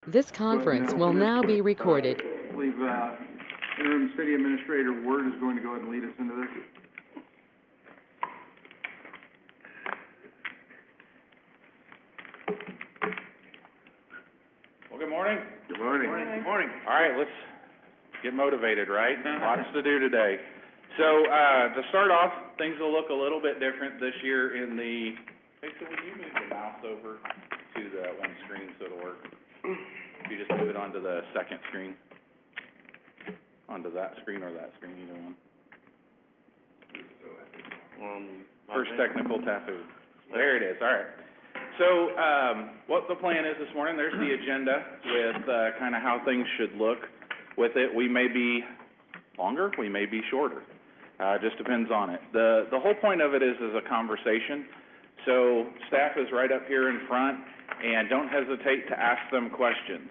This Go ahead and conference will open it. now be recorded. I believe Interim City Administrator Word is going to go ahead and lead us into this. Well, good morning. Good morning. Good morning. All right, let's get motivated, right? Lots to do today. So, to start off, things will look a little bit different this year in the, hey, so would you move the mouse over to the one screen so it'll work? If you just move it onto the second screen, onto that screen or that screen, either one. First technical tafu. There it is, all right. So, what the plan is this morning, there's the agenda with, kind of how things should look with it. We may be longer, we may be shorter. Just depends on it. The whole point of it is a conversation. So, staff is right up here in front, and don't hesitate to ask them questions.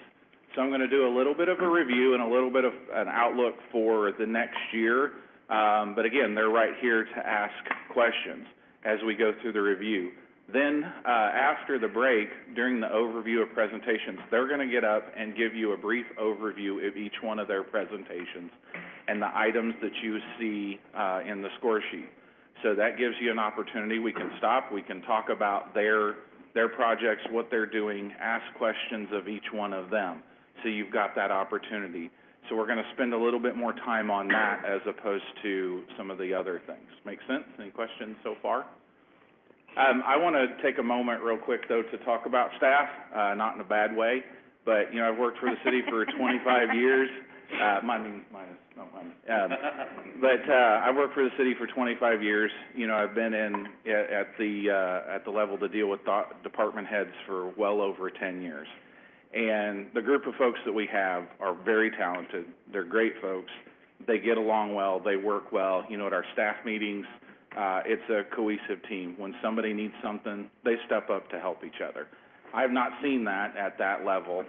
So I'm going to do a little bit of a review and a little bit of an outlook for the next year. But again, they're right here to ask questions as we go through the review. Then, after the break, during the overview of presentations, they're going to get up and give you a brief overview of each one of their presentations and the items that you see in the score sheet. So that gives you an opportunity. We can stop, we can talk about their projects, what they're doing, ask questions of each one of them. So you've got that opportunity. So we're going to spend a little bit more time on that as opposed to some of the other things. Make sense? Any questions so far? I want to take a moment real quick, though, to talk about staff, not in a bad way, but, you know, I've worked for the city for 25 years. I've worked for the city for 25 years. You know, I've been in at the level to deal with department heads for well over 10 years. And the group of folks that we have are very talented. They're great folks. They get along well. They work well. You know, at our staff meetings, it's a cohesive team. When somebody needs something, they step up to help each other. I have not seen that at that level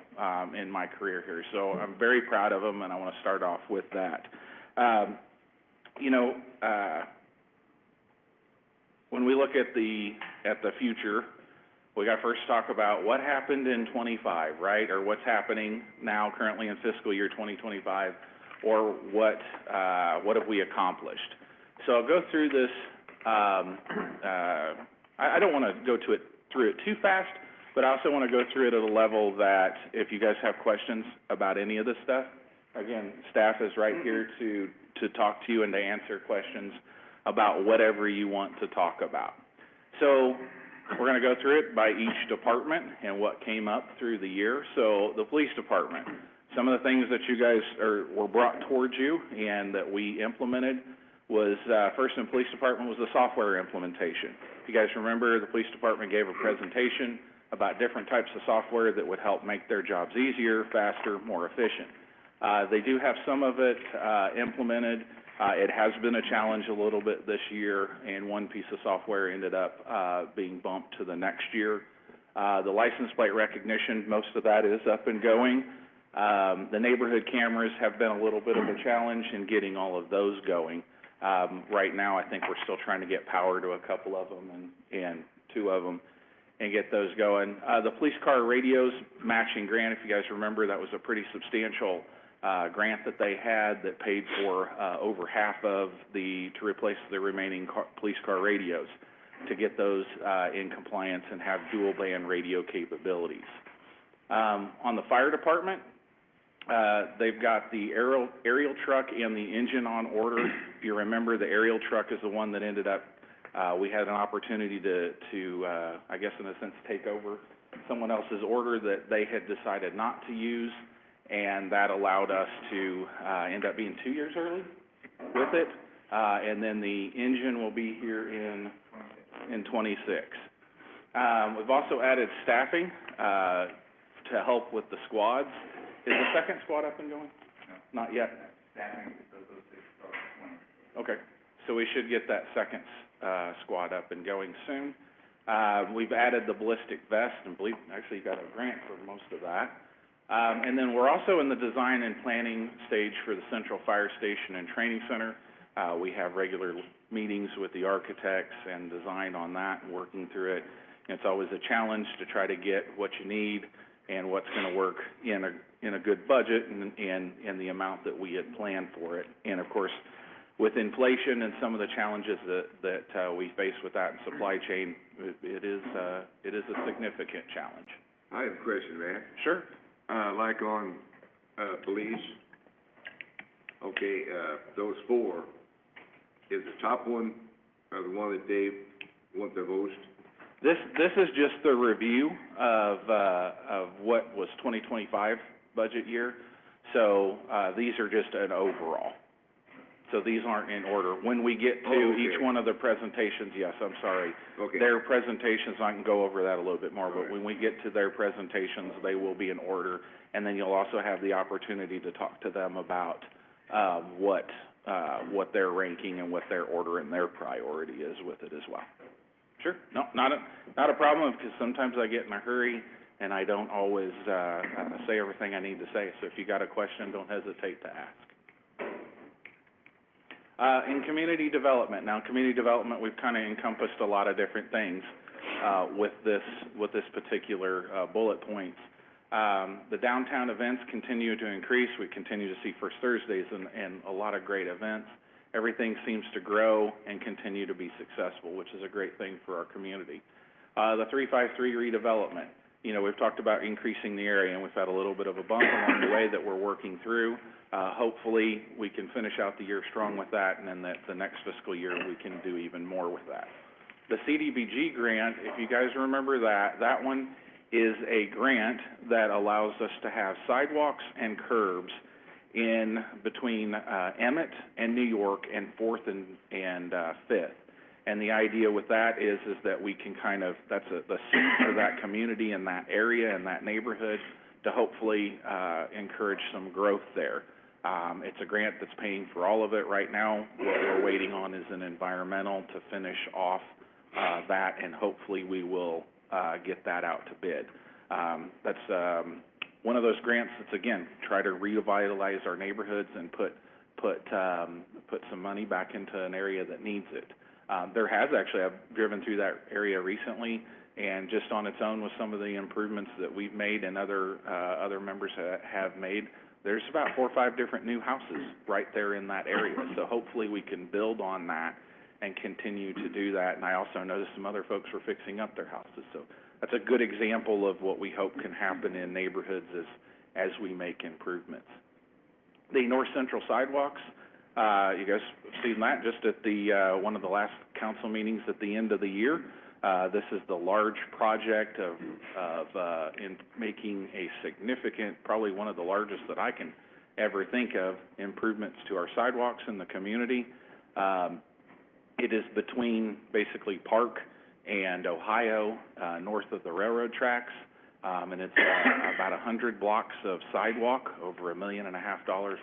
in my career here, so I'm very proud of them, and I want to start off with that. When we look at the future, we got to first talk about what happened in 25, right, or what's happening now currently in fiscal year 2025, or what have we accomplished. So I'll go through this. I don't want to go through it too fast, but I also want to go through it at a level that if you guys have questions about any of this stuff, again, staff is right here to talk to you and to answer questions about whatever you want to talk about. So we're going to go through it by each department and what came up through the year. So the police department, some of the things that you guys were brought towards you and that we implemented was, first in the police department was the software implementation. If you guys remember, the police department gave a presentation about different types of software that would help make their jobs easier, faster, more efficient. They do have some of it implemented. It has been a challenge a little bit this year, and one piece of software ended up being bumped to the next year. The license plate recognition, most of that is up and going. The neighborhood cameras have been a little bit of a challenge in getting all of those going. Right now, I think we're still trying to get power to a couple of them and two of them and get those going. The police car radios matching grant, if you guys remember, that was a pretty substantial grant that they had that paid for over half of to replace the remaining police car radios to get those in compliance and have dual band radio capabilities. On the fire department, they've got the aerial truck and the engine on order. If you remember, the aerial truck is the one that ended up, we had an opportunity to I guess in a sense, take over someone else's order that they had decided not to use, and that allowed us to end up being 2 years early with it. And then the engine will be here in 26. We've also added staffing to help with the squads. Is the second squad up and going? No. Not yet? Staffing, those six start 20. Okay, so we should get that second squad up and going soon. We've added the ballistic vest and actually got a grant for most of that. And then we're also in the design and planning stage for the Central Fire Station and Training Center. We have regular meetings with the architects and design on that and working through it. And it's always a challenge to try to get what you need and what's gonna work in a good budget and the amount that we had planned for it. And of course, with inflation and some of the challenges that we face with that in supply chain, it is a significant challenge. I have a question, man. Sure. Like on, police, okay, those four, is the top one, the one that they want the most? This is just the review of what was 2025 budget year. So, these are just an overall. So these aren't in order. When we get to each one of the presentations, yes, I'm sorry. Okay. Their presentations, I can go over that a little bit more, but when we get to their presentations, they will be in order. And then you'll also have the opportunity to talk to them about, what their ranking and what their order and their priority is with it as well. Sure, no, not a problem, because sometimes I get in a hurry and I don't always, say everything I need to say. So if you got a question, don't hesitate to ask. In community development, now community development, we've kind of encompassed a lot of different things, with this particular, bullet points. The downtown events continue to increase. We continue to see First Thursdays and a lot of great events. Everything seems to grow and continue to be successful, which is a great thing for our community. The 353 redevelopment, you know, we've talked about increasing the area, and we've had a little bit of a bump along the way that we're working through. Hopefully, we can finish out the year strong with that, and then the next fiscal year, we can do even more with that. The CDBG grant, if you guys remember that one is a grant that allows us to have sidewalks and curbs in between Emmett and New York and 4th and 5th. And the idea with that is that we can kind of, that's the seed for that community and that area and that neighborhood to hopefully encourage some growth there. It's a grant that's paying for all of it right now. What we're waiting on is an environmental to finish off that, and hopefully we will get that out to bid. That's one of those grants that's, again, try to revitalize our neighborhoods and put some money back into an area that needs it. There has actually, I've driven through that area recently, and just on its own with some of the improvements that we've made and other members have made, there's about 4 or 5 different new houses right there in that area. So hopefully we can build on that and continue to do that. And I also noticed some other folks were fixing up their houses. So that's a good example of what we hope can happen in neighborhoods as we make improvements. The North Central sidewalks, you guys have seen that just at the one of the last council meetings at the end of the year. This is the large project of in making a significant, probably one of the largest that I can ever think of, improvements to our sidewalks in the community. It is between basically Park and Ohio, north of the railroad tracks, and it's about 100 blocks of sidewalk, over $1.5 million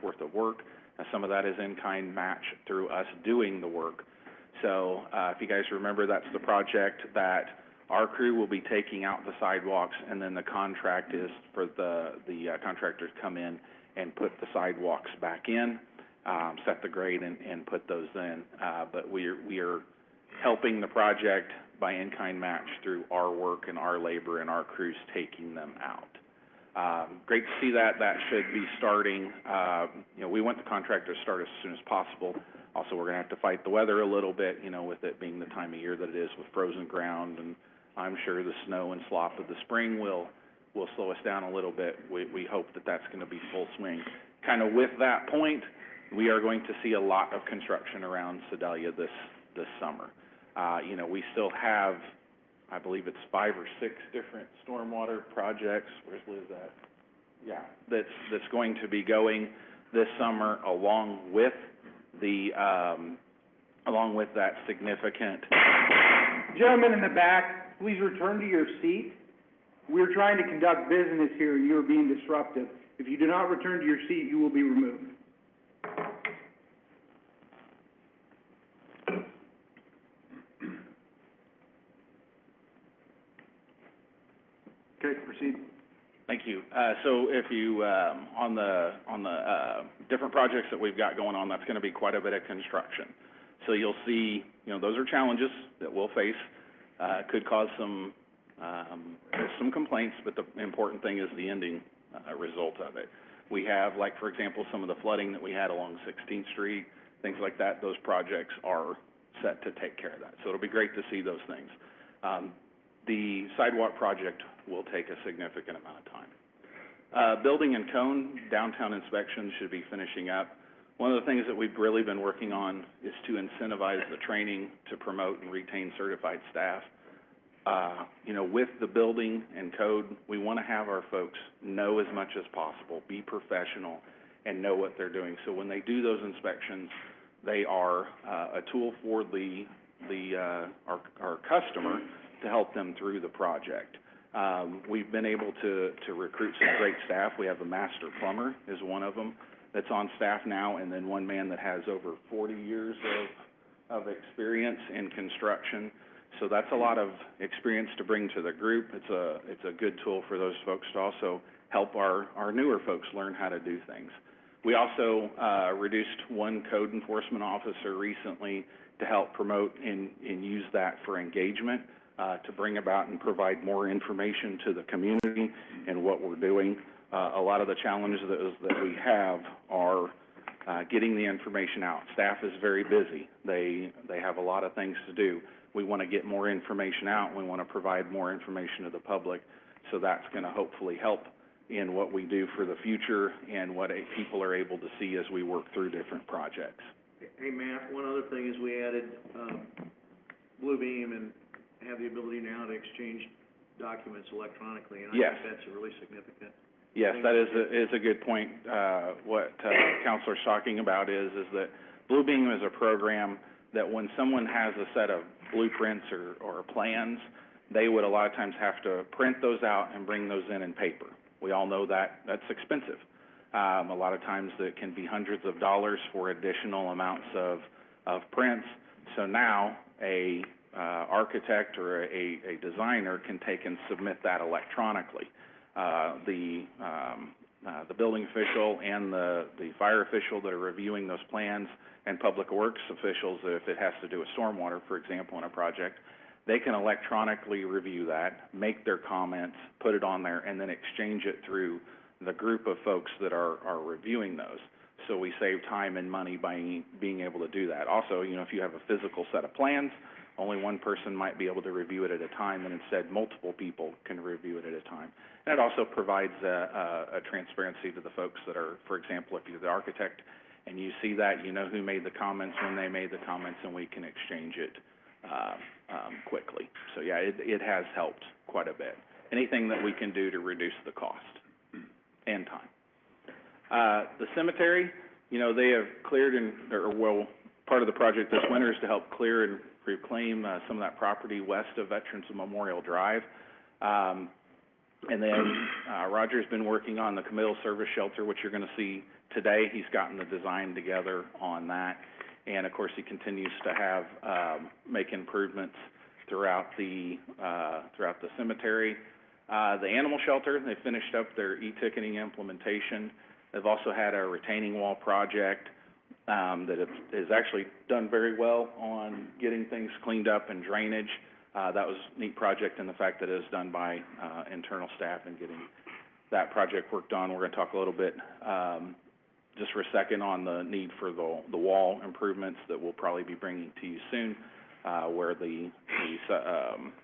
worth of work. Now, some of that is in-kind match through us doing the work. So if you guys remember, that's the project that our crew will be taking out the sidewalks, and then the contract is for the contractors come in and put the sidewalks back in, set the grade and put those in. But we are helping the project by in-kind match through our work and our labor and our crews taking them out. Great to see that. That should be starting. You know, we want the contractor to start as soon as possible. Also, we're going to have to fight the weather a little bit, you know, with it being the time of year that it is with frozen ground, and I'm sure the snow and slop of the spring will slow us down a little bit. We hope that that's going to be full swing. Kind of with that point, we are going to see a lot of construction around Sedalia this summer. You know, we still have, I believe it's 5 or 6 different stormwater projects. Where's Liz at? Yeah, that's going to be going this summer along with that significant. Gentlemen in the back, please return to your seat. We're trying to conduct business here, and you are being disruptive. If you do not return to your seat, you will be removed. Okay, proceed. Thank you. So if you, on the different projects that we've got going on, that's going to be quite a bit of construction. So you'll see, you know, those are challenges that we'll face. Could cause some There's some complaints, but the important thing is the ending, result of it. We have, like, for example, some of the flooding that we had along 16th Street, things like that, those projects are set to take care of that. So it'll be great to see those things. The sidewalk project will take a significant amount of time. Building and cone, downtown inspections should be finishing up. One of the things that we've really been working on is to incentivize the training to promote and retain certified staff. You know, with the building and code, we want to have our folks know as much as possible, be professional, and know what they're doing. So when they do those inspections, they are a tool for our customer to help them through the project. We've been able to recruit some great staff. We have a master plumber is one of them that's on staff now, and then one man that has over 40 years of experience in construction. So that's a lot of experience to bring to the group. It's a good tool for those folks to also help our newer folks learn how to do things. We also reduced one code enforcement officer recently to help promote and use that for engagement, to bring about and provide more information to the community and what we're doing. A lot of the challenges that we have are getting the information out. Staff is very busy. They have a lot of things to do. We want to get more information out, and we want to provide more information to the public, so that's going to hopefully help in what we do for the future and what people are able to see as we work through different projects. Hey, Matt, one other thing is we added, Bluebeam and have the ability now to exchange documents electronically, and I Yes. think that's a really significant. Yes, that is a good point. What Counselor's talking about is that Bluebeam is a program that when someone has a set of blueprints or plans, they would a lot of times have to print those out and bring those in paper. We all know that that's expensive. A lot of times it can be hundreds of dollars for additional amounts of prints. So now a architect or a designer can take and submit that electronically. The building official and the fire official that are reviewing those plans and public works officials, if it has to do with stormwater, for example, in a project, they can electronically review that, make their comments, put it on there, and then exchange it through the group of folks that are reviewing those. So we save time and money by being able to do that. Also, you know, if you have a physical set of plans, only one person might be able to review it at a time, and instead multiple people can review it at a time. And it also provides a transparency to the folks that are, for example, if you're the architect and you see that, you know who made the comments, when they made the comments, and we can exchange it quickly. So yeah, it has helped quite a bit. Anything that we can do to reduce the cost and time. The cemetery, you know, they have cleared part of the project this winter is to help clear and reclaim some of that property west of Veterans Memorial Drive. And then Roger's been working on the committal service shelter, which you're going to see today. He's gotten the design together on that. And of course, he continues to have make improvements throughout the cemetery. The animal shelter, they finished up their e-ticketing implementation. They've also had a retaining wall project that has actually done very well on getting things cleaned up and drainage. That was a neat project in the fact that it was done by internal staff and getting that project worked on. We're going to talk a little bit just for a second on the need for the wall improvements that we'll probably be bringing to you soon, where the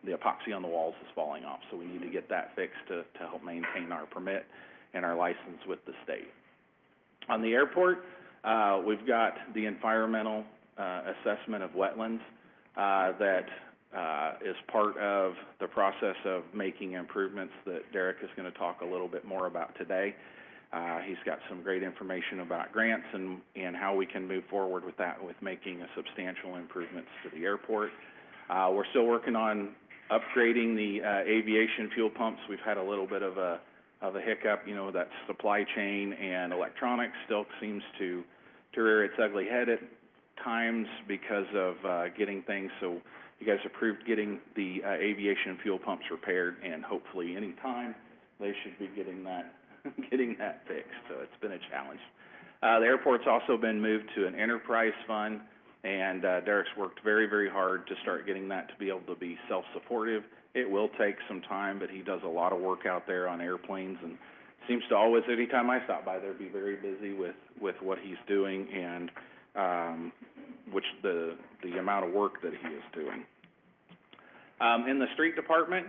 epoxy on the walls is falling off. So we need to get that fixed to help maintain our permit and our license with the state. On the airport, we've got the environmental assessment of wetlands that is part of the process of making improvements that Derek is going to talk a little bit more about today. He's got some great information about grants and how we can move forward with that, with making a substantial improvements to the airport. We're still working on upgrading the aviation fuel pumps. We've had a little bit of a hiccup, you know, that supply chain and electronics still seems to rear its ugly head at times because of getting things. So you guys approved getting the aviation fuel pumps repaired, and hopefully any time they should be getting that fixed. So it's been a challenge. The airport's also been moved to an enterprise fund, and Derek's worked very, very hard to start getting that to be able to be self-supportive It will take some time, but he does a lot of work out there on airplanes and seems to always, anytime I stop by there, be very busy with what he's doing and, which the amount of work that he is doing. In the street department,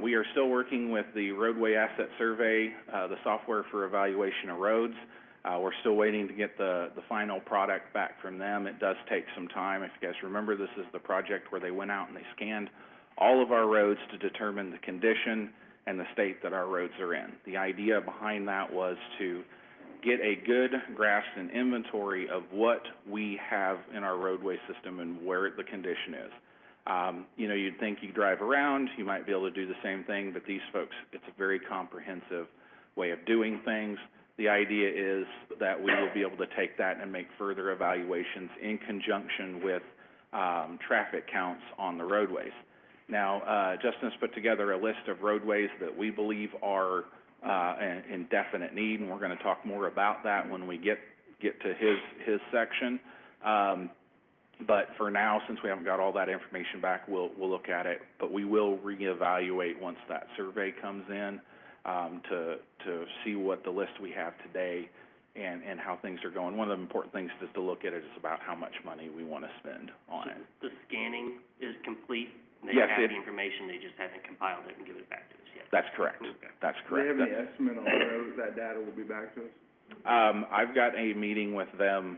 we are still working with the roadway asset survey, the software for evaluation of roads. We're still waiting to get the final product back from them. It does take some time. If you guys remember, this is the project where they went out and they scanned all of our roads to determine the condition and the state that our roads are in. The idea behind that was to get a good grasp and inventory of what we have in our roadway system and where the condition is. You know, you'd think you drive around, you might be able to do the same thing, but these folks, it's a very comprehensive way of doing things. The idea is that we will be able to take that and make further evaluations in conjunction with traffic counts on the roadways. Now, Justin has put together a list of roadways that we believe are in definite need, and we're going to talk more about that when we get to his section. But for now, since we haven't got all that information back, we'll look at it. But we will reevaluate once that survey comes in to see what the list we have today and how things are going. One of the important things is to look at it is about how much money we want to spend on it. The scanning is complete? They Yes, have the information, they just haven't compiled it and given it back to us yet? That's correct. Okay. That's Do they correct. have any estimate on where that data will be back to us? I've got a meeting with them,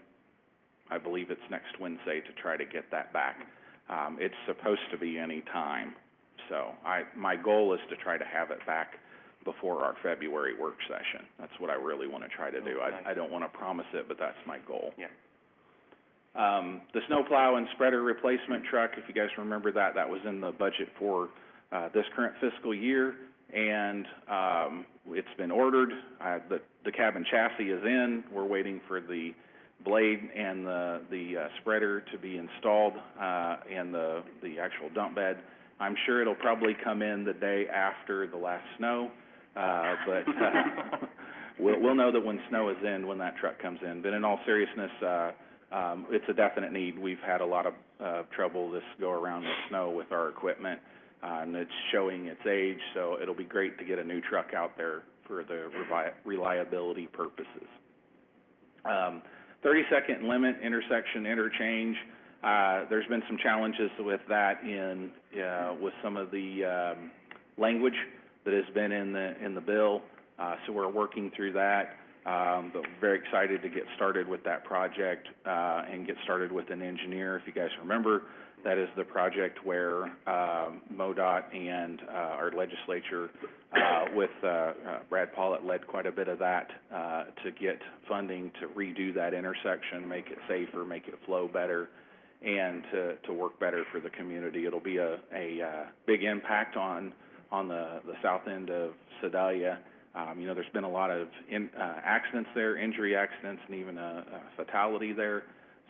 I believe it's next Wednesday, to try to get that back. It's supposed to be any time, so my goal is to try to have it back before our February work session. That's what I really want to try to do. Okay. I don't want to promise it, but that's my goal. Yeah. The snowplow and spreader replacement truck, if you guys remember that was in the budget for this current fiscal year, and it's been ordered. The cabin chassis is in. We're waiting for the blade and the spreader to be installed, and the actual dump bed. I'm sure it'll probably come in the day after the last snow, but we'll know that when snow is in, when that truck comes in. But in all seriousness, it's a definite need. We've had a lot of trouble this go around with snow with our equipment, and it's showing its age, so it'll be great to get a new truck out there for the reliability purposes. 30-second limit intersection interchange. There's been some challenges with that with some of the language that has been in the bill, so we're working through that. But we're very excited to get started with that project and get started with an engineer. If you guys remember, that is the project where MoDOT and our legislature with Brad Pollitt led quite a bit of that to get funding to redo that intersection, make it safer, make it flow better, and to work better for the community. It'll be a big impact on the south end of Sedalia. You know, there's been a lot of accidents there, injury accidents, and even a fatality there,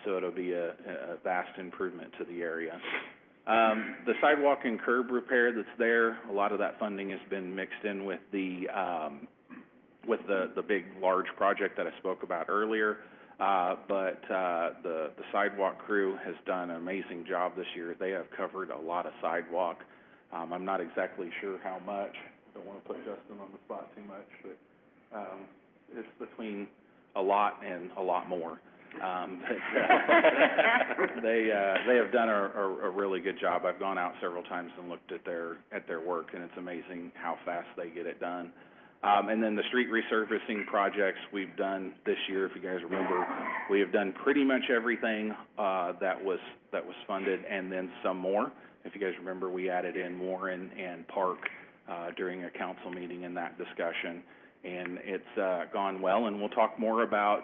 so it'll be a vast improvement to the area. The sidewalk and curb repair that's there, a lot of that funding has been mixed in with the big, large project that I spoke about earlier, but the sidewalk crew has done an amazing job this year. They have covered a lot of sidewalk. I'm not exactly sure how much. Don't want to put Justin on the spot too much, but it's between a lot and a lot more. They have done a really good job. I've gone out several times and looked at their work, and it's amazing how fast they get it done. And then the street resurfacing projects we've done this year, if you guys remember, we have done pretty much everything that was funded, and then some more. If you guys remember, we added in Warren and Park during a council meeting in that discussion, and it's gone well. And we'll talk more about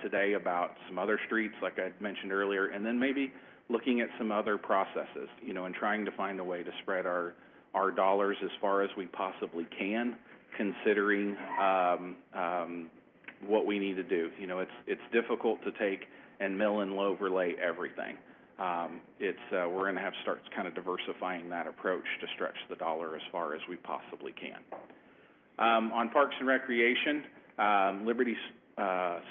today about some other streets, like I mentioned earlier, and then maybe looking at some other processes, you know, and trying to find a way to spread our dollars as far as we possibly can, considering what we need to do. You know, it's difficult to take and mill and low overlay everything. We're going to have to start kind of diversifying that approach to stretch the dollar as far as we possibly can. On Parks and Recreation, Liberty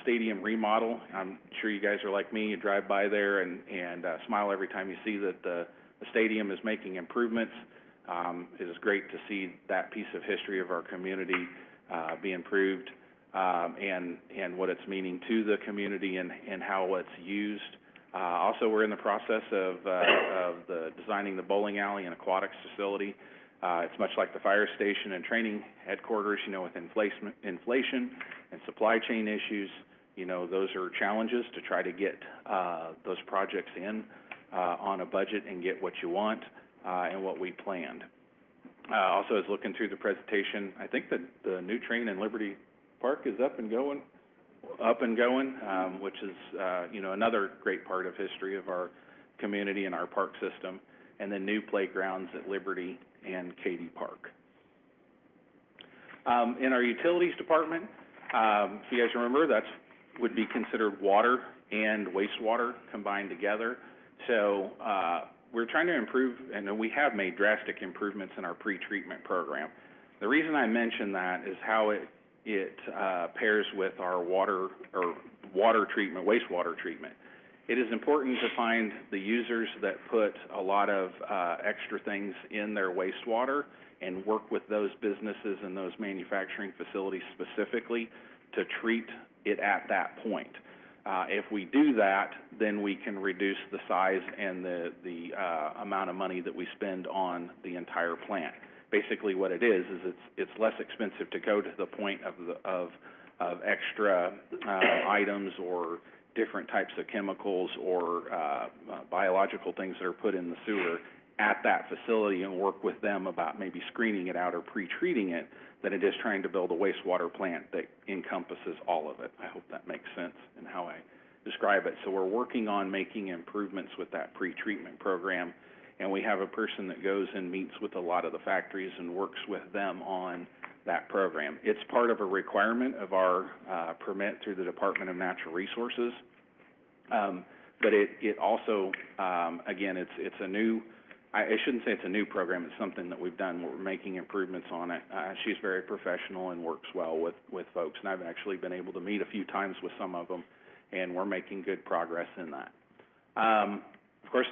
Stadium remodel. I'm sure you guys are like me. You drive by there and smile every time you see that the stadium is making improvements. It is great to see that piece of history of our community, be improved, and what it's meaning to the community and how it's used. Also, we're in the process of designing the bowling alley and aquatics facility. It's much like the fire station and training headquarters, you know, with inflation and supply chain issues. You know, those are challenges to try to get those projects in on a budget and get what you want and what we planned. Also, as looking through the presentation, I think that the new train in Liberty Park is up and going, which is, you know, another great part of history of our community and our park system, and then new playgrounds at Liberty and Katy Park. In our utilities department, if you guys remember, that's would be considered water and wastewater combined together. So we're trying to improve, and we have made drastic improvements in our pre-treatment program. The reason I mention that is how it pairs with our water treatment, wastewater treatment. It is important to find the users that put a lot of extra things in their wastewater and work with those businesses and those manufacturing facilities specifically to treat it at that point. If we do that, then we can reduce the size and the amount of money that we spend on the entire plant. Basically what it is it's less expensive to go to the point of extra items or different types of chemicals or biological things that are put in the sewer at that facility and work with them about maybe screening it out or pre-treating it than it is trying to build a wastewater plant that encompasses all of it. I hope that makes sense in how I describe it. So we're working on making improvements with that pre-treatment program, and we have a person that goes and meets with a lot of the factories and works with them on that program. It's part of a requirement of our permit through the Department of Natural Resources, but it also, again, it's a new, I shouldn't say it's a new program, it's something that we've done. We're making improvements on it. She's very professional and works well with folks, and I've actually been able to meet a few times with some of them, and we're making good progress in that. Of course,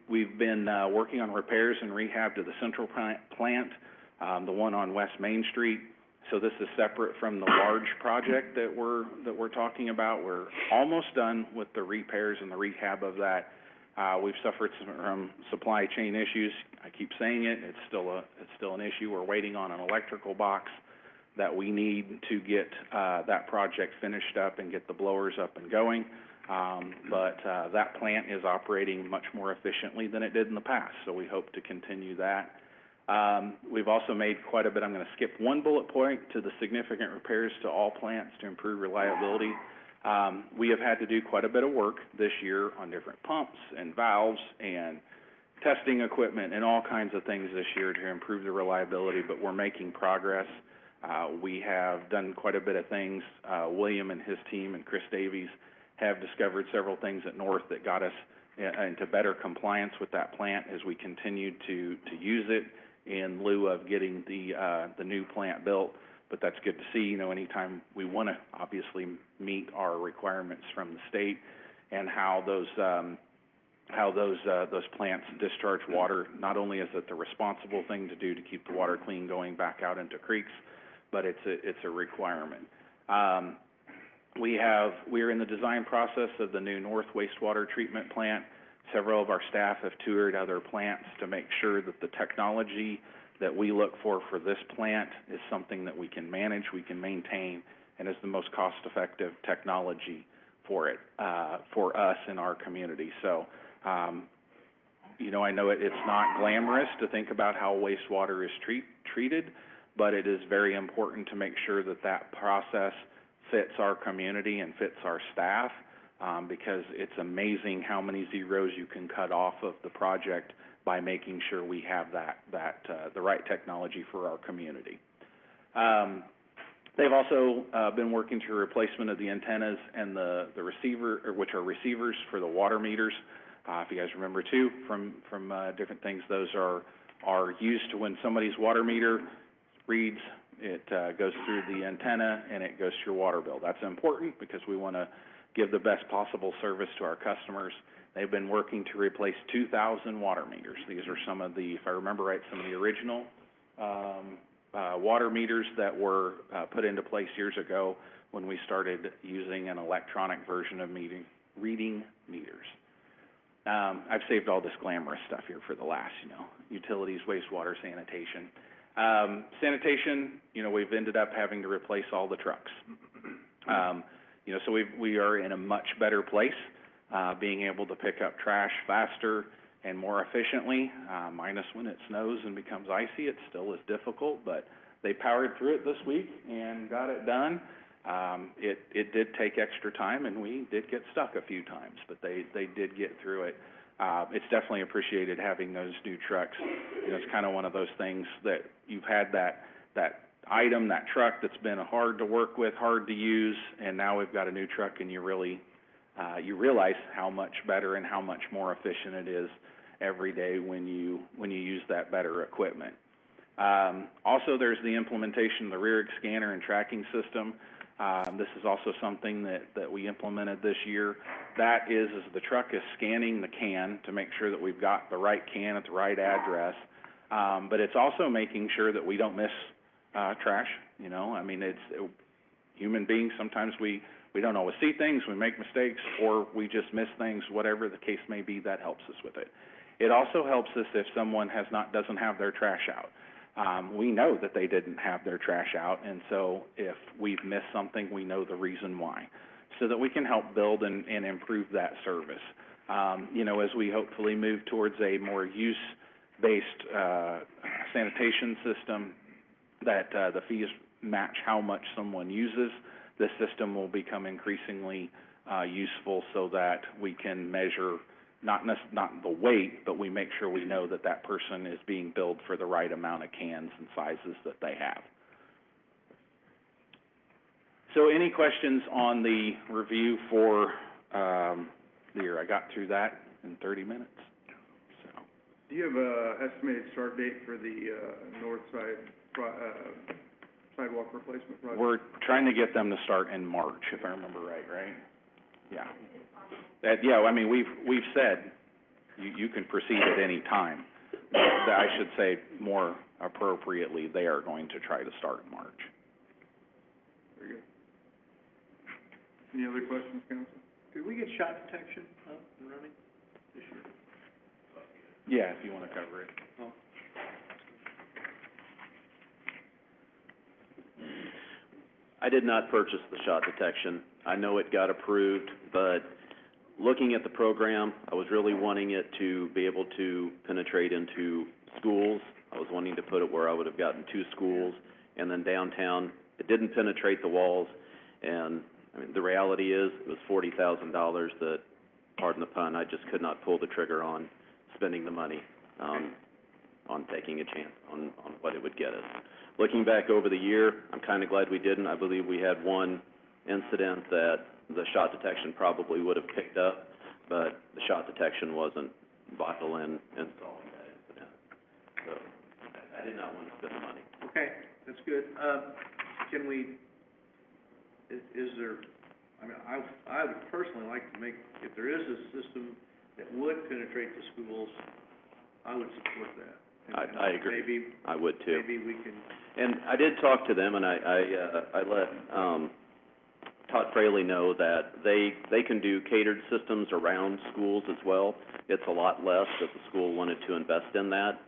we've been working on repairs and rehab to the central plant, the one on West Main Street. So this is separate from the large project that we're talking about. We're almost done with the repairs and the rehab of that. We've suffered from supply chain issues. I keep saying it. It's still an issue. We're waiting on an electrical box that we need to get that project finished up and get the blowers up and going. But that plant is operating much more efficiently than it did in the past, so we hope to continue that. We've also made quite a bit. I'm going to skip one bullet point to the significant repairs to all plants to improve reliability. We have had to do quite a bit of work this year on different pumps and valves and testing equipment and all kinds of things this year to improve the reliability, but we're making progress. We have done quite a bit of things. William and his team and Chris Davies have discovered several things at North that got us into better compliance with that plant as we continue to use it in lieu of getting the new plant built. But that's good to see. You know, anytime we want to obviously meet our requirements from the state and how those plants discharge water, not only is it the responsible thing to do to keep the water clean going back out into creeks, but it's a requirement. We are in the design process of the new North wastewater treatment plant. Several of our staff have toured other plants to make sure that the technology that we look for this plant is something that we can manage, we can maintain, and is the most cost-effective technology for it, for us in our community. So, you know, I know it's not glamorous to think about how wastewater is treated, but it is very important to make sure that that process fits our community and fits our staff, because it's amazing how many zeros you can cut off of the project by making sure we have the right technology for our community. They've also been working to replacement of the antennas and the receiver, which are receivers for the water meters. If you guys remember too, from different things, those are used to when somebody's water meter reads, it goes through the antenna and it goes to your water bill. That's important because we want to give the best possible service to our customers. They've been working to replace 2,000 water meters. These are some of the, if I remember right, some of the original, water meters that were, put into place years ago when we started using an electronic version of reading meters. I've saved all this glamorous stuff here for the last, utilities, wastewater, sanitation. Sanitation, we've ended up having to replace all the trucks. So we are in a much better place, being able to pick up trash faster and more efficiently, minus when it snows and becomes icy. It still is difficult, but they powered through it this week and got it done. It did take extra time, and we did get stuck a few times, but they did get through it. It's definitely appreciated having those new trucks. It's kind of one of those things that you've had that item, that truck that's been hard to work with, hard to use, and now we've got a new truck, and you really, you realize how much better and how much more efficient it is every day when you use that better equipment. Also, there's the implementation of the rear scanner and tracking system. This is also something that we implemented this year. That is the truck is scanning the can to make sure that we've got the right can at the right address, but it's also making sure that we don't miss trash. It's human beings. Sometimes we don't always see things, we make mistakes, or we just miss things. Whatever the case may be, that helps us with it. It also helps us if someone doesn't have their trash out. We know that they didn't have their trash out, and so if we've missed something, we know the reason why, so that we can help build and improve that service. As we hopefully move towards a more use-based sanitation system, that the fees match how much someone uses, the system will become increasingly useful so that we can measure not the weight, but we make sure we know that that person is being billed for the right amount of cans and sizes that they have. So any questions on the review for the year? I got through that in 30 minutes. So. Do you have a estimated start date for the north side sidewalk replacement project? We're trying to get them to start in March, if I remember right? Yeah. We've said you can proceed at any time. I should say more appropriately, they are going to try to start in March. Very good. Any other questions, council? Did we get shot detection up and running this year? Yeah, if you want to cover it. Oh. I did not purchase the shot detection. I know it got approved, but looking at the program, I was really wanting it to be able to penetrate into schools. I was wanting to put it where I would have gotten 2 schools, and then downtown, it didn't penetrate the walls, and the reality is, it was $40,000 that, pardon the pun, I just could not pull the trigger on spending the money, on taking a chance on what it would get us. Looking back over the year, I'm kind of glad we didn't. I believe we had one incident that the shot detection probably would have picked up, but the shot detection wasn't vital in solving that incident. So I did not want to spend the money. Okay, that's good. Can we, is there, I would personally like to make, if there is a system that would penetrate the schools, I would support that. I agree. Maybe, I would too. maybe we can. And I did talk to them, and I let Todd Fraley know that they can do catered systems around schools as well. It's a lot less if the school wanted to invest in that.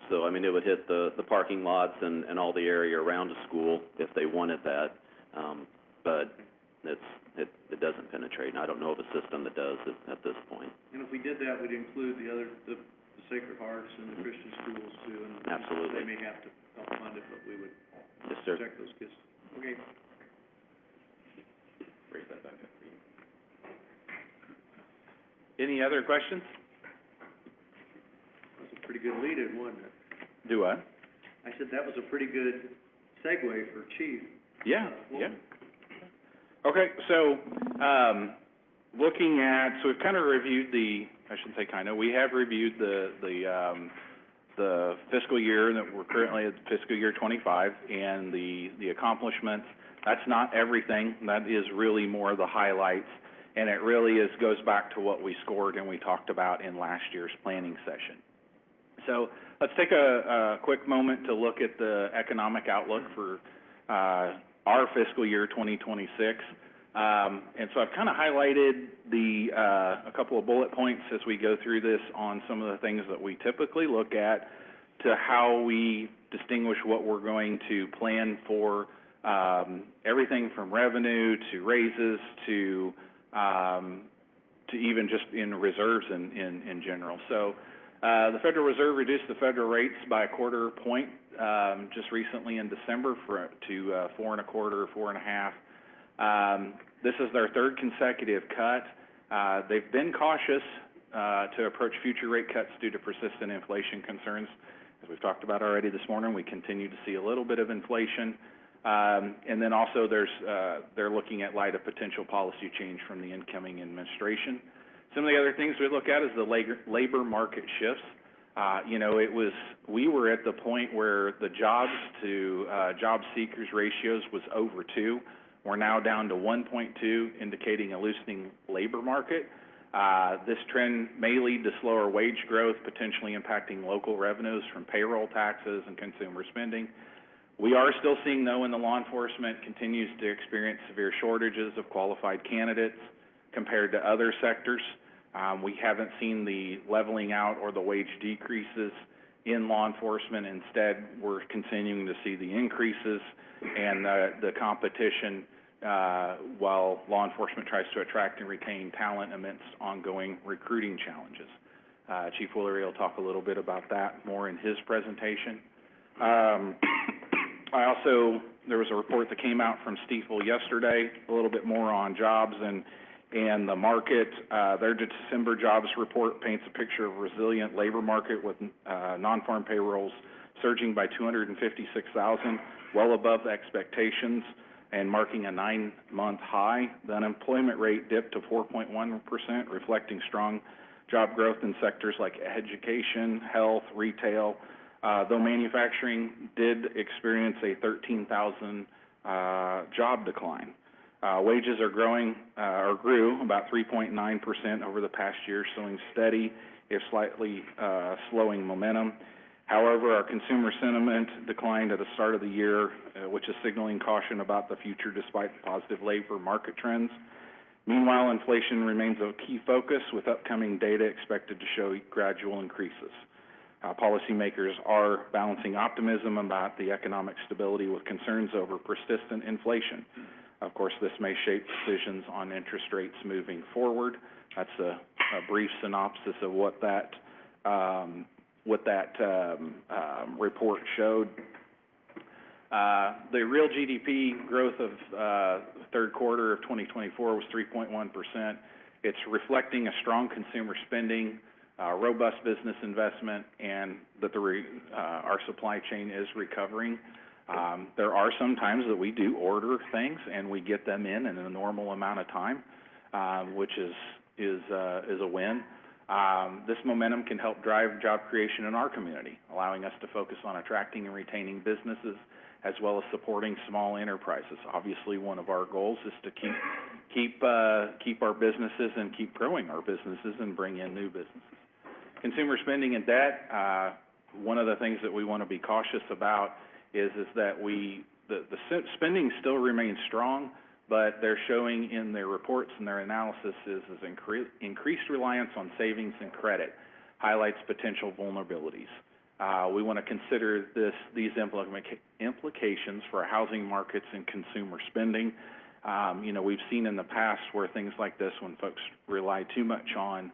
So, it would hit the parking lots and all the area around a school if they wanted that. But it doesn't penetrate, and I don't know of a system that does at this point. And if we did that, we'd include the Sacred Hearts and the Christian schools too, and Absolutely. they may have to help fund it, but we would Yes, sir. protect those kids. Okay. Raise that back up for you. Any other questions? That was a pretty good lead-in, wasn't it? Do what? I said that was a pretty good segue for Chief. Yeah. Okay, so, so we've kind of reviewed we have reviewed the fiscal year that we're currently at, fiscal year 25, and the accomplishments. That's not everything. That is really more of the highlights. and it really goes back to what we scored and we talked about in last year's planning session. So let's take a quick moment to look at the economic outlook for our fiscal year 2026. And so I've kind of highlighted a couple of bullet points as we go through this on some of the things that we typically look at to how we distinguish what we're going to plan for, everything from revenue to raises to even just in reserves in general. So the Federal Reserve reduced the federal rates by a quarter point just recently in December to 4.25%, 4.5%. This is their third consecutive cut. They've been cautious to approach future rate cuts due to persistent inflation concerns. As we've talked about already this morning, we continue to see a little bit of inflation. And then also they're looking at light of potential policy change from the incoming administration. Some of the other things we look at is the labor market shifts. We were at the point where the jobs to job seekers ratios was over 2. We're now down to 1.2, indicating a loosening labor market. This trend may lead to slower wage growth, potentially impacting local revenues from payroll taxes and consumer spending. We are still seeing, though, in the law enforcement continues to experience severe shortages of qualified candidates compared to other sectors. We haven't seen the leveling out or the wage decreases in law enforcement. Instead, we're continuing to see the increases and the competition while law enforcement tries to attract and retain talent amidst ongoing recruiting challenges. Chief Woolery will talk a little bit about that more in his presentation. There was a report that came out from Stifel yesterday, a little bit more on jobs and the market. Their December jobs report paints a picture of a resilient labor market with non-farm payrolls surging by 256,000, well above expectations and marking a 9-month high. The unemployment rate dipped to 4.1%, reflecting strong job growth in sectors like education, health, retail, though manufacturing did experience a 13,000 job decline. Wages are grew about 3.9% over the past year, showing steady, if slightly slowing momentum. However, our consumer sentiment declined at the start of the year, which is signaling caution about the future despite the positive labor market trends. Meanwhile, inflation remains a key focus, with upcoming data expected to show gradual increases. Policymakers are balancing optimism about the economic stability with concerns over persistent inflation. Of course, this may shape decisions on interest rates moving forward. That's a brief synopsis of what that report showed. The real GDP growth of third quarter of 2024 was 3.1%. It's reflecting a strong consumer spending, robust business investment, and that our supply chain is recovering. There are some times that we do order things and we get them in a normal amount of time, which is a win. This momentum can help drive job creation in our community, allowing us to focus on attracting and retaining businesses as well as supporting small enterprises. Obviously, one of our goals is to keep our businesses and keep growing our businesses and bring in new businesses. Consumer spending and debt. One of the things that we want to be cautious about is that the spending still remains strong, but they're showing in their reports and their analysis is increased reliance on savings and credit highlights potential vulnerabilities. We want to consider these implications for housing markets and consumer spending. We've seen in the past where things like this, when folks rely too much on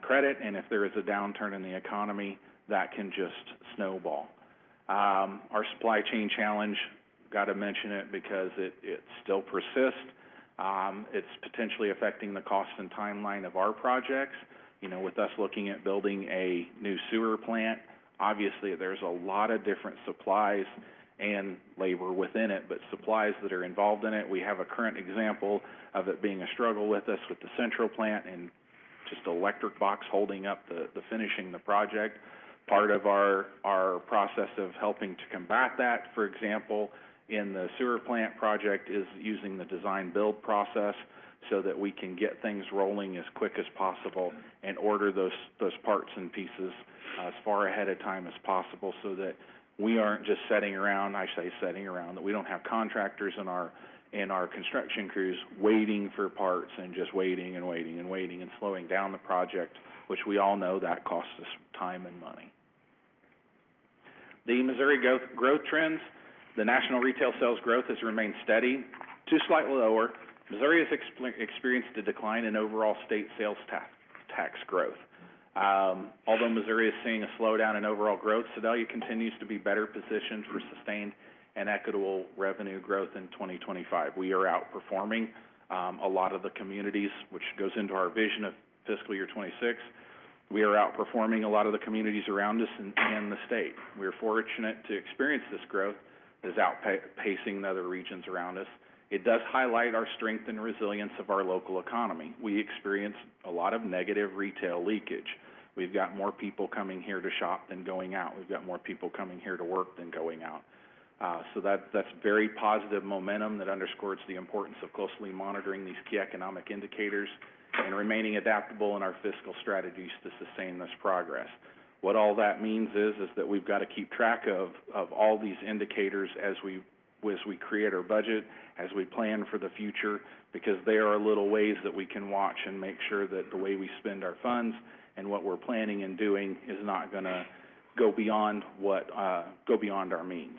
credit, and if there is a downturn in the economy, that can just snowball. Our supply chain challenge, got to mention it because it still persists. It's potentially affecting the cost and timeline of our projects. With us looking at building a new sewer plant, obviously there's a lot of different supplies and labor within it, but supplies that are involved in it. We have a current example of it being a struggle with us with the central plant and just electric box holding up the finishing the project. Part of our process of helping to combat that, for example, in the sewer plant project is using the design-build process so that we can get things rolling as quick as possible and order those parts and pieces as far ahead of time as possible so that we aren't just sitting around, that we don't have contractors in our construction crews waiting for parts and just waiting and slowing down the project, which we all know that costs us time and money. The Missouri growth trends, the national retail sales growth has remained steady to slightly lower. Missouri has experienced a decline in overall state sales tax growth. Although Missouri is seeing a slowdown in overall growth, Sedalia continues to be better positioned for sustained and equitable revenue growth in 2025. We are outperforming a lot of the communities, which goes into our vision of fiscal year 26. We are outperforming a lot of the communities around us and the state. We are fortunate to experience this growth that is outpacing the other regions around us. It does highlight our strength and resilience of our local economy. We experience a lot of negative retail leakage. We've got more people coming here to shop than going out. We've got more people coming here to work than going out. So that's very positive momentum that underscores the importance of closely monitoring these key economic indicators and remaining adaptable in our fiscal strategies to sustain this progress. What all that means is that we've got to keep track of all these indicators as we create our budget, as we plan for the future, because there are little ways that we can watch and make sure that the way we spend our funds and what we're planning and doing is not going to go beyond our means.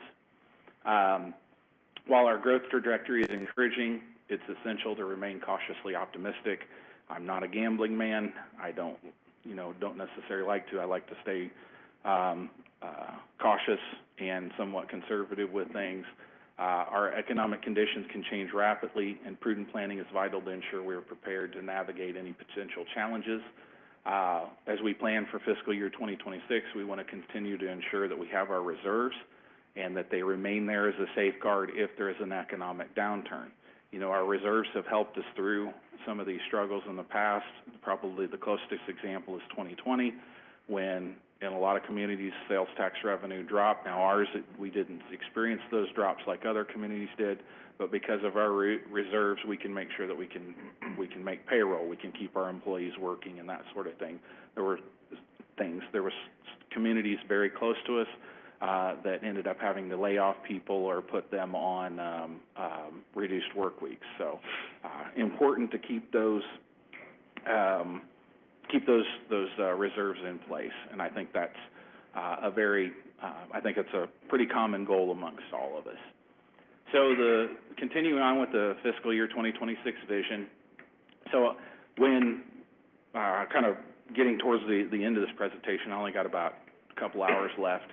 While our growth trajectory is encouraging, it's essential to remain cautiously optimistic. I'm not a gambling man. I don't necessarily like to. I like to stay cautious and somewhat conservative with things. Our economic conditions can change rapidly, and prudent planning is vital to ensure we are prepared to navigate any potential challenges. As we plan for fiscal year 2026, we want to continue to ensure that we have our reserves and that they remain there as a safeguard if there is an economic downturn. Our reserves have helped us through some of these struggles in the past. Probably the closest example is 2020, when in a lot of communities sales tax revenue dropped. Now ours, we didn't experience those drops like other communities did, but because of our reserves, we can make sure that we can make payroll, we can keep our employees working and that sort of thing. There were communities very close to us that ended up having to lay off people or put them on reduced work weeks. So important to keep those reserves in place, and I think that's it's a pretty common goal amongst all of us. So continuing on with the fiscal year 2026 vision. So when kind of getting towards the end of this presentation, I only got about a couple hours left.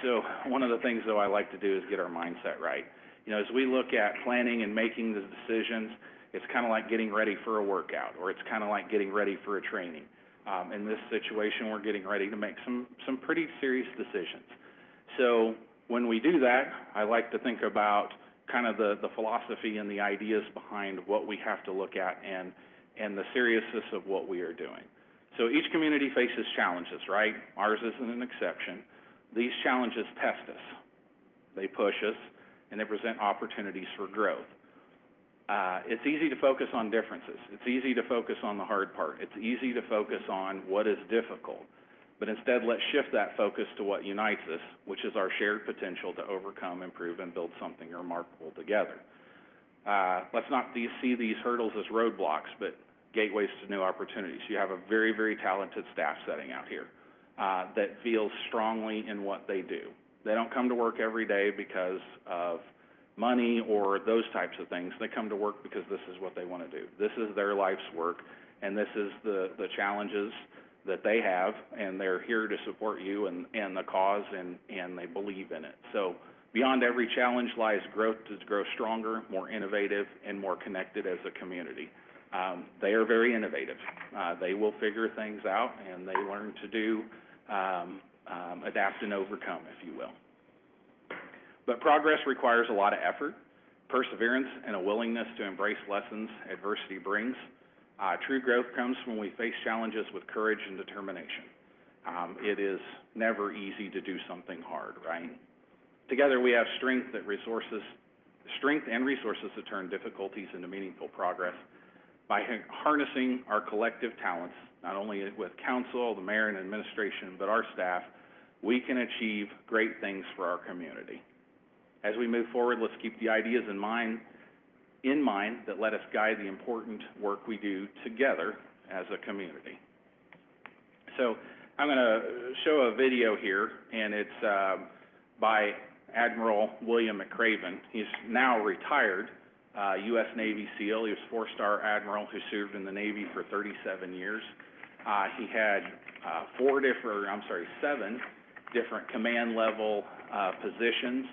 So one of the things, though, I like to do is get our mindset right. As we look at planning and making the decisions, it's kind of like getting ready for a workout, or it's kind of like getting ready for a training. In this situation, we're getting ready to make some pretty serious decisions. So when we do that, I like to think about kind of the philosophy and the ideas behind what we have to look at and the seriousness of what we are doing. So each community faces challenges, right? Ours isn't an exception. These challenges test us. They push us, and they present opportunities for growth. It's easy to focus on differences. It's easy to focus on the hard part. It's easy to focus on what is difficult. But instead, let's shift that focus to what unites us, which is our shared potential to overcome, improve, and build something remarkable together. Let's not see these hurdles as roadblocks, but gateways to new opportunities. You have a very, very talented staff setting out here that feels strongly in what they do. They don't come to work every day because of money or those types of things. They come to work because this is what they want to do. This is their life's work, and this is the challenges that they have, and they're here to support you and the cause, and they believe in it. So beyond every challenge lies growth to grow stronger, more innovative, and more connected as a community. They are very innovative. They will figure things out, and they learn to do, adapt and overcome, if you will. But progress requires a lot of effort, perseverance, and a willingness to embrace lessons adversity brings. True growth comes when we face challenges with courage and determination. It is never easy to do something hard, right? Together we have strength and resources to turn difficulties into meaningful progress. By harnessing our collective talents, not only with council, the mayor and administration, but our staff, we can achieve great things for our community. As we move forward, let's keep the ideas in mind that let us guide the important work we do together as a community. So I'm going to show a video here, and it's by Admiral William McRaven. He's now retired U.S. Navy SEAL. He was a 4-star admiral who served in the Navy for 37 years. He had 7 different command level positions.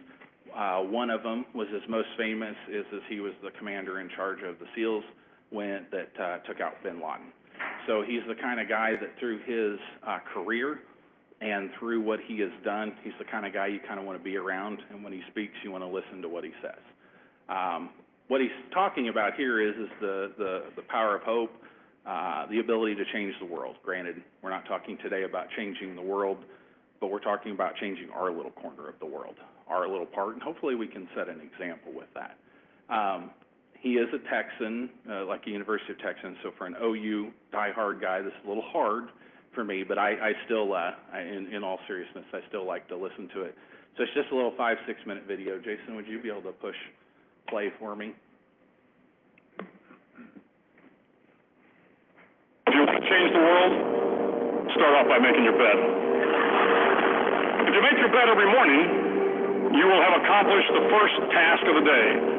One of them was his most famous is he was the commander in charge of the SEALs that took out bin Laden. So he's the kind of guy that through his career and through what he has done, he's the kind of guy you kind of want to be around, and when he speaks, you want to listen to what he says. What he's talking about here is the power of hope, the ability to change the world. Granted, we're not talking today about changing the world, but we're talking about changing our little corner of the world, our little part, and hopefully we can set an example with that. He is a Texan, like the University of Texas, so for an OU diehard guy, this is a little hard for me, but I still, in all seriousness, I still like to listen to it. So it's just a little 5-6 minute video. Jason, would you be able to push play for me? If you want to change the world, start off by making your bed. If you make your bed every morning, you will have accomplished the first task of the day.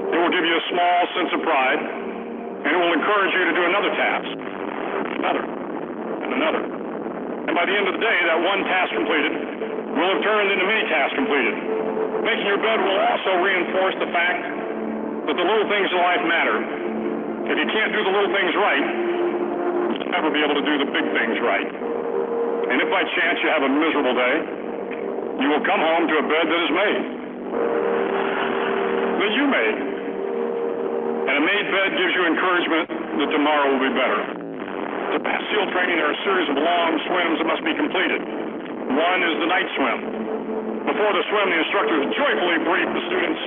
It will give you a small sense of pride, and it will encourage you to do another task, another, and another. And by the end of the day, that one task completed will have turned into many tasks completed. Making your bed will also reinforce the fact that the little things in life matter. If you can't do the little things right, you'll never be able to do the big things right. And if by chance you have a miserable day, you will come home to a bed that is made, that you made. And a made bed gives you encouragement that tomorrow will be better. To pass SEAL training, there are a series of long swims that must be completed. One is the night swim. Before the swim, the instructors joyfully brief the students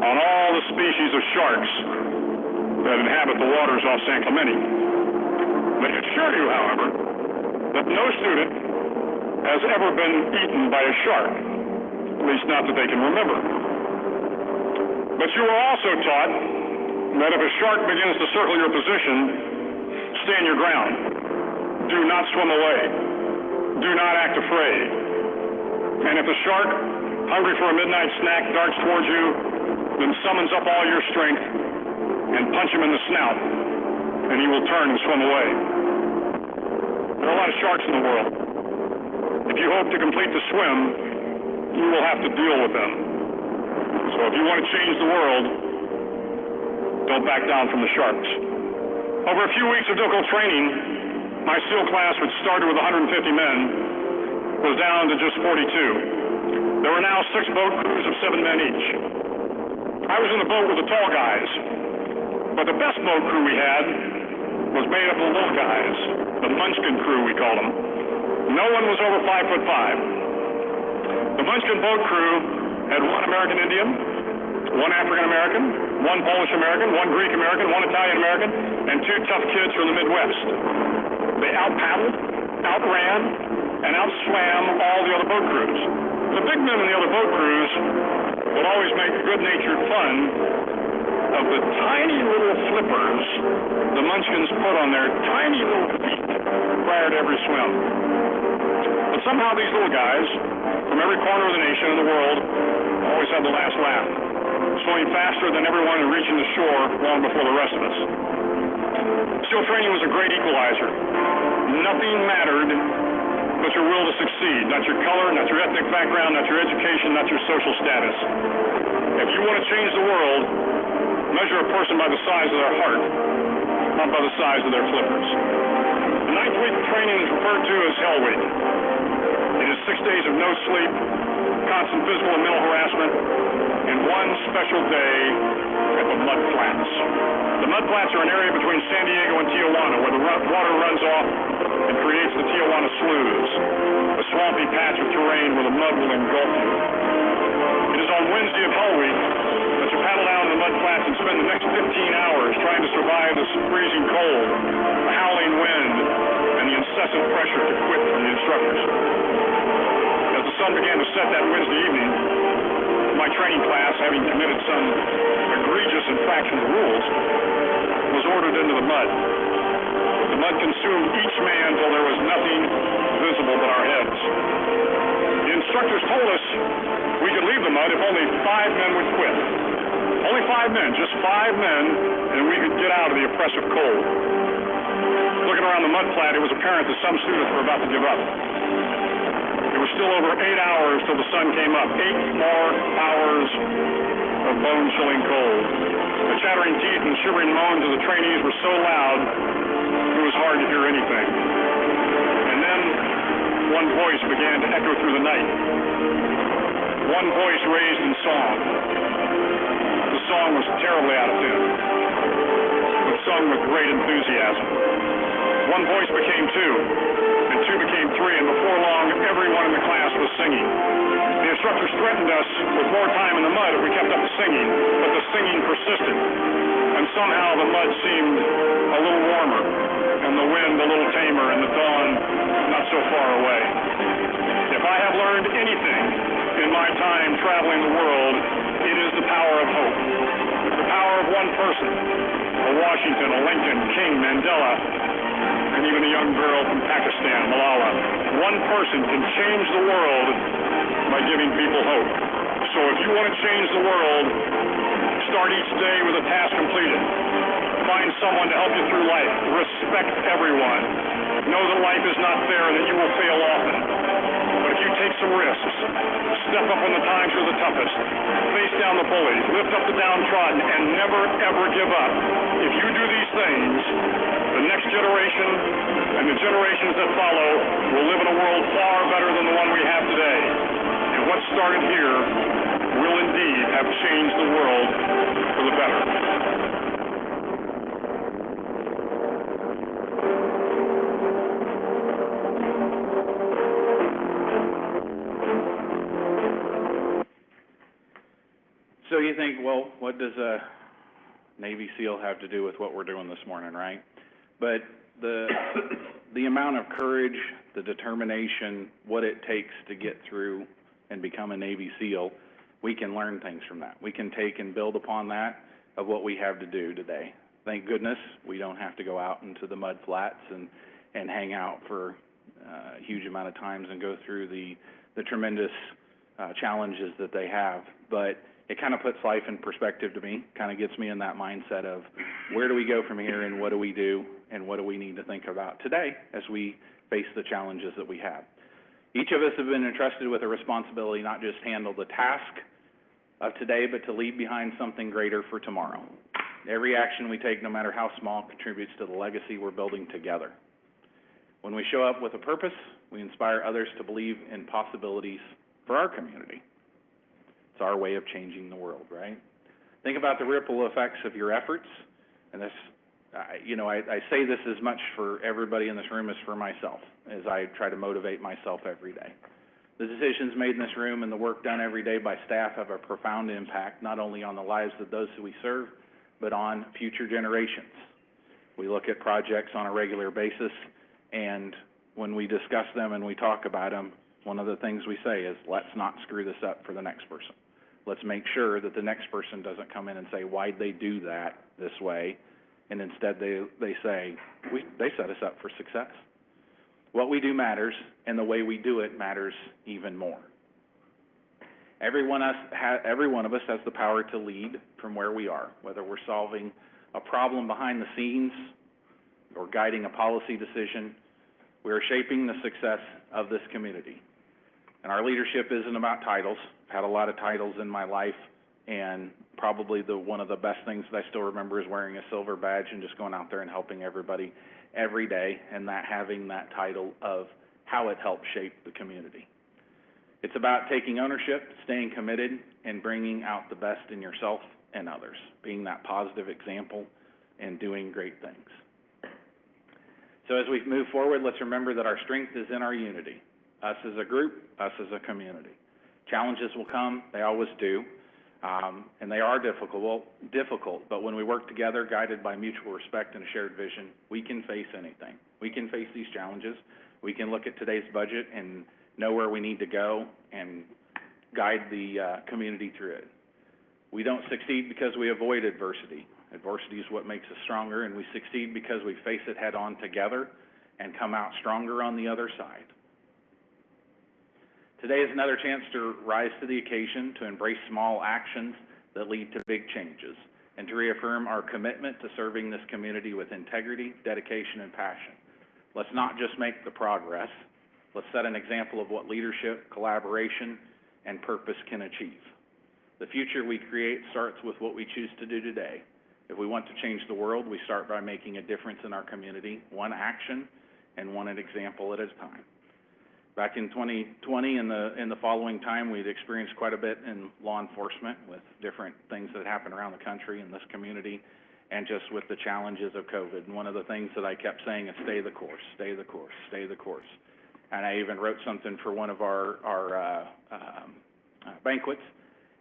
on all the species of sharks that inhabit the waters off San Clemente. They assure you, however, that no student has ever been eaten by a shark, at least not that they can remember. But you are also taught that if a shark begins to circle your position, stand your ground. Do not swim away. Do not act afraid. And if the shark, hungry for a midnight snack, darts towards you, then summons up all your strength and punch him in the snout, and he will turn and swim away. There are a lot of sharks in the world. If you hope to complete the swim, you will have to deal with them. So if you want to change the world, don't back down from the sharks. Over a few weeks of difficult training, my SEAL class, which started with 150 men, was down to just 42. There were now 6 boat crews of 7 men each. I was in the boat with the tall guys, but the best boat crew we had was made up of little guys, the Munchkin crew, we called them. No one was over 5'5". The Munchkin boat crew had 1 American Indian, 1 African American, 1 Polish American, 1 Greek American, 1 Italian American, and 2 tough kids from the Midwest. They out-paddled, outran, and outswam all the other boat crews. The big men in the other boat crews would always make good-natured fun of the tiny little flippers the Munchkins put on their tiny little feet prior to every swim. But somehow these little guys, from every corner of the nation and the world, always had the last laugh, swimming faster than everyone and reaching the shore long before the rest of us. SEAL training was a great equalizer. Nothing mattered but your will to succeed, not your color, not your ethnic background, not your education, not your social status. If you want to change the world, measure a person by the size of their heart, not by the size of their flippers. The 9th week of training is referred to as Hell Week. It is 6 days of no sleep, constant physical and mental harassment, and 1 special day at the Mud Flats. The Mud Flats are an area between San Diego and Tijuana where the water runs off and creates the Tijuana Sloughs, a swampy patch of terrain where the mud will engulf you. It is on Wednesday of Hell Week that you paddle down to the mud flats and spend the next 15 hours trying to survive the freezing cold, the howling wind, and the incessant pressure to quit from the instructors. As the sun began to set that Wednesday evening, my training class, having committed some egregious infraction of rules, was ordered into the mud. The mud consumed each man till there was nothing visible but our heads. The instructors told us we could leave the mud if only 5 men would quit. Only 5 men, just 5 men, and we could get out of the oppressive cold. Looking around the mud flat, it was apparent that some students were about to give up. It was still over 8 hours till the sun came up. 8 more hours of bone-chilling cold. The chattering teeth and shivering moans of the trainees were so loud, it was hard to hear anything. And then one voice began to echo through the night. One voice raised in song. The song was terribly out of tune, but sung with great enthusiasm. One voice became 2, and 2 became 3, and before long, everyone in the class was singing. The instructors threatened us with more time in the mud if we kept up the singing, but the singing persisted, and somehow the mud seemed a little warmer, and the wind a little tamer, and the dawn not so far away. If I have learned anything in my time traveling the world, it is the power of hope. The power of one person, a Washington, a Lincoln, King, Mandela, and even a young girl from Pakistan, Malala. One person can change the world by giving people hope. So if you want to change the world, start each day with a task completed. Find someone to help you through life. Respect everyone. Know that life is not fair and that you will fail often. But if you take some risks, step up when the times are the toughest, face down the bullies, lift up the downtrodden, and never, ever give up. If you do these things, the next generation and the generations that follow will live in a world far better than the one we have today. And what started here will indeed have changed the world for the better. So you think, well, what does a Navy SEAL have to do with what we're doing this morning, right? But the amount of courage, the determination, what it takes to get through and become a Navy SEAL, we can learn things from that. We can take and build upon that of what we have to do today. Thank goodness we don't have to go out into the mud flats and hang out for a huge amount of times and go through the tremendous challenges that they have. But it kind of puts life in perspective to me, kind of gets me in that mindset of where do we go from here and what do we do and what do we need to think about today as we face the challenges that we have. Each of us have been entrusted with a responsibility not just handle the task of today, but to leave behind something greater for tomorrow. Every action we take, no matter how small, contributes to the legacy we're building together. When we show up with a purpose, we inspire others to believe in possibilities for our community. It's our way of changing the world, right? Think about the ripple effects of your efforts, and this, I say this as much for everybody in this room as for myself, as I try to motivate myself every day. The decisions made in this room and the work done every day by staff have a profound impact, not only on the lives of those who we serve, but on future generations. We look at projects on a regular basis, and when we discuss them and we talk about them, one of the things we say is, let's not screw this up for the next person. Let's make sure that the next person doesn't come in and say, why'd they do that this way? And instead they say, they set us up for success. What we do matters, and the way we do it matters even more. Every one of us has the power to lead from where we are, whether we're solving a problem behind the scenes or guiding a policy decision. We are shaping the success of this community. And our leadership isn't about titles. I've had a lot of titles in my life, and probably one of the best things that I still remember is wearing a silver badge and just going out there and helping everybody every day, and that having that title of how it helps shape the community. It's about taking ownership, staying committed, and bringing out the best in yourself and others, being that positive example and doing great things. So as we move forward, let's remember that our strength is in our unity. Us as a group, us as a community. Challenges will come, they always do, and they are difficult, but when we work together, guided by mutual respect and a shared vision, we can face anything. We can face these challenges. We can look at today's budget and know where we need to go and guide the community through it. We don't succeed because we avoid adversity. Adversity is what makes us stronger, and we succeed because we face it head on together and come out stronger on the other side. Today is another chance to rise to the occasion, to embrace small actions that lead to big changes, and to reaffirm our commitment to serving this community with integrity, dedication, and passion. Let's not just make the progress, let's set an example of what leadership, collaboration, and purpose can achieve. The future we create starts with what we choose to do today. If we want to change the world, we start by making a difference in our community, one action and one example at a time. Back in 2020, in the following time, we'd experienced quite a bit in law enforcement with different things that happened around the country and this community, and just with the challenges of COVID. And one of the things that I kept saying is stay the course, stay the course, stay the course. And I even wrote something for one of our banquets,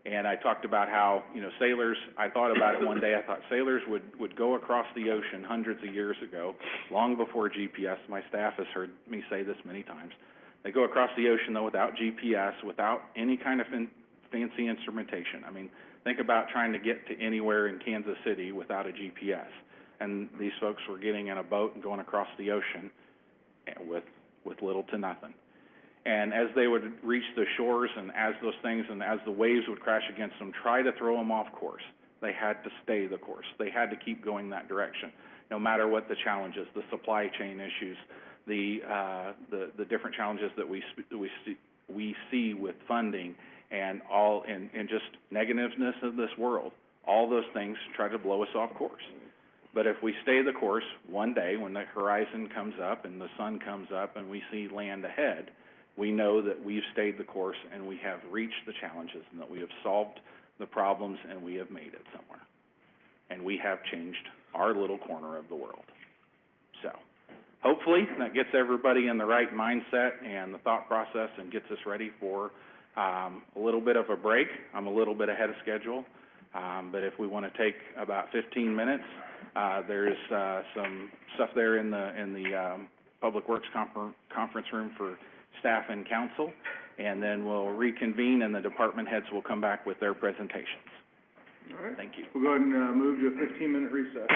and I talked about how, sailors, I thought about it one day, I thought sailors would go across the ocean hundreds of years ago, long before GPS. My staff has heard me say this many times. They go across the ocean, though, without GPS, without any kind of fancy instrumentation. I mean, think about trying to get to anywhere in Kansas City without a GPS. And these folks were getting in a boat and going across the ocean with little to nothing. And as they would reach the shores, and as those things and as the waves would crash against them, try to throw them off course, they had to stay the course. They had to keep going that direction, no matter what the challenges, the supply chain issues, the different challenges that we see with funding and all, and just negativeness of this world. All those things try to blow us off course. But if we stay the course, one day when the horizon comes up and the sun comes up and we see land ahead, we know that we've stayed the course and we have reached the challenges and that we have solved the problems and we have made it somewhere. And we have changed our little corner of the world. So, hopefully that gets everybody in the right mindset and the thought process and gets us ready for a little bit of a break. I'm a little bit ahead of schedule, but if we want to take about 15 minutes, there's some stuff there in the Public Works conference room for staff and council, and then we'll reconvene and the department heads will come back with their presentations. All right. Thank you. We'll go ahead and move to a 15-minute recess.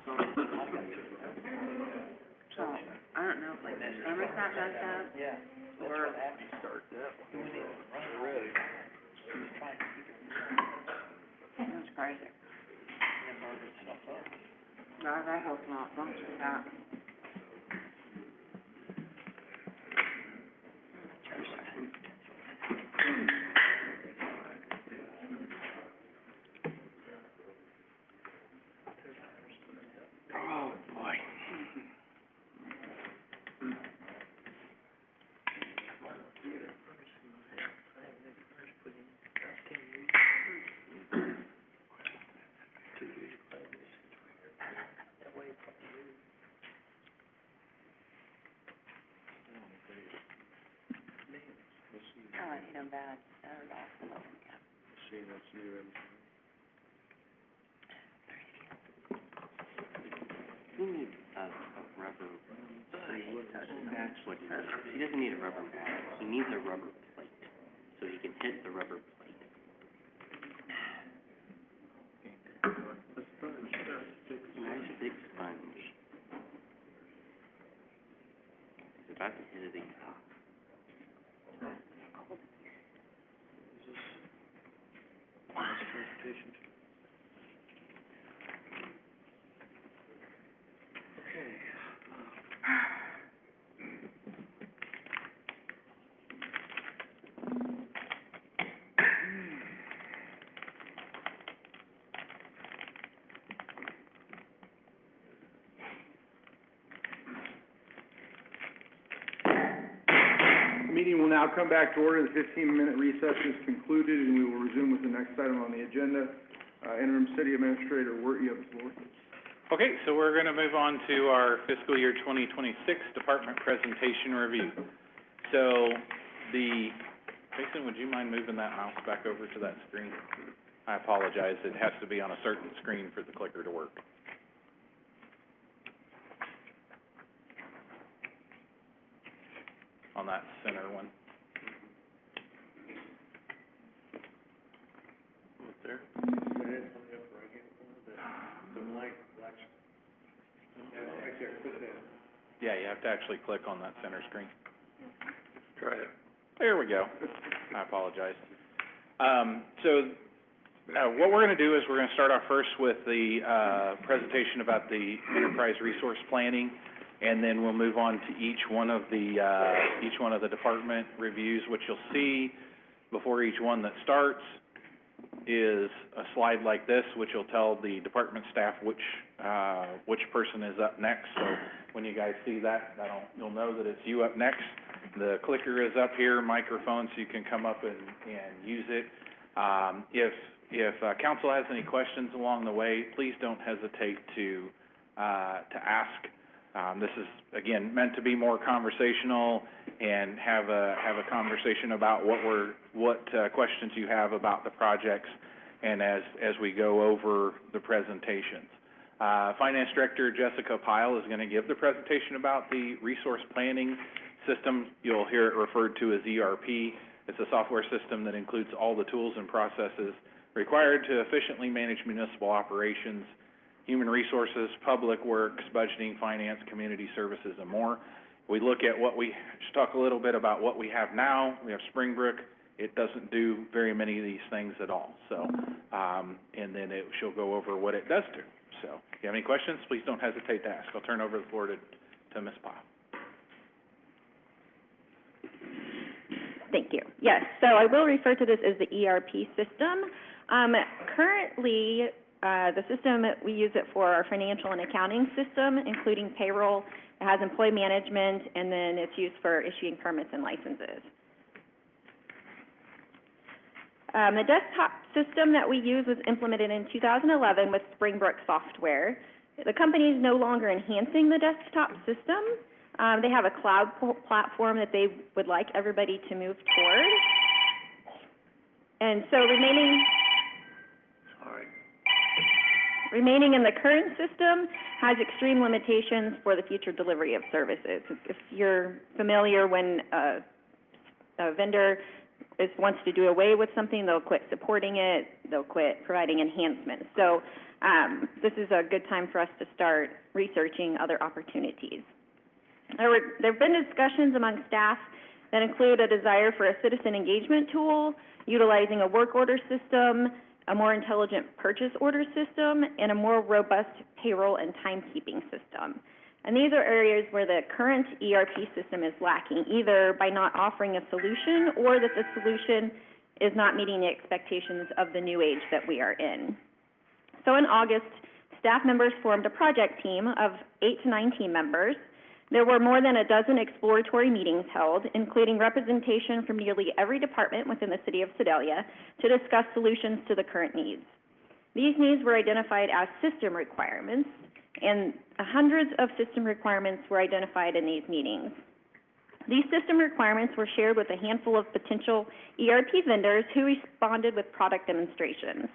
So, I don't know if like the thermostat does that, or. I'm surprised it. God, I hope not, don't do that. Oh, boy. Oh, I hate them bad, they're awful. He needs a rubber, that's what, he doesn't need a rubber mat, he needs a rubber plate, so he can hit the rubber plate. Nice big sponge. He's about to hit it again. The meeting will now come back to order. The 15-minute recess is concluded, and we will resume with the next item on the agenda. Interim City Administrator Wirt, you have the floor. Okay, so we're gonna move on to our fiscal year 2026 department presentation review. So, Jason, would you mind moving that mouse back over to that screen? I apologize, it has to be on a certain screen for the clicker to work. On that center one. Right there. Yeah, you have to actually click on that center screen. Try it. There we go. I apologize. What we're gonna do is we're gonna start off first with the, presentation about the enterprise resource planning, and then we'll move on to each one of the department reviews. What you'll see before each one that starts is a slide like this, which will tell the department staff which person is up next. So when you guys see that, you'll know that it's you up next. The clicker is up here, microphone, so you can come up and use it. If council has any questions along the way, please don't hesitate to ask. This is, again, meant to be more conversational and have a conversation about what questions you have about the projects, and as we go over the presentations. Finance Director Jessica Pyle is gonna give the presentation about the resource planning system. You'll hear it referred to as ERP. It's a software system that includes all the tools and processes required to efficiently manage municipal operations, human resources, public works, budgeting, finance, community services, and more. We look at just talk a little bit about what we have now. We have Springbrook. It doesn't do very many of these things at all. So, and then she'll go over what it does do. So, if you have any questions, please don't hesitate to ask. I'll turn over the floor to Ms. Pyle. Thank you. Yes, so I will refer to this as the ERP system. Currently, the system, we use it for our financial and accounting system, including payroll. It has employee management, and then it's used for issuing permits and licenses. The desktop system that we use was implemented in 2011 with Springbrook software. The company is no longer enhancing the desktop system. They have a cloud platform that they would like everybody to move toward. And so remaining in the current system has extreme limitations for the future delivery of services. If you're familiar, when a vendor wants to do away with something, they'll quit supporting it, they'll quit providing enhancements. So, this is a good time for us to start researching other opportunities. There have been discussions among staff that include a desire for a citizen engagement tool, utilizing a work order system, a more intelligent purchase order system, and a more robust payroll and timekeeping system. And these are areas where the current ERP system is lacking, either by not offering a solution or that the solution is not meeting the expectations of the new age that we are in. So in August, staff members formed a project team of 8 to 9 team members. There were more than a dozen exploratory meetings held, including representation from nearly every department within the city of Sedalia, to discuss solutions to the current needs. These needs were identified as system requirements, and hundreds of system requirements were identified in these meetings. These system requirements were shared with a handful of potential ERP vendors who responded with product demonstrations.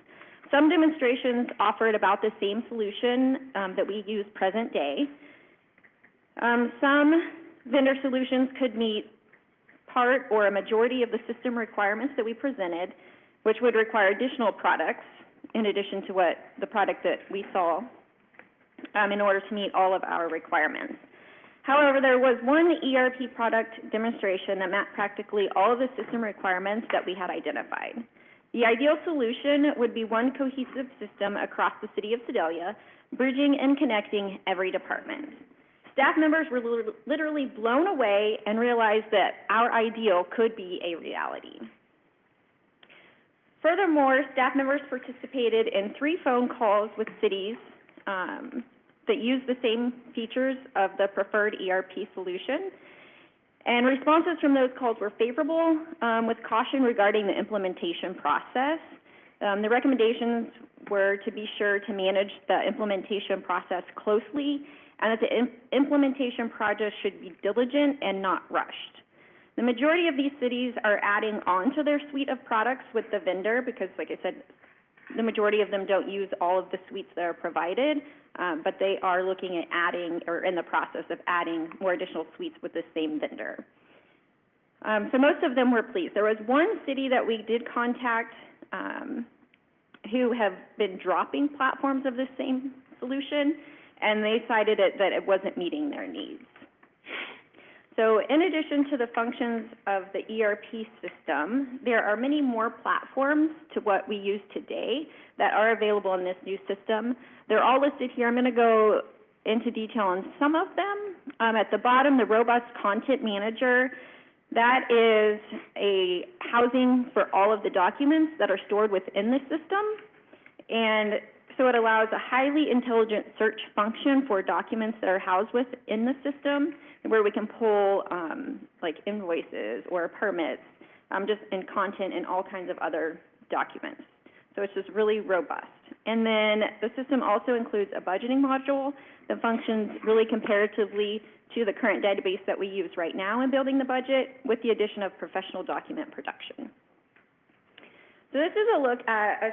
Some demonstrations offered about the same solution that we use present day. Some vendor solutions could meet part or a majority of the system requirements that we presented, which would require additional products in addition to what the product that we saw in order to meet all of our requirements. However, there was one ERP product demonstration that met practically all of the system requirements that we had identified. The ideal solution would be one cohesive system across the city of Sedalia, bridging and connecting every department. Staff members were literally blown away and realized that our ideal could be a reality. Furthermore, staff members participated in 3 phone calls with cities that use the same features of the preferred ERP solution. And responses from those calls were favorable, with caution regarding the implementation process. The recommendations were to be sure to manage the implementation process closely, and that the implementation project should be diligent and not rushed. The majority of these cities are adding on to their suite of products with the vendor because, like I said, the majority of them don't use all of the suites that are provided, but they are looking at adding, or in the process of adding, more additional suites with the same vendor. So most of them were pleased. There was one city that we did contact who have been dropping platforms of this same solution, and they cited that it wasn't meeting their needs. So in addition to the functions of the ERP system, there are many more platforms to what we use today that are available in this new system. They're all listed here. I'm going to go into detail on some of them. At the bottom, the Robust Content Manager, that is a housing for all of the documents that are stored within the system. And so it allows a highly intelligent search function for documents that are housed within the system, where we can pull like invoices or permits, just in content and all kinds of other documents. So it's just really robust. And then the system also includes a budgeting module that functions really comparatively to the current database that we use right now in building the budget, with the addition of professional document production. So this is a look at a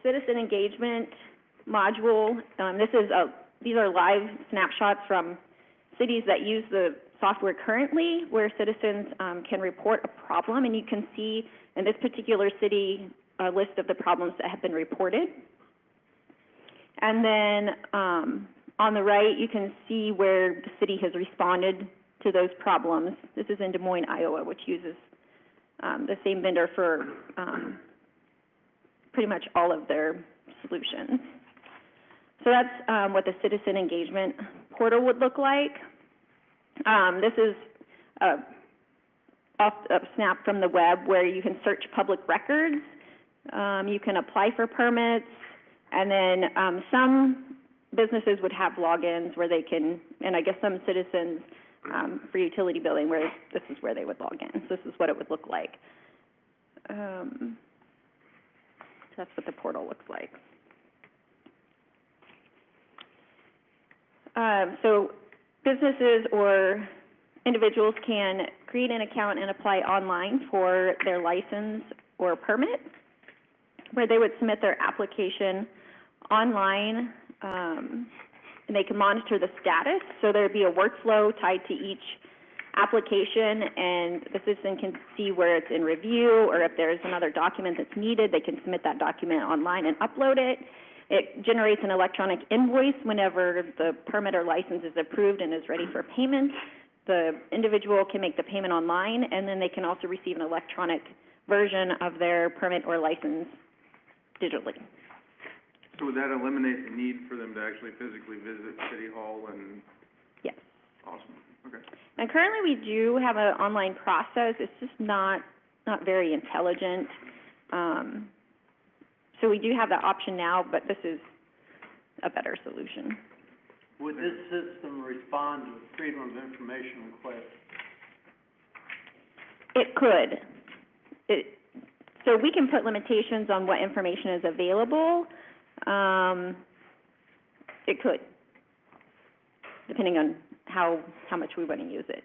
citizen engagement module. These are live snapshots from cities that use the software currently, where citizens can report a problem, and you can see in this particular city a list of the problems that have been reported. And then on the right, you can see where the city has responded to those problems. This is in Des Moines, Iowa, which uses the same vendor for pretty much all of their solutions. So that's what the citizen engagement portal would look like. This is a snap from the web where you can search public records. You can apply for permits, and then some businesses would have logins where they can, and I guess some citizens for utility billing, where this is where they would log in. So this is what it would look like. So that's what the portal looks like. So businesses or individuals can create an account and apply online for their license or permit, where they would submit their application online, and they can monitor the status. So there would be a workflow tied to each application, and the citizen can see where it's in review, or if there's another document that's needed, they can submit that document online and upload it. It generates an electronic invoice whenever the permit or license is approved and is ready for payment. The individual can make the payment online, and then they can also receive an electronic version of their permit or license digitally. So would that eliminate the need for them to actually physically visit City Hall and? Yes. Awesome, okay. And currently, we do have an online process. It's just not very intelligent. So we do have that option now, but this is a better solution. Would this system respond to Freedom of Information requests? It could. So we can put limitations on what information is available. It could, depending on how much we want to use it.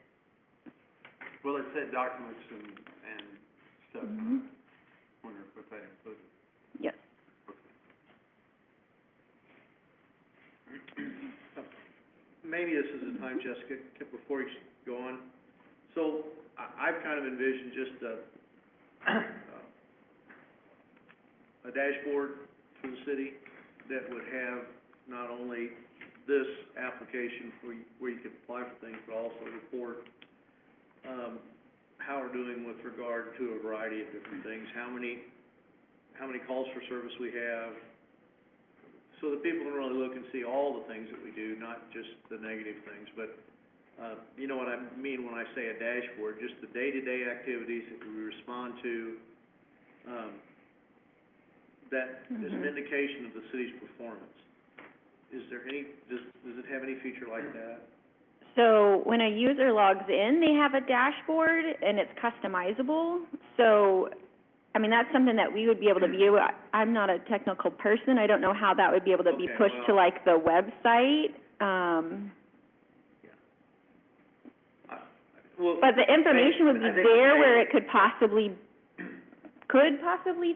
Well, it said documents and stuff. Mm-hmm. Wonder if that included. Yes. Maybe this is the time, Jessica, before you go on. So I've kind of envisioned just a dashboard for the city that would have not only this application where you could apply for things, but also report how we're doing with regard to a variety of different things, how many calls for service we have, so that people can really look and see all the things that we do, not just the negative things. But you know what I mean when I say a dashboard, just the day-to-day activities that we respond to, that is an indication of the city's performance. Is there any, does it have any feature like that? So when a user logs in, they have a dashboard, and it's customizable. So, I mean, that's something that we would be able to view. I'm not a technical person. I don't know how that would be able to be pushed to, like, the website. But the information would be there where it could possibly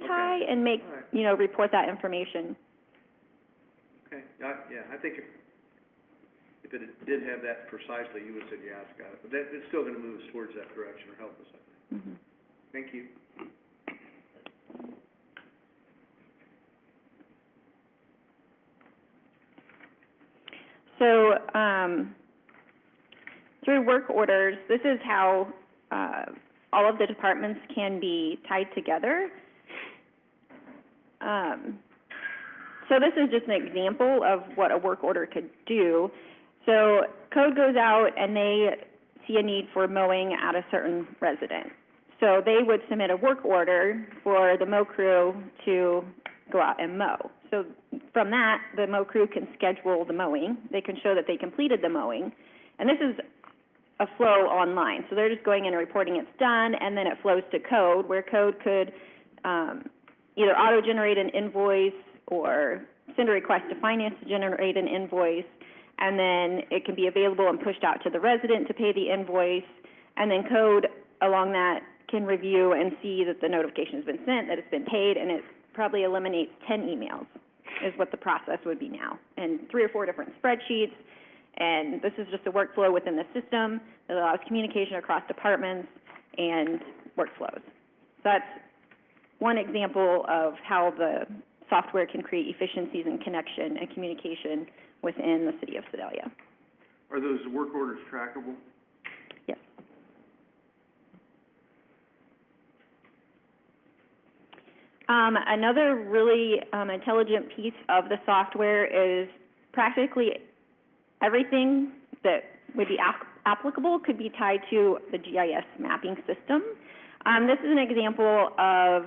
tie and make, you know, report that information. Okay, yeah, I think if it did have that precisely, you would have said, yeah, it's got it. But that, it's still gonna move us towards that direction or help us, I think. Mm-hmm. Thank you. So, through work orders, this is how all of the departments can be tied together. So this is just an example of what a work order could do. So code goes out and they see a need for mowing at a certain resident. So they would submit a work order for the mow crew to go out and mow. So from that, the mow crew can schedule the mowing. They can show that they completed the mowing. And this is a flow online. So they're just going in and reporting it's done, and then it flows to code, where code could either auto-generate an invoice or send a request to finance to generate an invoice, and then it can be available and pushed out to the resident to pay the invoice, and then code along that can review and see that the notification has been sent, that it's been paid, and it probably eliminates 10 emails is what the process would be now, and 3 or 4 different spreadsheets. And this is just a workflow within the system that allows communication across departments and workflows. So that's one example of how the software can create efficiencies in connection and communication within the city of Sedalia. Are those work orders trackable? Yes. Another really intelligent piece of the software is practically everything that would be applicable could be tied to the GIS mapping system. This is an example of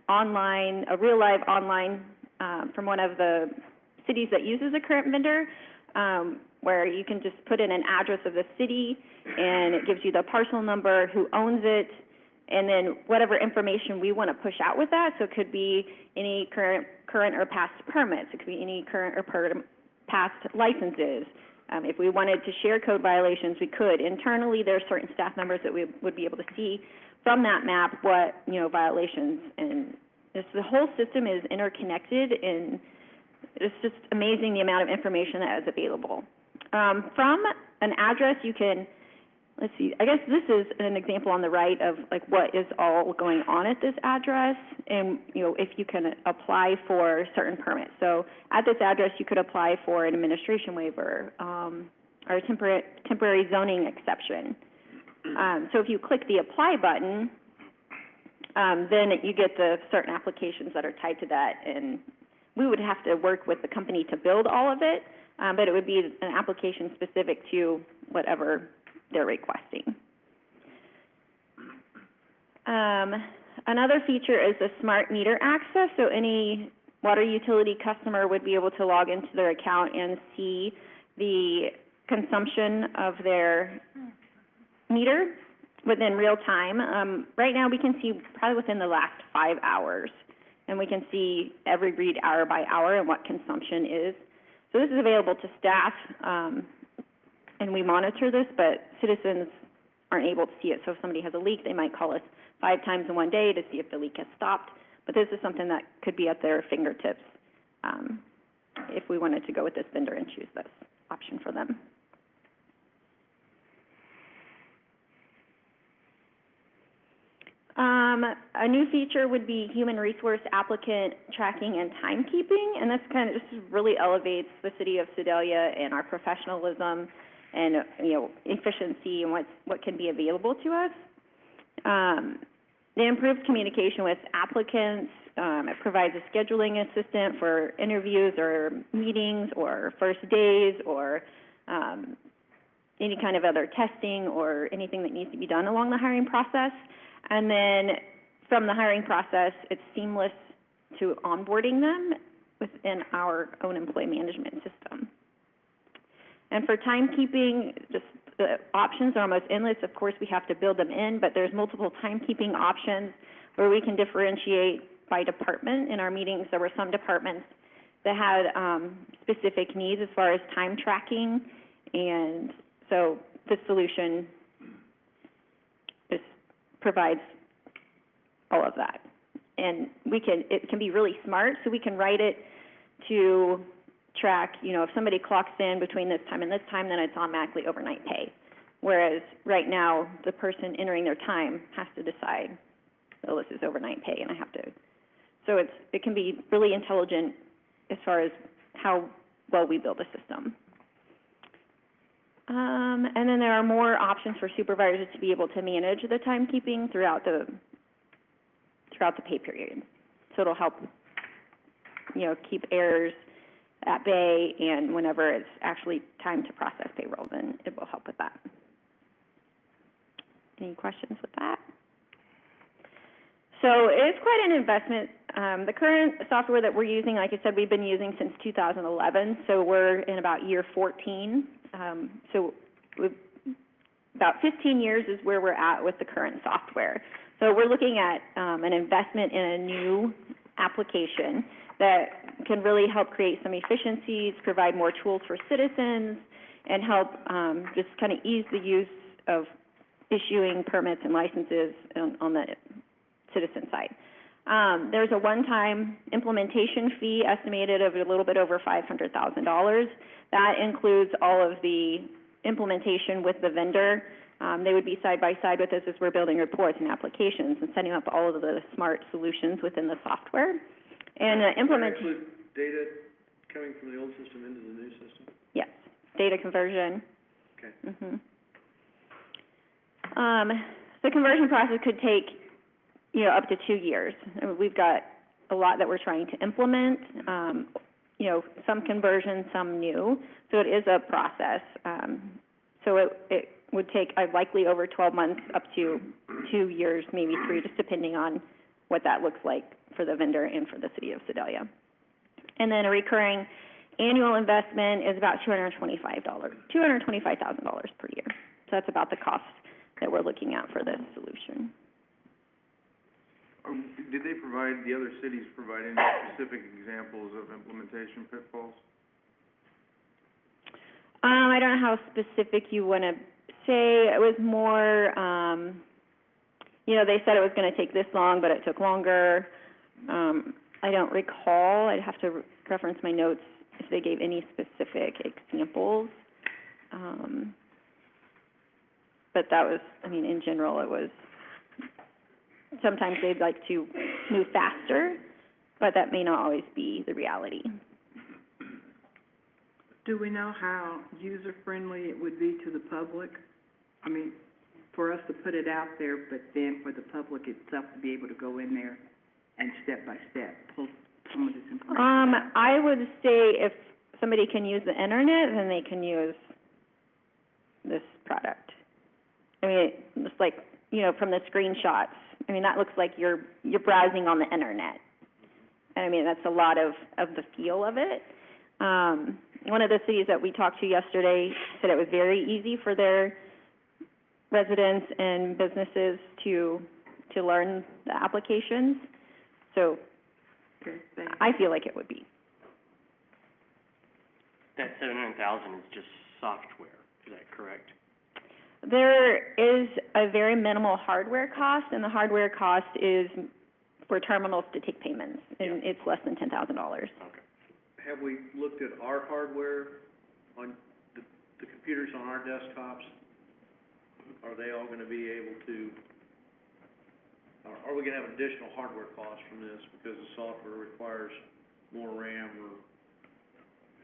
a real live online from one of the cities that uses a current vendor, where you can just put in an address of the city, and it gives you the parcel number, who owns it, and then whatever information we want to push out with that. So it could be any current or past permits. It could be any current or past licenses. If we wanted to share code violations, we could. Internally, there are certain staff members that we would be able to see from that map what, violations. And the whole system is interconnected, and it's just amazing the amount of information that is available. From an address, you can let's see, I guess this is an example on the right of like what is all going on at this address and, you know, if you can apply for certain permits. So at this address, you could apply for an administration waiver, or a temporary zoning exception. So if you click the apply button, then you get the certain applications that are tied to that, and we would have to work with the company to build all of it, but it would be an application specific to whatever they're requesting. Another feature is the smart meter access. So any water utility customer would be able to log into their account and see the consumption of their meter within real time. Right now we can see probably within the last 5 hours, and we can see every read hour by hour and what consumption is. So this is available to staff, and we monitor this, but citizens aren't able to see it. So if somebody has a leak, they might call us 5 times in one day to see if the leak has stopped. But this is something that could be at their fingertips if we wanted to go with this vendor and choose this option for them. A new feature would be human resource applicant tracking and timekeeping, and this kind of just really elevates the city of Sedalia and our professionalism and, you know, efficiency and what can be available to us. The improved communication with applicants, it provides a scheduling assistant for interviews or meetings or first days or any kind of other testing or anything that needs to be done along the hiring process. And then from the hiring process, it's seamless to onboarding them within our own employee management system. And for timekeeping, just the options are almost endless. Of course, we have to build them in, but there's multiple timekeeping options where we can differentiate by department. In our meetings, there were some departments that had specific needs as far as time tracking, and so this solution just provides all of that. And it can be really smart, so we can write it to track, you know, if somebody clocks in between this time and this time, then it's automatically overnight pay. Whereas right now, the person entering their time has to decide, oh, this is overnight pay, and I have to. So it can be really intelligent as far as how well we build a system. And then there are more options for supervisors to be able to manage the timekeeping throughout the pay period. So it'll help, you know, keep errors at bay, and whenever it's actually time to process payroll, then it will help with that. Any questions with that? So it's quite an investment. The current software that we're using, like I said, we've been using since 2011, so we're in about year 14. So about 15 years is where we're at with the current software. So we're looking at an investment in a new application that can really help create some efficiencies, provide more tools for citizens, and help just kind of ease the use of issuing permits and licenses on the citizen side. There's a one-time implementation fee estimated of a little bit over $500,000. That includes all of the implementation with the vendor. They would be side by side with us as we're building reports and applications and setting up all of the smart solutions within the software. And implement. Does that include data coming from the old system into the new system? Yes, data conversion. Okay. The conversion process could take, you know, up to 2 years. I mean, we've got a lot that we're trying to implement. You know, some conversion, some new. So it is a process. So it would take likely over 12 months up to 2 years, maybe 3, just depending on what that looks like for the vendor and for the city of Sedalia. And then a recurring annual investment is about $225,000 per year. So that's about the cost that we're looking at for this solution. Did they provide, the other cities provide any specific examples of implementation pitfalls? I don't know how specific you want to say. It was more, you know, they said it was going to take this long, but it took longer. I don't recall. I'd have to reference my notes if they gave any specific examples. but that was, I mean, in general, it was, sometimes they'd like to move faster, but that may not always be the reality. Do we know how user-friendly it would be to the public? I mean, for us to put it out there, but then for the public itself to be able to go in there and step by step pull some of this information out? I would say if somebody can use the internet, then they can use this product. I mean, just like, you know, from the screenshots, I mean, that looks like you're browsing on the internet. And I mean, that's a lot of the feel of it. One of the cities that we talked to yesterday said it was very easy for their residents and businesses to learn the applications. So Okay, thank you. I feel like it would be. That 700,000 is just software, is that correct? There is a very minimal hardware cost, and the hardware cost is for terminals to take payments, and it's less than $10,000. Okay. Have we looked at our hardware on the computers on our desktops? Are they all gonna be able to, are we gonna have additional hardware costs from this because the software requires more RAM or?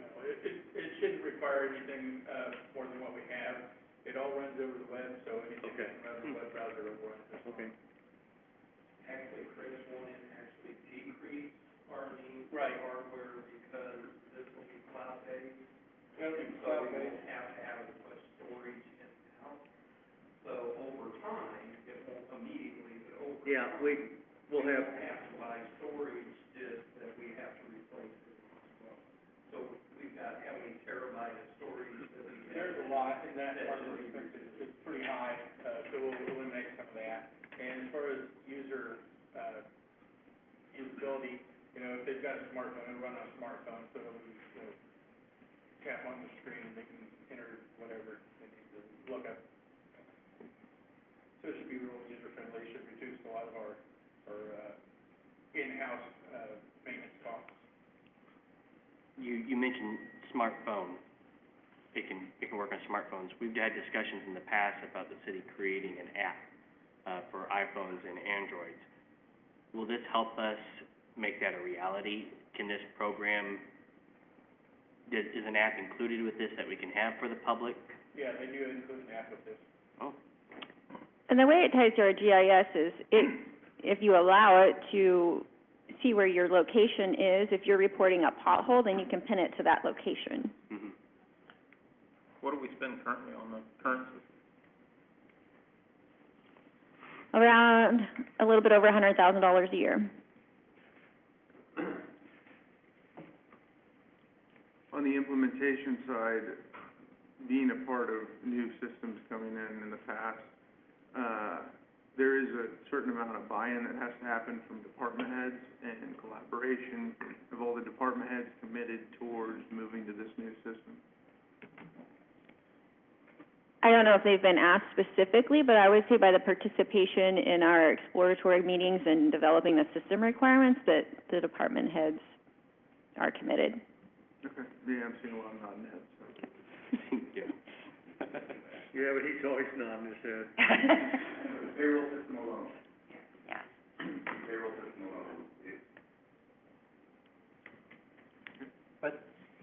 No, it shouldn't require anything, more than what we have. It all runs over the web, so anything Okay. can run the web browser will run this. Okay. Actually, Chris wanted to actually decrease our need for hardware because this will be cloud-based. So we won't have to have as much storage in-house. So over time, it won't immediately, but over Yeah, time, we'll have, have to buy storage disks that we have to replace as well. So we've got how many terabytes of storage that we have. There's a lot, and that part of the expense is pretty high, so we'll eliminate some of that. And as far as user, usability, you know, if they've got a smartphone, it'll run on a smartphone, so it'll be, you know, tap on the screen, they can enter whatever they need to look up. So it should be real user-friendly, it should reduce a lot of our in-house, maintenance costs. You mentioned smartphone. It can work on smartphones. We've had discussions in the past about the city creating an app, for iPhones and Androids. Will this help us make that a reality? Can this program, is an app included with this that we can have for the public? Yeah, they do include an app with this. Oh, And the way it ties to our GIS is if you allow it to see where your location is, if you're reporting a pothole, then you can pin it to that location. mm-hmm. What do we spend currently on the current system? Around a little bit over $100,000 a year. On the implementation side, being a part of new systems coming in the past, there is a certain amount of buy-in that has to happen from department heads and collaboration of all the department heads committed towards moving to this new system. I don't know if they've been asked specifically, but I would say by the participation in our exploratory meetings and developing the system requirements, that the department heads are committed. Okay. Yeah, I'm seeing a lot of nodding heads, so. Yeah. yeah, but he's always nodding his head. Payroll system alone. Yeah. Payroll system alone.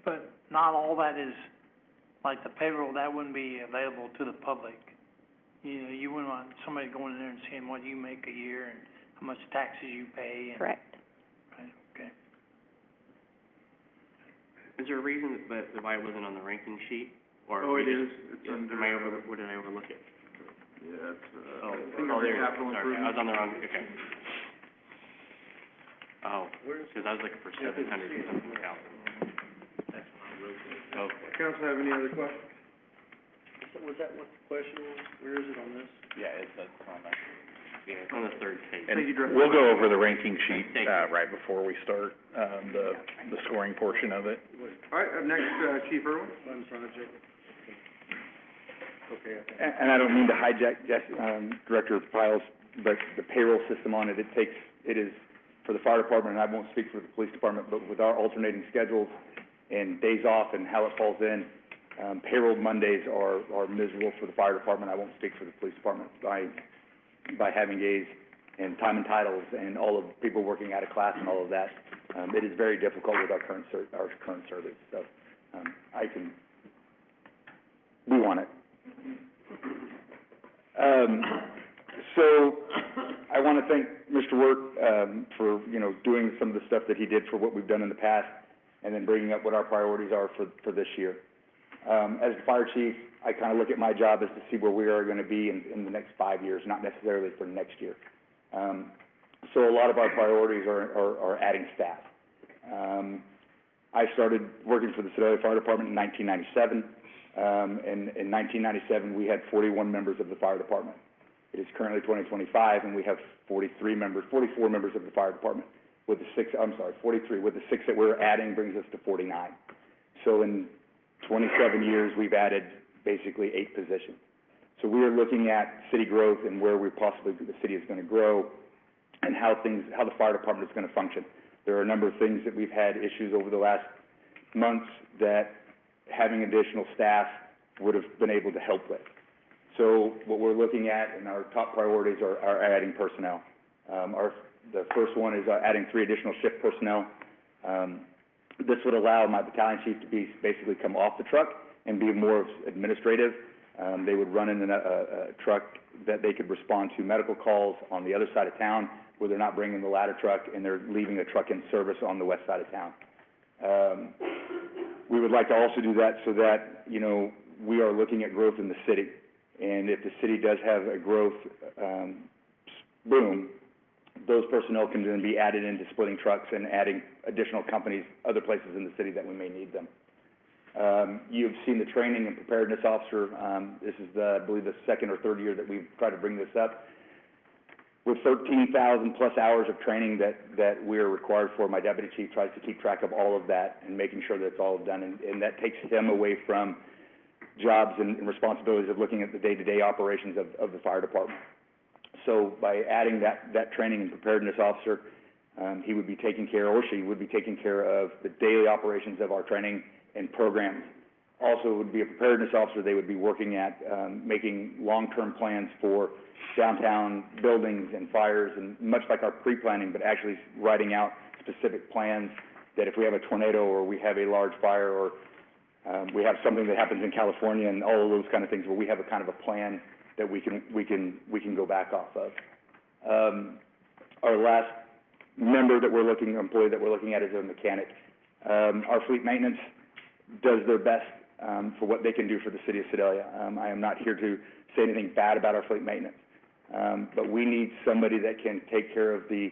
But not all that is, like the payroll, that wouldn't be available to the public. You know, you wouldn't want somebody going in there and seeing what you make a year and how much taxes you pay and. Correct. Right, okay. Is there a reason that why it wasn't on the ranking sheet? Or Oh, it we is, just- it's under, Am I what did I overlook it? yeah, it's, Oh, I think there under it is. capital Sorry, I improvement. was on the wrong, okay. Oh, because I was looking for 700 or something else. That's what I wrote there. Okay. Council have any other questions? Was that what the question was? Where is it on this? Yeah, it's on that. Yeah, it's on the third page. And Thank you, Director. we'll go over the ranking sheet, Thank you. right before we start, the scoring portion of it. All right, up next, Chief Irwin. Fund project? Okay, okay. And I don't mean to hijack Director Piles, but the payroll system on it, it is for the fire department, and I won't speak for the police department, but with our alternating schedules and days off and how it falls in, Payroll Mondays are miserable for the fire department. I won't speak for the police department. By having days and time and titles and all of the people working out of class and all of that, it is very difficult with our current service. So, we want it. So, I want to thank Mr. Wirt, for, doing some of the stuff that he did for what we've done in the past, and then bringing up what our priorities are for this year. As the fire chief, I kind of look at my job as to see where we are going to be in the next 5 years, not necessarily for next year. So a lot of our priorities are adding staff. I started working for the Sedalia Fire Department in 1997. And in 1997, we had 41 members of the fire department. It is currently 2025, and we have 44 members of the fire department. 43. With the 6 that we're adding brings us to 49. So in 27 years, we've added basically 8 positions. So we are looking at city growth and where the city is going to grow, and how the fire department is going to function. There are a number of things that we've had issues over the last months that having additional staff would have been able to help with. So what we're looking at, and our top priorities are adding personnel. The first one is adding 3 additional shift personnel. This would allow my battalion chief to basically come off the truck and be more administrative. They would run in a truck that they could respond to medical calls on the other side of town, where they're not bringing the ladder truck and they're leaving a truck in service on the west side of town. We would like to also do that so that, we are looking at growth in the city. And if the city does have a growth boom, those personnel can then be added into splitting trucks and adding additional companies, other places in the city that we may need them. You've seen the training and preparedness officer. This is, I believe, the 2nd or 3rd year that we've tried to bring this up. With 13,000 plus hours of training that we are required for, my deputy chief tries to keep track of all of that and making sure that it's all done, and that takes him away from jobs and responsibilities of looking at the day-to-day operations of the fire department. So by adding that training and preparedness officer, he would be taking care, or she would be taking care of the daily operations of our training and programs. Also would be a preparedness officer. They would be working at making long-term plans for downtown buildings and fires, and much like our pre-planning, but actually writing out specific plans that if we have a tornado or we have a large fire or we have something that happens in California and all of those kind of things, where we have a kind of a plan that we can go back off of. Our last employee that we're looking at is a mechanic. Our fleet maintenance does their best for what they can do for the city of Sedalia. I am not here to say anything bad about our fleet maintenance, but we need somebody that can take care of the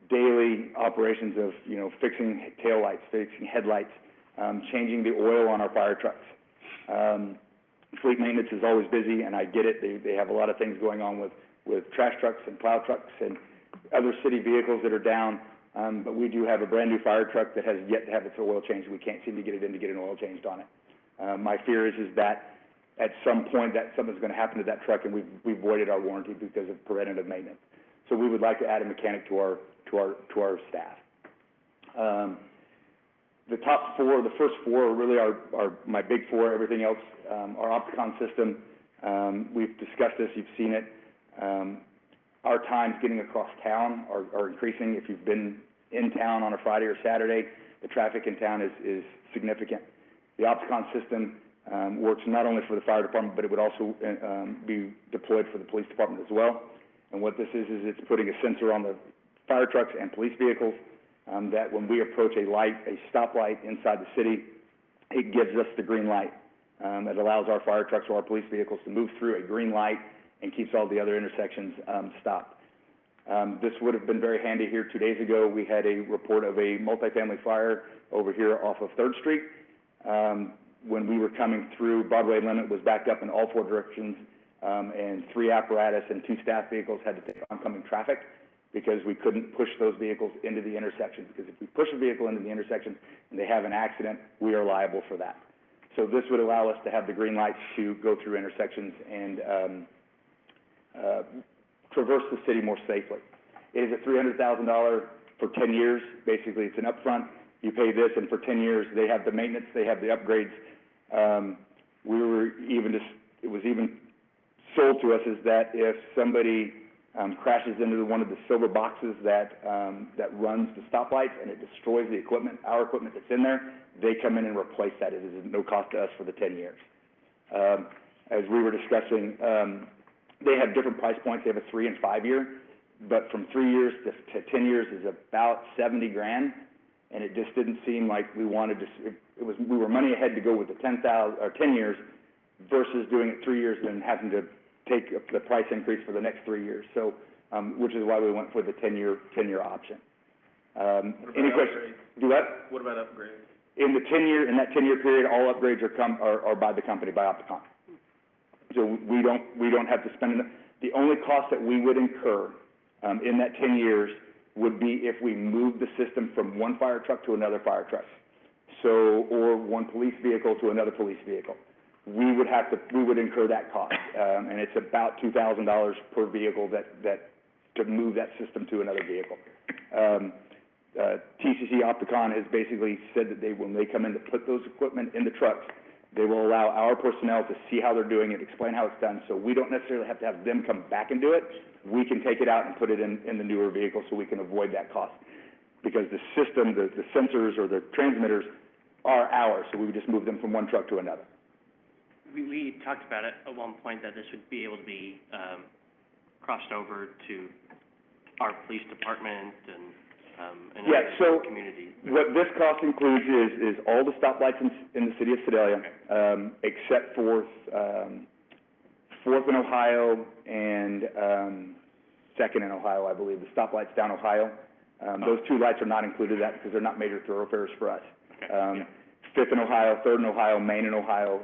daily operations of, fixing taillights, fixing headlights, changing the oil on our fire trucks. Fleet maintenance is always busy, and I get it. They have a lot of things going on with trash trucks and plow trucks and other city vehicles that are down, but we do have a brand-new fire truck that has yet to have its oil changed. We can't seem to get it in to get an oil changed on it. My fear is that at some point that something's going to happen to that truck, and we've voided our warranty because of preventative maintenance. So we would like to add a mechanic to our staff. The top 4, the first 4 really are my big 4. Everything else, our Opticon system, we've discussed this, you've seen it. Our times getting across town are increasing. If you've been in town on a Friday or Saturday, the traffic in town is significant. The Opticon system works not only for the fire department, but it would also be deployed for the police department as well. And what this is it's putting a sensor on the fire trucks and police vehicles, that when we approach a stoplight inside the city, it gives us the green light. It allows our fire trucks or our police vehicles to move through a green light and keeps all the other intersections stopped. This would have been very handy here 2 days ago. We had a report of a multifamily fire over here off of 3rd Street. When we were coming through, Broadway Limit was backed up in all 4 directions, and 3 apparatus and 2 staff vehicles had to take oncoming traffic because we couldn't push those vehicles into the intersections. Because if we push a vehicle into the intersection and they have an accident, we are liable for that. So this would allow us to have the green lights to go through intersections and traverse the city more safely. It is a $300,000 for 10 years. Basically, it's an upfront. You pay this, and for 10 years, they have the maintenance, they have the upgrades. it was even sold to us is that if somebody, crashes into one of the silver boxes that runs the stoplights and it destroys the equipment, our equipment that's in there, they come in and replace that. It is no cost to us for the 10 years. As we were discussing, they have different price points. They have a 3 and 5 year, but from 3 years to 10 years is about $70,000, and it just didn't seem like we wanted to. We were money ahead to go with the 10 years versus doing it 3 years and having to take the price increase for the next 3 years. So, which is why we went for the 10-year option. Any questions? Do what? What about upgrades? In that 10-year period, all upgrades are by the company, by Opticon. So we don't have to spend enough. The only cost that we would incur, in that 10 years would be if we moved the system from one fire truck to another fire truck. So, or one police vehicle to another police vehicle. We would incur that cost, and it's about $2,000 per vehicle to move that system to another vehicle. TCC Opticon has basically said that when they come in to put those equipment in the trucks, they will allow our personnel to see how they're doing it, explain how it's done, so we don't necessarily have to have them come back and do it. We can take it out and put it in the newer vehicle so we can avoid that cost. Because the system, the sensors or the transmitters are ours, so we would just move them from one truck to another. We talked about it at one point, that this would be able to be, crossed over to our police department and other communities. What this cost includes is all the stoplights in the city of Sedalia, except for, 4th in Ohio and, 2nd in Ohio, I believe, the stoplights down Ohio. Those two lights are not included in that because they're not major thoroughfares for us. 5th in Ohio, 3rd in Ohio, Main in Ohio,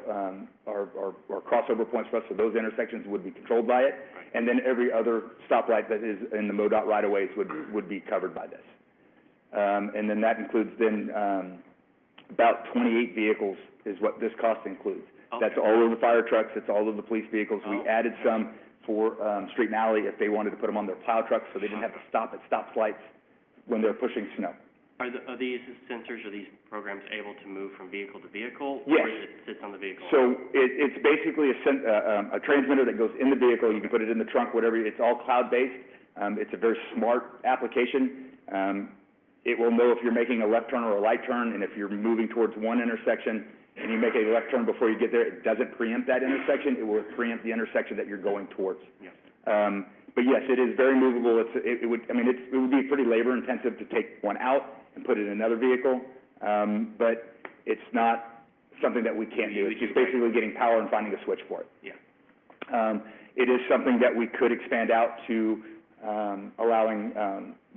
are crossover points for us, so those intersections would be controlled by it. And then every other stoplight that is in the MoDOT right-of-ways would be covered by this. And then that includes about 28 vehicles is what this cost includes. That's all of the fire trucks, it's all of the police vehicles. We added some for, street and alley if they wanted to put them on their plow trucks so they didn't have to stop at stoplights when they're pushing snow. Are these sensors or these programs able to move from vehicle to vehicle? Yes. Or does it sit on the vehicle? So it's basically a transmitter that goes in the vehicle. You can put it in the trunk, whatever. It's all cloud-based. It's a very smart application. It will know if you're making a left turn or a light turn, and if you're moving towards one intersection and you make a left turn before you get there, it doesn't preempt that intersection. It will preempt the intersection that you're going towards. Yeah. But yes, it is very movable. It would be pretty labor-intensive to take one out and put it in another vehicle, but it's not something that we can't do. It's just basically getting power and finding a switch for it. Yeah. It is something that we could expand out to allowing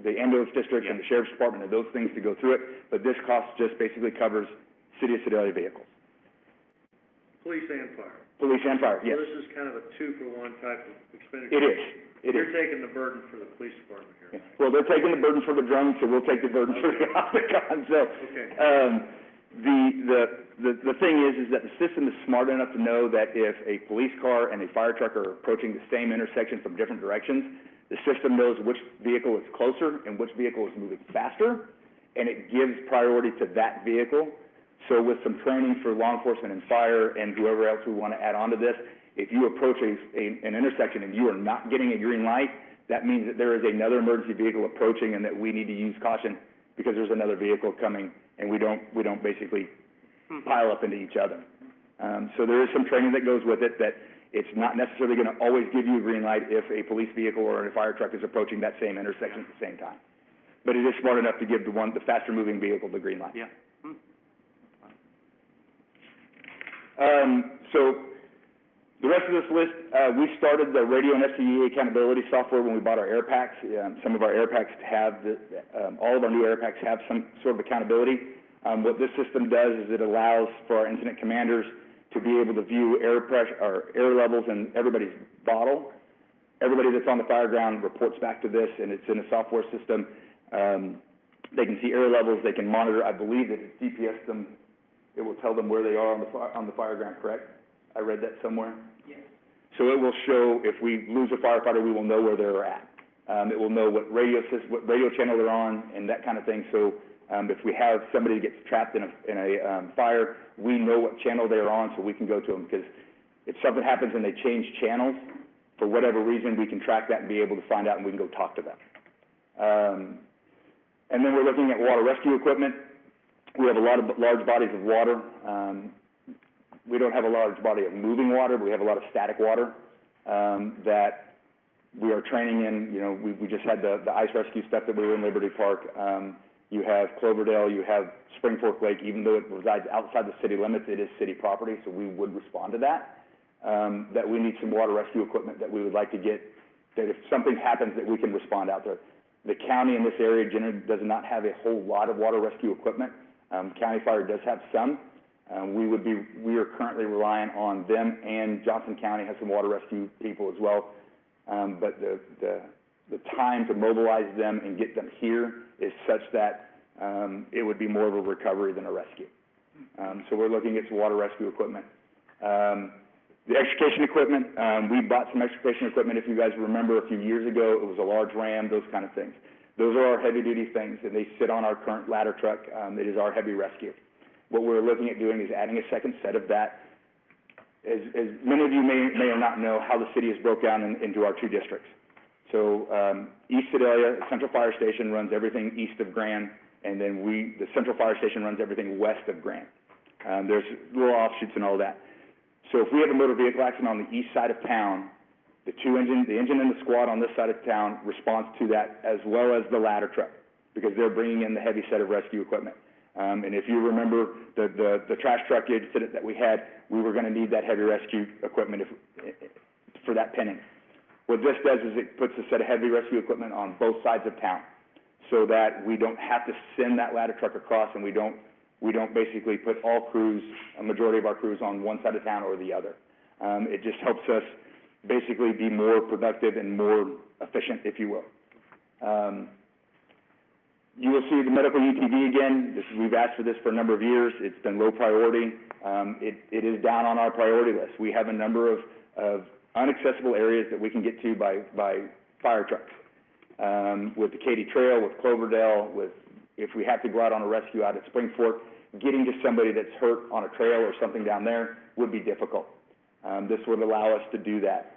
the ambulance district and the sheriff's department and those things to go through it, but this cost just basically covers City of Sedalia vehicles. Police and fire. Police and fire, yes. So this is kind of a 2-for-1 type of expenditure. It is. You're taking the burden for the police department here. Well, they're taking the burden for the drones, so we'll take the burden for the Opticon. So, the thing is that the system is smart enough to know that if a police car and a fire truck are approaching the same intersection from different directions, the system knows which vehicle is closer and which vehicle is moving faster, and it gives priority to that vehicle. So with some training for law enforcement and fire and whoever else we want to add on to this, if you approach an intersection and you are not getting a green light, that means that there is another emergency vehicle approaching and that we need to use caution because there's another vehicle coming and we don't basically pile up into each other. So there is some training that goes with it that it's not necessarily going to always give you a green light if a police vehicle or a fire truck is approaching that same intersection at the same time. But it is smart enough to give the faster moving vehicle the green light. Yeah. So the rest of this list, we started the radio and FCEA accountability software when we bought our air packs. Some of our air packs have, all of our new air packs have some sort of accountability. What this system does is it allows for our incident commanders to be able to view air pressure or air levels in everybody's bottle. Everybody that's on the fire ground reports back to this, and it's in a software system. They can see air levels. They can monitor. I believe that it GPS them. It will tell them where they are on the fire ground, correct? I read that somewhere? Yes. So it will show, if we lose a firefighter, we will know where they're at. It will know what radio channel they're on and that kind of thing. So If we have somebody that gets trapped in a fire, we know what channel they're on, so we can go to them, because if something happens and they change channels, for whatever reason, we can track that and be able to find out, and we can go talk to them. And then we're looking at water rescue equipment. We have a lot of large bodies of water. We don't have a large body of moving water, but we have a lot of static water, that we are training in. You know, we just had the ice rescue stuff that we were in Liberty Park. You have Cloverdale, you have Spring Fork Lake. Even though it resides outside the city limits, it is city property, so we would respond to that. That we need some water rescue equipment that we would like to get, that if something happens, that we can respond out there. The county in this area generally does not have a whole lot of water rescue equipment. County Fire does have some. We are currently relying on them, and Johnson County has some water rescue people as well. But the time to mobilize them and get them here is such that it would be more of a recovery than a rescue. So we're looking at some water rescue equipment. The extrication equipment, we bought some extrication equipment. If you guys remember, a few years ago, it was a large ram, those kind of things. Those are our heavy-duty things, and they sit on our current ladder truck. It is our heavy rescue. What we're looking at doing is adding a second set of that. As many of you may or not know, how the city is broke down into our two districts. So East Sedalia Central Fire Station runs everything east of Grand, and then the Central Fire Station runs everything west of Grand. There's little offshoots and all that. So if we have a motor vehicle accident on the east side of town, the engine and the squad on this side of town responds to that, as well as the ladder truck, because they're bringing in the heavy set of rescue equipment. And if you remember the trash truck incident that we had, we were going to need that heavy rescue equipment for that pinning. What this does is it puts a set of heavy rescue equipment on both sides of town, so that we don't have to send that ladder truck across, and we don't basically put a majority of our crews on one side of town or the other. It just helps us basically be more productive and more efficient, if you will. You will see the medical UTV again. We've asked for this for a number of years. It's been low priority. It is down on our priority list. We have a number of inaccessible areas that we can get to by fire trucks. With the Katy Trail, with Cloverdale, if we have to go out on a rescue out at Spring Fork, getting to somebody that's hurt on a trail or something down there would be difficult. This would allow us to do that.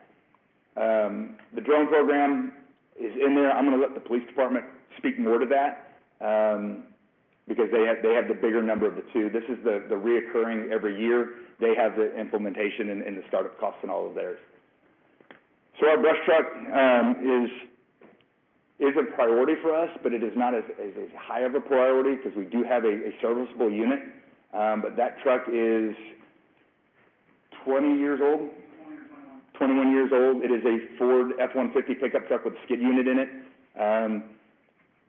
The drone program is in there. I'm going to let the police department speak more to that, because they have the bigger number of the two. This is the reoccurring every year. They have the implementation and the startup costs and all of theirs. So our brush truck is a priority for us, but it is not as high of a priority, because we do have a serviceable unit. But that truck is 21 years old. It is a Ford F-150 pickup truck with a skid unit in it.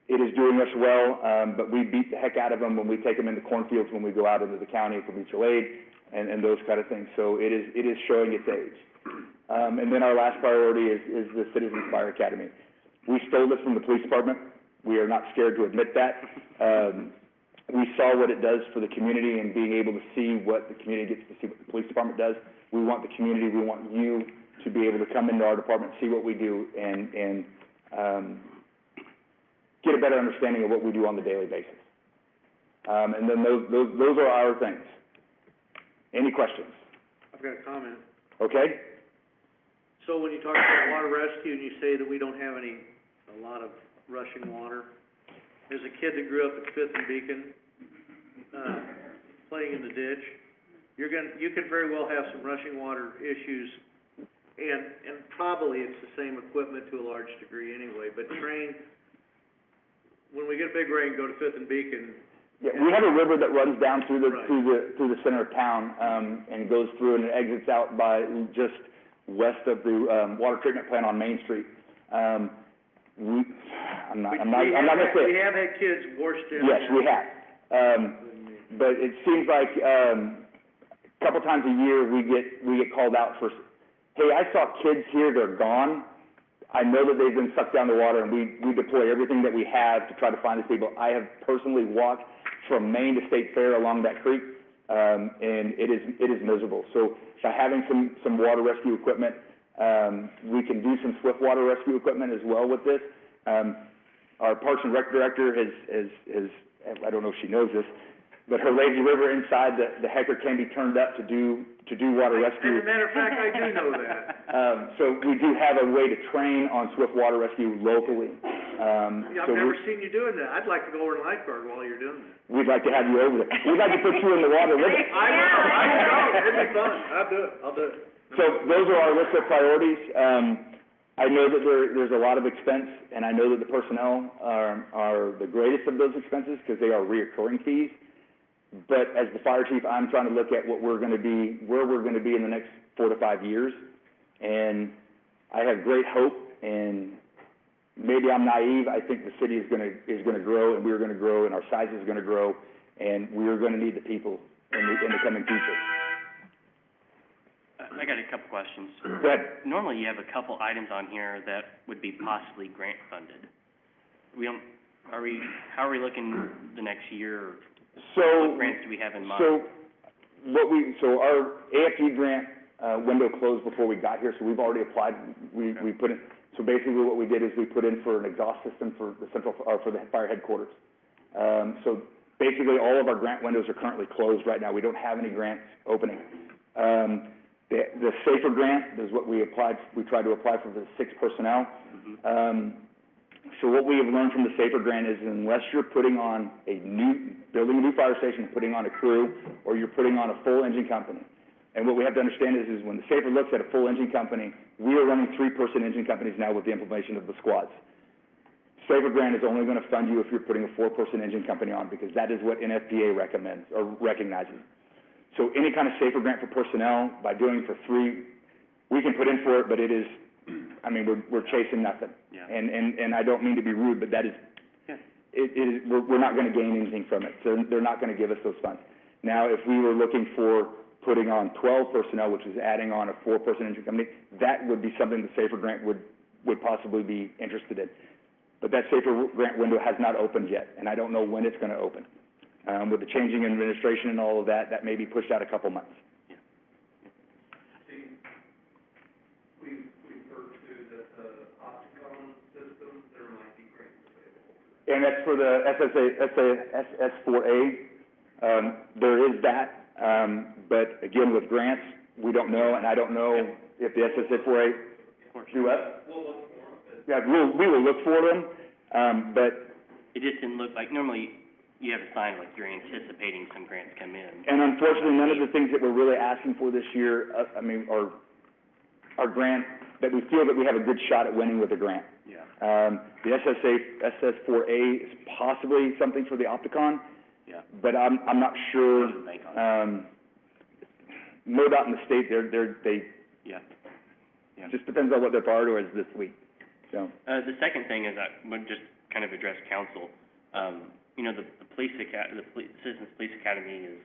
It is doing us well, but we beat the heck out of them when we take them into cornfields, when we go out into the county for mutual aid and those kind of things. So it is showing its age. And then our last priority is the Citizens Fire Academy. We stole this from the police department. We are not scared to admit that. We saw what it does for the community, and being able to see what the community gets to see what the police department does. We want the community, we want you to be able to come into our department, see what we do, and get a better understanding of what we do on a daily basis. And then those are our things. Any questions? I've got a comment. Okay. So when you talk about water rescue and you say that we don't have a lot of rushing water, there's a kid that grew up at Fifth and Beacon, playing in the ditch. You could very well have some rushing water issues, and probably it's the same equipment to a large degree anyway, but when we get a big rain, go to Fifth and Beacon. Yeah, we have a river that runs down through the center of town, and goes through and exits out by just west of the water treatment plant on Main Street. I'm not gonna say it. We have had kids washed in. Yes, we have. But it seems like a couple times a year we get called out for, hey, I saw kids here, they're gone. I know that they've been sucked down the water, and we deploy everything that we have to try to find these people. I have personally walked from Maine to State Fair along that creek, and it is miserable. So by having some water rescue equipment, we can do some swift water rescue equipment as well with this. Our Parks and Rec director has I don't know if she knows this, but her lazy river inside the Hecker can be turned up to do water rescue. As a matter of fact, I do know that. So we do have a way to train on swift water rescue locally. Yeah, I've never seen you doing that. I'd like to go over and lifeguard while you're doing that. We'd like to have you over there. We'd like to put you in the water with us. I will, it'd be fun. I'll do it. So those are our list of priorities. I know that there's a lot of expense, and I know that the personnel are the greatest of those expenses because they are reoccurring fees. But as the fire chief, I'm trying to look at what we're gonna be, where we're gonna be in the next 4 to 5 years. And I have great hope, and maybe I'm naive, I think the city is gonna grow, and we're gonna grow, and our size is gonna grow, and we're gonna need the people in the coming future. I got a couple questions. Go ahead. Normally, you have a couple items on here that would be possibly grant funded. How are we looking the next year? So. What grants do we have in mind? So our AFG grant, window closed before we got here, so we've already applied. We put in, so basically what we did is we put in for an exhaust system for the for the fire headquarters. So basically all of our grant windows are currently closed right now. We don't have any grants opening. The SAFER grant is what we applied, we tried to apply for the 6 personnel. So what we have learned from the SAFER grant is unless you're putting on building a new fire station, putting on a crew, or you're putting on a full engine company. And what we have to understand is when the SAFER looks at a full engine company, we are running 3-person engine companies now with the implementation of the squads. SAFER grant is only gonna fund you if you're putting a 4-person engine company on, because that is what NFPA recommends, or recognizes. So any kind of SAFER grant for personnel, by doing for 3, we can put in for it, but it is, I mean, we're chasing nothing. Yeah. And I don't mean to be rude, but that is, we're not gonna gain anything from it. So they're not gonna give us those funds. Now, if we were looking for putting on 12 personnel, which is adding on a 4-person engine company, that would be something the SAFER grant would possibly be interested in. But that SAFER grant window has not opened yet, and I don't know when it's gonna open. With the changing administration and all of that, that may be pushed out a couple months. We've heard too that the Opticon system, there might be grants available. And that's for the SS4A. There is that, but again, with grants, we don't know, and I don't know if the SS4A do what? We'll look for them. Yeah, we will look for them, but. It just didn't look like, normally you have a sign like you're anticipating some grants come in. And unfortunately, none of the things that we're really asking for this year, are grants that we feel that we have a good shot at winning with a grant. Yeah. The SS4A is possibly something for the Opticon. Yeah. But I'm not sure. Bank on it. MoDOT in the state, they. Yeah. Yeah. Just depends on what their priority is this week, so. The second thing is I would just kind of address council. You know, the Citizens Police Academy is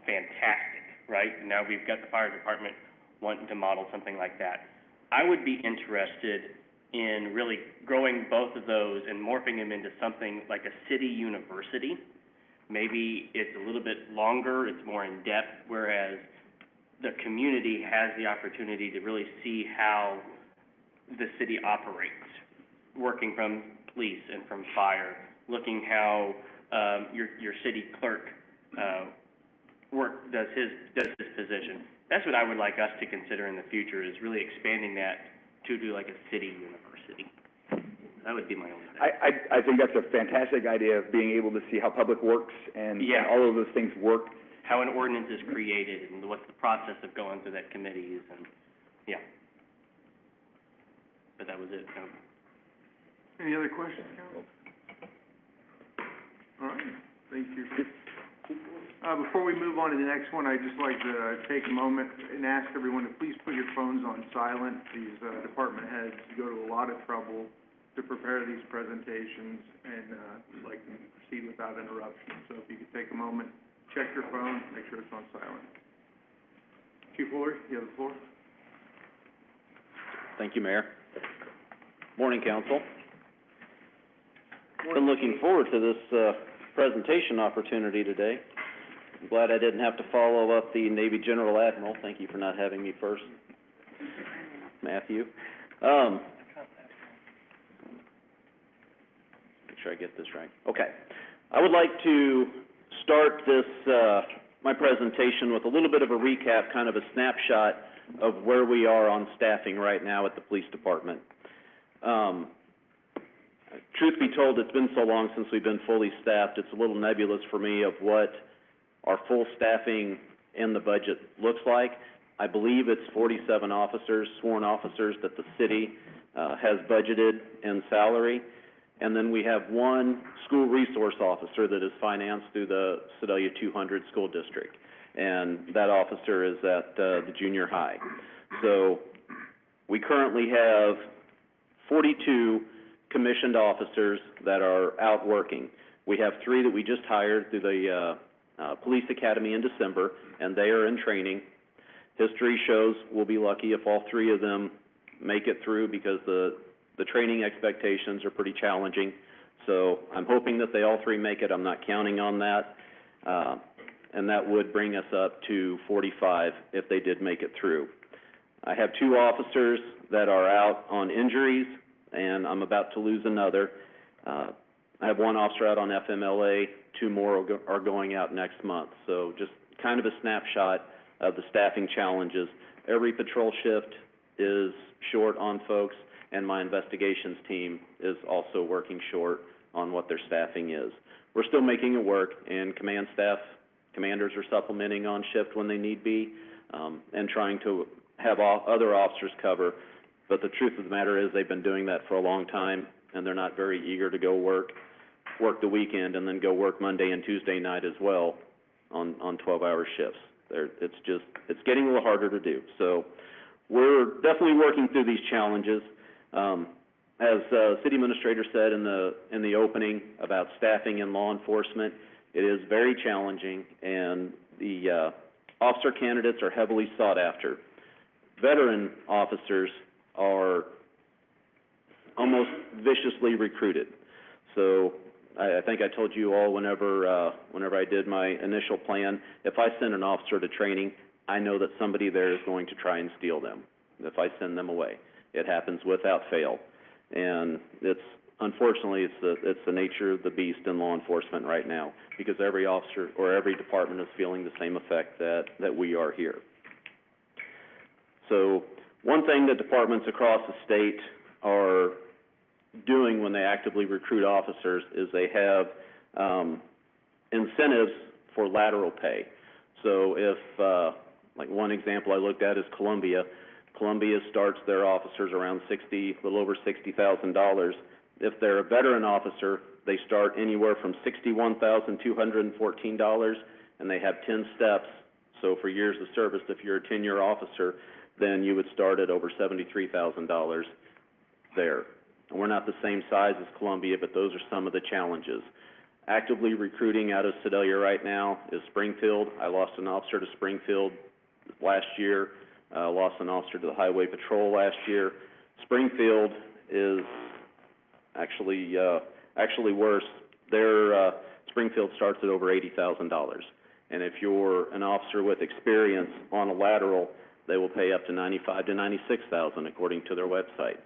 fantastic, right? Now we've got the fire department wanting to model something like that. I would be interested in really growing both of those and morphing them into something like a city university. Maybe it's a little bit longer, it's more in depth, whereas the community has the opportunity to really see how the city operates, working from police and from fire, looking how your city clerk does his position. That's what I would like us to consider in the future, is really expanding that to do like a city university. That would be my only thing. I think that's a fantastic idea of being able to see how public works and all of those things work. How an ordinance is created and what's the process of going through that committees and, yeah. But that was it. Any other questions, council? All right, thank you. Before we move on to the next one, I'd just like to take a moment and ask everyone to please put your phones on silent. These department heads go to a lot of trouble to prepare these presentations, and we'd like to proceed without interruption. So if you could take a moment, check your phone, make sure it's on silent. Chief Woolery, you have the floor. Thank you, Mayor. Morning, council. Been looking forward to this presentation opportunity today. I'm glad I didn't have to follow up the Navy General Admiral. Thank you for not having me first, Matthew. Make sure I get this right. Okay. I would like to start this, my presentation with a little bit of a recap, kind of a snapshot of where we are on staffing right now at the police department. Truth be told, it's been so long since we've been fully staffed, it's a little nebulous for me of what our full staffing in the budget looks like. I believe it's 47 officers, sworn officers, that the city has budgeted in salary. And then we have one school resource officer that is financed through the Sedalia 200 school district. And that officer is at the junior high. So we currently have 42 commissioned officers that are out working. We have 3 that we just hired through the police academy in December, and they are in training. History shows we'll be lucky if all 3 of them make it through, because the training expectations are pretty challenging. So I'm hoping that they all 3 make it. I'm not counting on that. And that would bring us up to 45 if they did make it through. I have 2 officers that are out on injuries, and I'm about to lose another. I have 1 officer out on FMLA, 2 more are going out next month. So just kind of a snapshot of the staffing challenges. Every patrol shift is short on folks, and my investigations team is also working short on what their staffing is. We're still making it work, and command staff, commanders are supplementing on shift when they need be, and trying to have other officers cover. But the truth of the matter is they've been doing that for a long time, and they're not very eager to go work the weekend and then go work Monday and Tuesday night as well on 12-hour shifts. It's getting a little harder to do. So we're definitely working through these challenges. As city administrator said in the opening about staffing in law enforcement, it is very challenging, and the officer candidates are heavily sought after. Veteran officers are almost viciously recruited. So I think I told you all whenever I did my initial plan, if I send an officer to training, I know that somebody there is going to try and steal them if I send them away. It happens without fail. And unfortunately, it's the nature of the beast in law enforcement right now, because every officer or every department is feeling the same effect that we are here. So one thing that departments across the state are doing when they actively recruit officers is they have incentives for lateral pay. So if, like one example I looked at is Columbia. Columbia starts their officers around a little over $60,000. If they're a veteran officer, they start anywhere from $61,214, and they have 10 steps. So for years of service, if you're a 10-year officer, then you would start at over $73,000 there. And we're not the same size as Columbia, but those are some of the challenges. Actively recruiting out of Sedalia right now is Springfield. I lost an officer to Springfield last year. Lost an officer to the Highway Patrol last year. Springfield is actually worse. Their Springfield starts at over $80,000. And if you're an officer with experience on a lateral, they will pay up to $95,000 to $96,000 according to their website.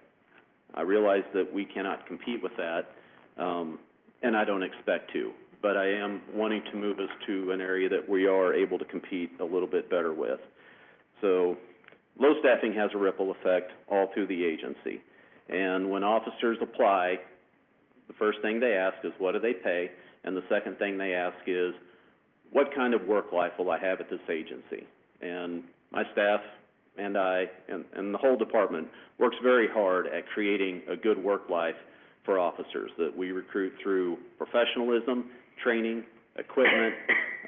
I realize that we cannot compete with that, and I don't expect to, but I am wanting to move us to an area that we are able to compete a little bit better with. So low staffing has a ripple effect all through the agency. And when officers apply, the first thing they ask is, what do they pay? And the second thing they ask is, what kind of work life will I have at this agency? And my staff and I and the whole department works very hard at creating a good work life for officers that we recruit through professionalism, training, equipment,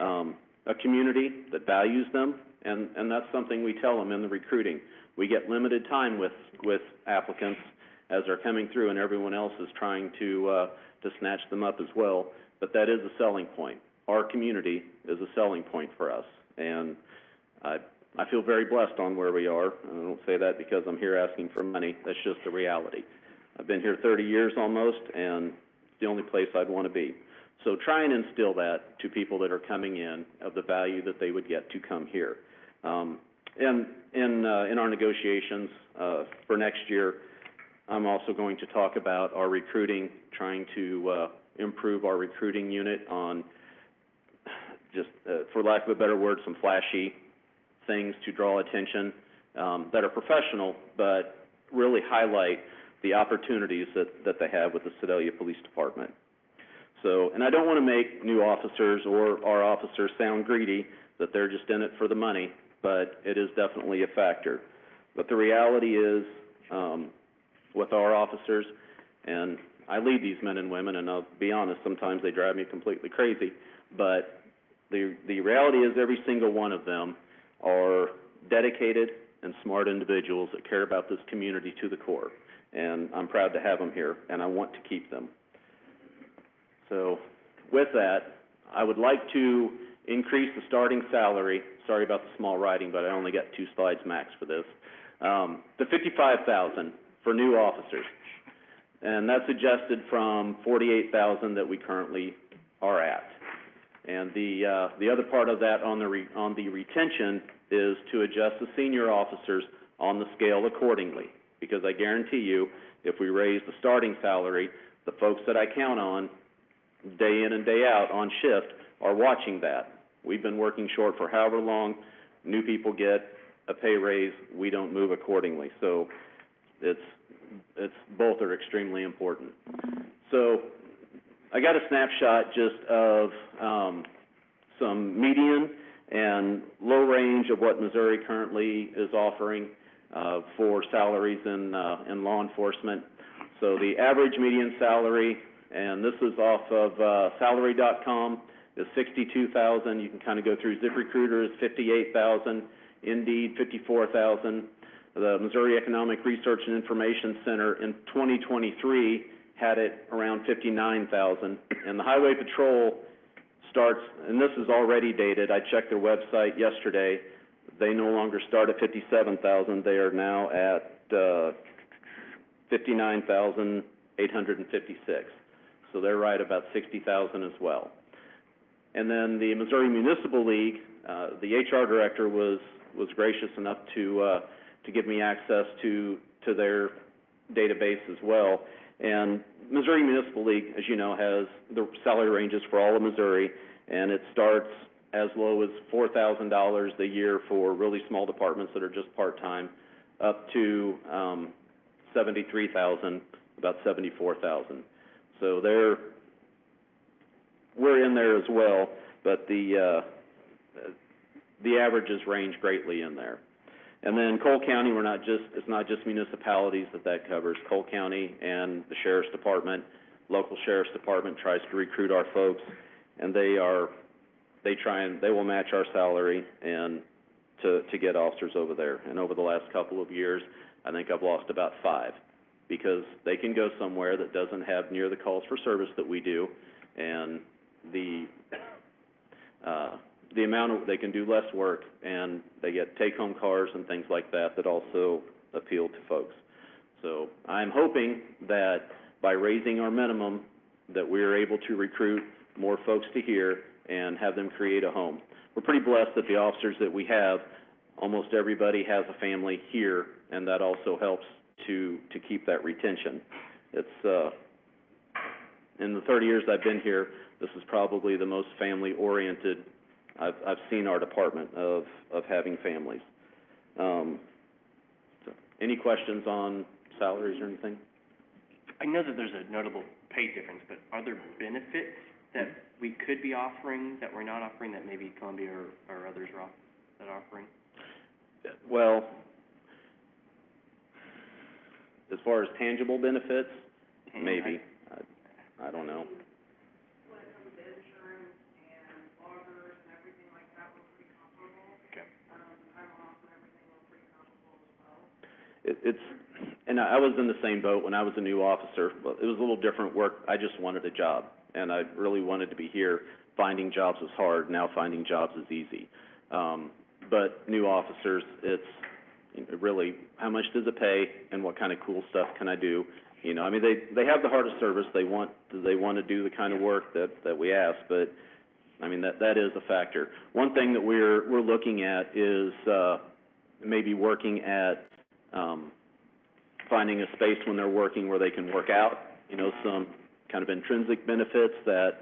a community that values them. And that's something we tell them in the recruiting. We get limited time with applicants as they're coming through, and everyone else is trying to snatch them up as well. But that is a selling point. Our community is a selling point for us, and I feel very blessed on where we are. I don't say that because I'm here asking for money. That's just the reality. I've been here 30 years almost, and it's the only place I'd want to be. So try and instill that to people that are coming in of the value that they would get to come here. In our negotiations for next year, I'm also going to talk about our recruiting, trying to improve our recruiting unit on just, for lack of a better word, some flashy things to draw attention, that are professional, but really highlight the opportunities that they have with the Sedalia Police Department. So, and I don't want to make new officers or our officers sound greedy, that they're just in it for the money, but it is definitely a factor. But the reality is, with our officers, and I lead these men and women, and I'll be honest, sometimes they drive me completely crazy, but the reality is every single one of them are dedicated and smart individuals that care about this community to the core. And I'm proud to have them here, and I want to keep them. So with that, I would like to increase the starting salary. Sorry about the small writing, but I only got 2 slides max for this. To $55,000 for new officers. And that's adjusted from $48,000 that we currently are at. And the other part of that on the retention is to adjust the senior officers on the scale accordingly. Because I guarantee you, if we raise the starting salary, the folks that I count on day in and day out on shift are watching that. We've been working short for however long. New people get a pay raise, we don't move accordingly. So it's both are extremely important. So I got a snapshot just of some median and low range of what Missouri currently is offering for salaries in law enforcement. So the average median salary, and this is off of salary.com, is $62,000. You can kind of go through ZipRecruiter is $58,000, Indeed $54,000. The Missouri Economic Research and Information Center in 2023 had it around $59,000, and the Highway Patrol starts, and this is already dated. I checked their website yesterday. They no longer start at $57,000. They are now at $59,856. So they're right about $60,000 as well. And then the Missouri Municipal League, the HR director was gracious enough to give me access to their database as well. And Missouri Municipal League, as you know, has the salary ranges for all of Missouri, and it starts as low as $4,000 a year for really small departments that are just part-time, up to $73,000, about $74,000. So we're in there as well, but the averages range greatly in there. And then Cole County, it's not just municipalities that covers. Cole County and the Sheriff's Department, local Sheriff's Department tries to recruit our folks, and they will match our salary and to get officers over there. And over the last couple of years, I think I've lost about 5, because they can go somewhere that doesn't have near the calls for service that we do, and the amount of, they can do less work, and they get take-home cars and things like that also appeal to folks. So I'm hoping that by raising our minimum, that we're able to recruit more folks to here and have them create a home. We're pretty blessed that the officers that we have, almost everybody has a family here, and that also helps to keep that retention. It's in the 30 years I've been here, this is probably the most family-oriented I've seen our department of having families. So any questions on salaries or anything? I know that there's a notable pay difference, but are there benefits that we could be offering that we're not offering that maybe Columbia or others are offering? Well, as far as tangible benefits, maybe. I don't know. And I was in the same boat when I was a new officer. It was a little different work. I just wanted a job, and I really wanted to be here. Finding jobs was hard. Now finding jobs is easy. But new officers, it's really how much does it pay, and what kind of cool stuff can I do? You know, I mean, they have the heart of service. They want to do the kind of work that we ask, but I mean that is a factor. One thing that we're looking at is maybe working at finding a space when they're working where they can work out. You know, kind of intrinsic benefits that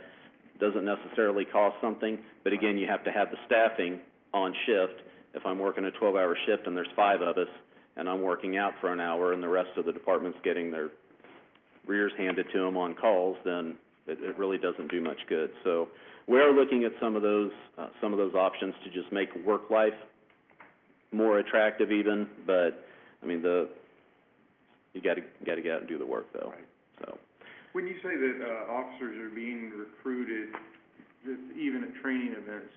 doesn't necessarily cost something, but again, you have to have the staffing on shift. If I'm working a 12-hour shift and there's 5 of us, and I'm working out for an hour and the rest of the department's getting their rears handed to them on calls, then it really doesn't do much good. So we are looking at some of those options to just make work life more attractive even, but, I mean, you gotta get out and do the work though, so. When you say that, officers are being recruited, even at training events,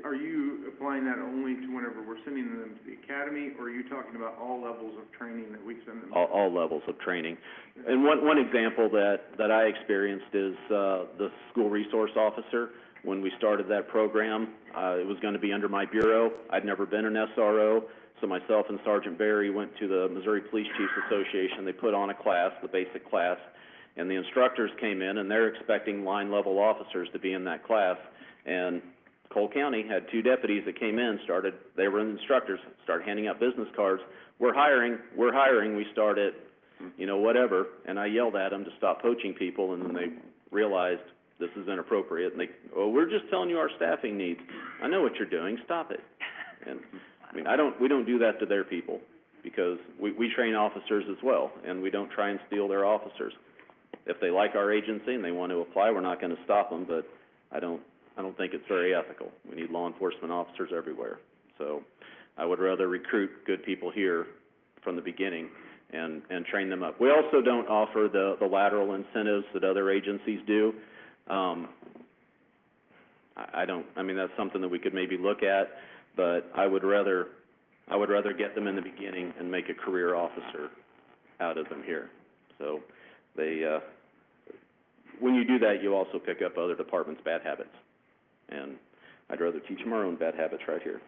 are you applying that only to whenever we're sending them to the academy, or are you talking about all levels of training that we send them? All levels of training. And one example that I experienced is, the school resource officer. When we started that program, it was gonna be under my bureau. I'd never been an SRO, so myself and Sergeant Barry went to the Missouri Police Chiefs Association. They put on a class, the basic class, and the instructors came in, and they're expecting line-level officers to be in that class. And Cole County had 2 deputies that came in, they were instructors, started handing out business cards. We're hiring, we start at, whatever. And I yelled at them to stop poaching people, and then they realized this is inappropriate. And we're just telling you our staffing needs. I know what you're doing, stop it. And, I mean, we don't do that to their people, because we train officers as well, and we don't try and steal their officers. If they like our agency and they want to apply, we're not gonna stop them, but I don't think it's very ethical. We need law enforcement officers everywhere. So I would rather recruit good people here from the beginning and train them up. We also don't offer the lateral incentives that other agencies do. That's something that we could maybe look at, but I would rather get them in the beginning and make a career officer out of them here. So when you do that, you also pick up other departments' bad habits. And I'd rather teach them our own bad habits right here.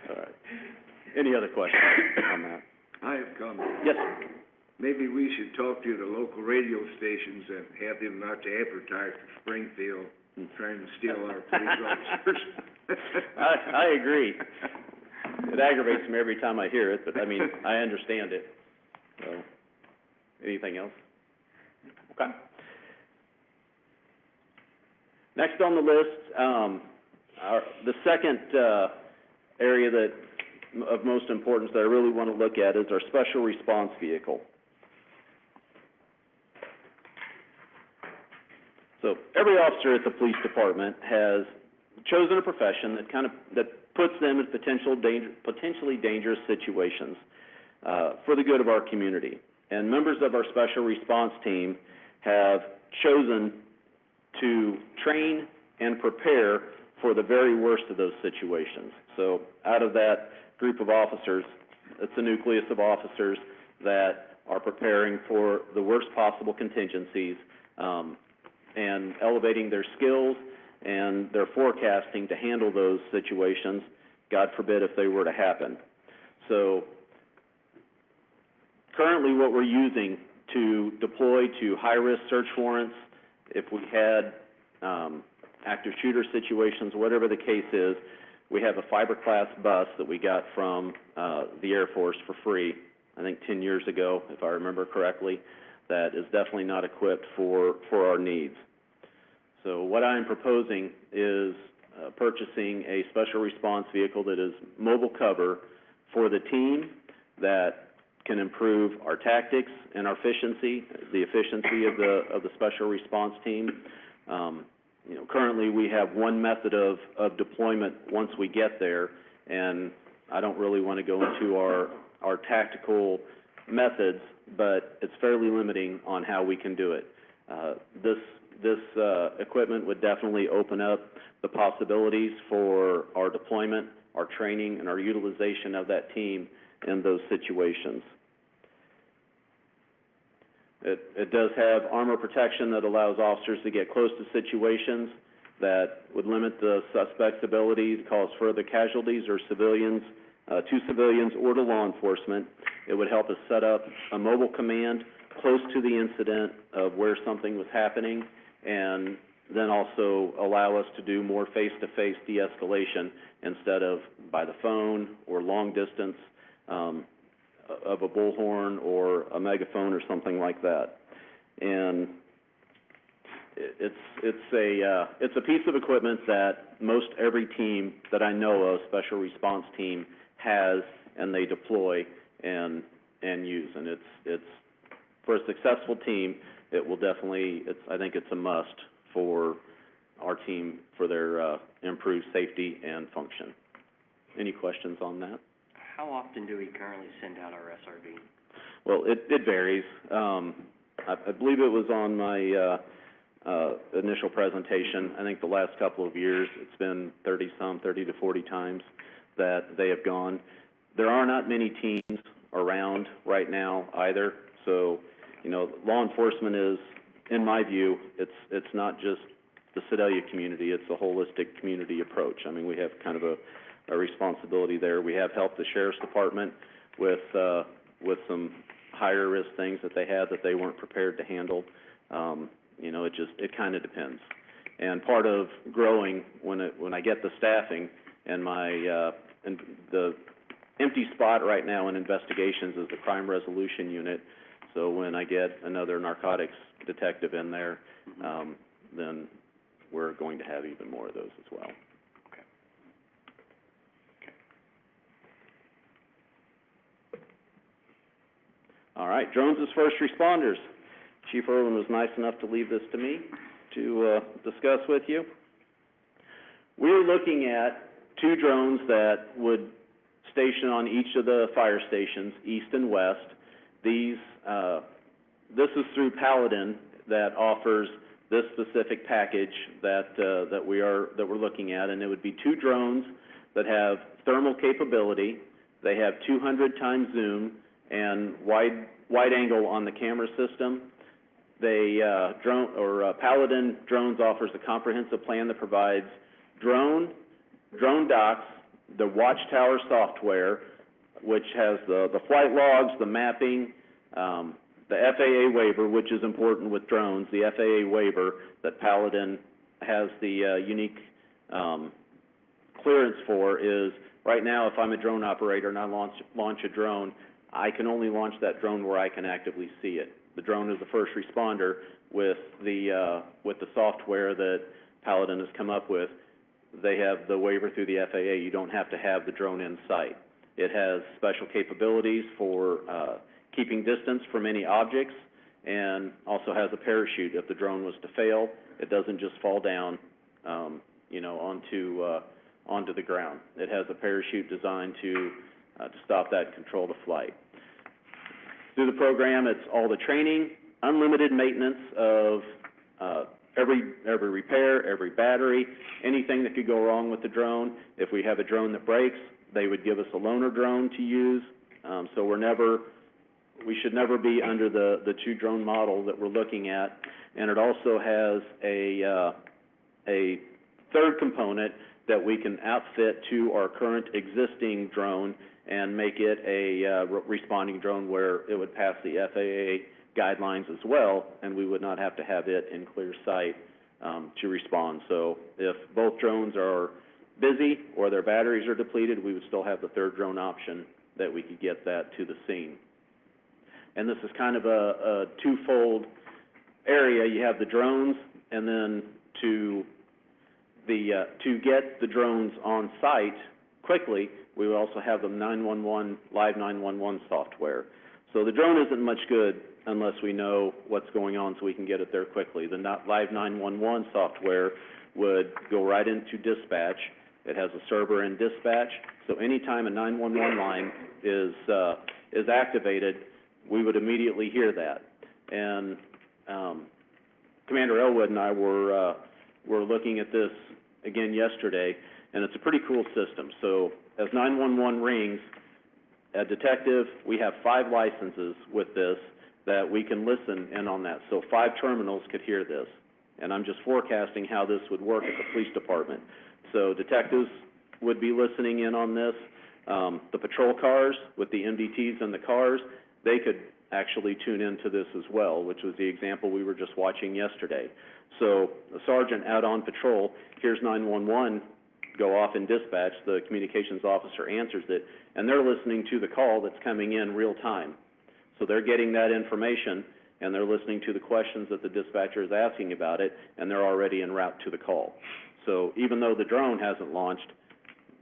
All right. Any other questions on that? I have comments. Yes. Maybe we should talk to the local radio stations and have them not to advertise for Springfield, trying to steal our police officers. I agree. It aggravates me every time I hear it, but I mean, I understand it. So, anything else? Okay. Next on the list, the second area of most importance that I really want to look at is our special response vehicle. So every officer at the police department has chosen a profession that puts them in potentially dangerous situations for the good of our community. And members of our special response team have chosen to train and prepare for the very worst of those situations. So out of that group of officers, it's a nucleus of officers that are preparing for the worst possible contingencies, and elevating their skills and their forecasting to handle those situations, God forbid if they were to happen. So currently what we're using to deploy to high-risk search warrants, if we had active shooter situations, whatever the case is, we have a fiberglass bus that we got from the Air Force for free, I think 10 years ago, if I remember correctly, that is definitely not equipped for our needs. So what I'm proposing is purchasing a special response vehicle that is mobile cover for the team, that can improve our tactics and our efficiency, the efficiency of the special response team. Currently we have one method of deployment once we get there, and I don't really want to go into our tactical methods, but it's fairly limiting on how we can do it. This equipment would definitely open up the possibilities for our deployment, our training, and our utilization of that team in those situations. It does have armor protection that allows officers to get close to situations that would limit the suspect's ability to cause further casualties or civilians, to civilians or to law enforcement. It would help us set up a mobile command close to the incident of where something was happening, and then also allow us to do more face-to-face de-escalation instead of by the phone or long distance of a bullhorn or a megaphone or something like that. And it's a piece of equipment that most every team that I know of, special response team, has and they deploy and use. And it's for a successful team, it will definitely, I think it's a must for our team for their improved safety and function. Any questions on that? How often do we currently send out our SRV? Well, it varies. I believe it was on my initial presentation. I think the last couple of years, it's been 30 to 40 times that they have gone. There are not many teams around right now either. So, you know, law enforcement is, in my view, it's not just the Sedalia community, it's a holistic community approach. I mean, we have kind of a responsibility there. We have helped the sheriff's department with some higher risk things that they had that they weren't prepared to handle. You know, it kind of depends. And part of growing, when I get the staffing, and and the empty spot right now in investigations is the crime resolution unit. So when I get another narcotics detective in there, then we're going to have even more of those as well. All right, drones as first responders. Chief Irwin was nice enough to leave this to me to discuss with you. We're looking at 2 drones that would station on each of the fire stations, east and west. These, this is through Paladin that offers this specific package that we're looking at, and it would be 2 drones that have thermal capability. They have 200 times zoom and wide angle on the camera system. Paladin Drones offers a comprehensive plan that provides drone docks, the Watchtower software, which has the flight logs, the mapping, the FAA waiver, which is important with drones. The FAA waiver that Paladin has the unique clearance for is, right now, if I'm a drone operator and I launch a drone, I can only launch that drone where I can actively see it. The drone is a first responder with the software that Paladin has come up with. They have the waiver through the FAA. You don't have to have the drone in sight. It has special capabilities for keeping distance from any objects, and also has a parachute. If the drone was to fail, it doesn't just fall down, you know, onto the ground. It has a parachute designed to stop that, control the flight. Through the program, it's all the training, unlimited maintenance of every repair, every battery, anything that could go wrong with the drone. If we have a drone that breaks, they would give us a loaner drone to use. So we should never be under the 2 drone model that we're looking at. And it also has a third component that we can outfit to our current existing drone and make it a responding drone where it would pass the FAA guidelines as well, and we would not have to have it in clear sight to respond. So if both drones are busy or their batteries are depleted, we would still have the third drone option that we could get that to the scene. And this is kind of a twofold area. You have the drones, and then to get the drones on site quickly, we will also have the live 911 software. So the drone isn't much good unless we know what's going on so we can get it there quickly. The live 911 software would go right into dispatch. It has a server in dispatch, so anytime a 911 line is activated, we would immediately hear that. And Commander Elwood and I were looking at this again yesterday, and it's a pretty cool system. So as 911 rings, a detective, we have 5 licenses with this that we can listen in on that. So 5 terminals could hear this. And I'm just forecasting how this would work at the police department. So detectives would be listening in on this. The patrol cars with the MDTs in the cars, they could actually tune into this as well, which was the example we were just watching yesterday. So a sergeant out on patrol hears 911 go off in dispatch, the communications officer answers it, and they're listening to the call that's coming in real time. So they're getting that information, and they're listening to the questions that the dispatcher is asking about it, and they're already en route to the call. So even though the drone hasn't launched,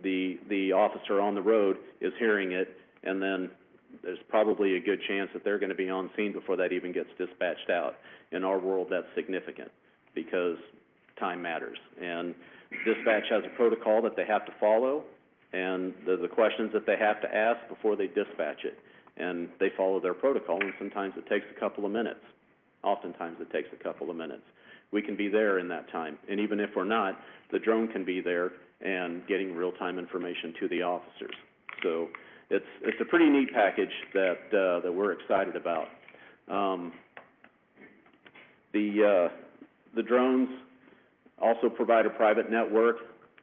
the officer on the road is hearing it, and then there's probably a good chance that they're gonna be on scene before that even gets dispatched out. In our world, that's significant, because time matters. And dispatch has a protocol that they have to follow, and the questions that they have to ask before they dispatch it. And they follow their protocol, and sometimes it takes a couple of minutes. Oftentimes it takes a couple of minutes. We can be there in that time, and even if we're not, the drone can be there and getting real-time information to the officers. So it's a pretty neat package that we're excited about. The drones also provide a private network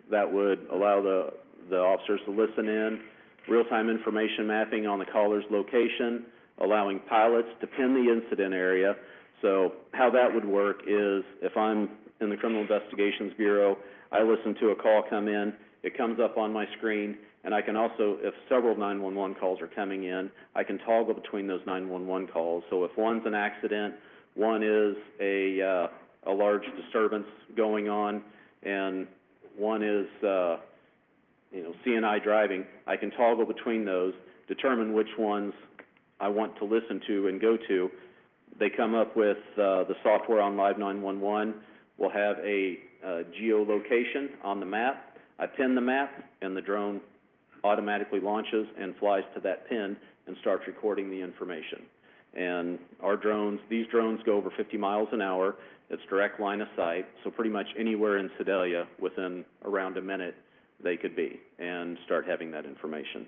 that would allow the officers to listen in, real-time information mapping on the caller's location, allowing pilots to pin the incident area. So how that would work is, if I'm in the Criminal Investigations Bureau, I listen to a call come in, it comes up on my screen, and I can also, if several 911 calls are coming in, I can toggle between those 911 calls. So if one's an accident, one is a large disturbance going on, and one is, CNI driving, I can toggle between those, determine which ones I want to listen to and go to. They come up with, the software on Live 911 will have a geolocation on the map. I pin the map, and the drone automatically launches and flies to that pin and starts recording the information. And our drones, these drones go over 50 miles an hour. It's direct line of sight, so pretty much anywhere in Sedalia, within around a minute, they could be, and start having that information.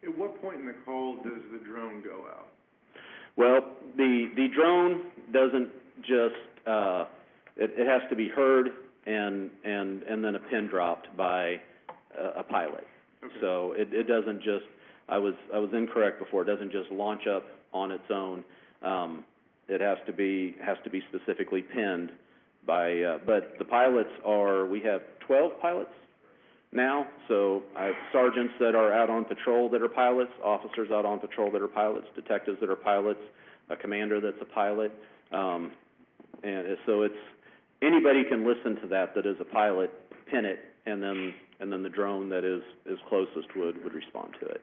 At what point in the call does the drone go out? Well, the drone doesn't just, it has to be heard and then a pin dropped by a pilot. Okay. So it doesn't just, I was incorrect before, it doesn't just launch up on its own. It has to be specifically pinned by, but the pilots we have 12 pilots now, so I have sergeants that are out on patrol that are pilots, officers out on patrol that are pilots, detectives that are pilots, a commander that's a pilot, and so anybody can listen to that is a pilot, pin it, and then the drone that is closest would respond to it.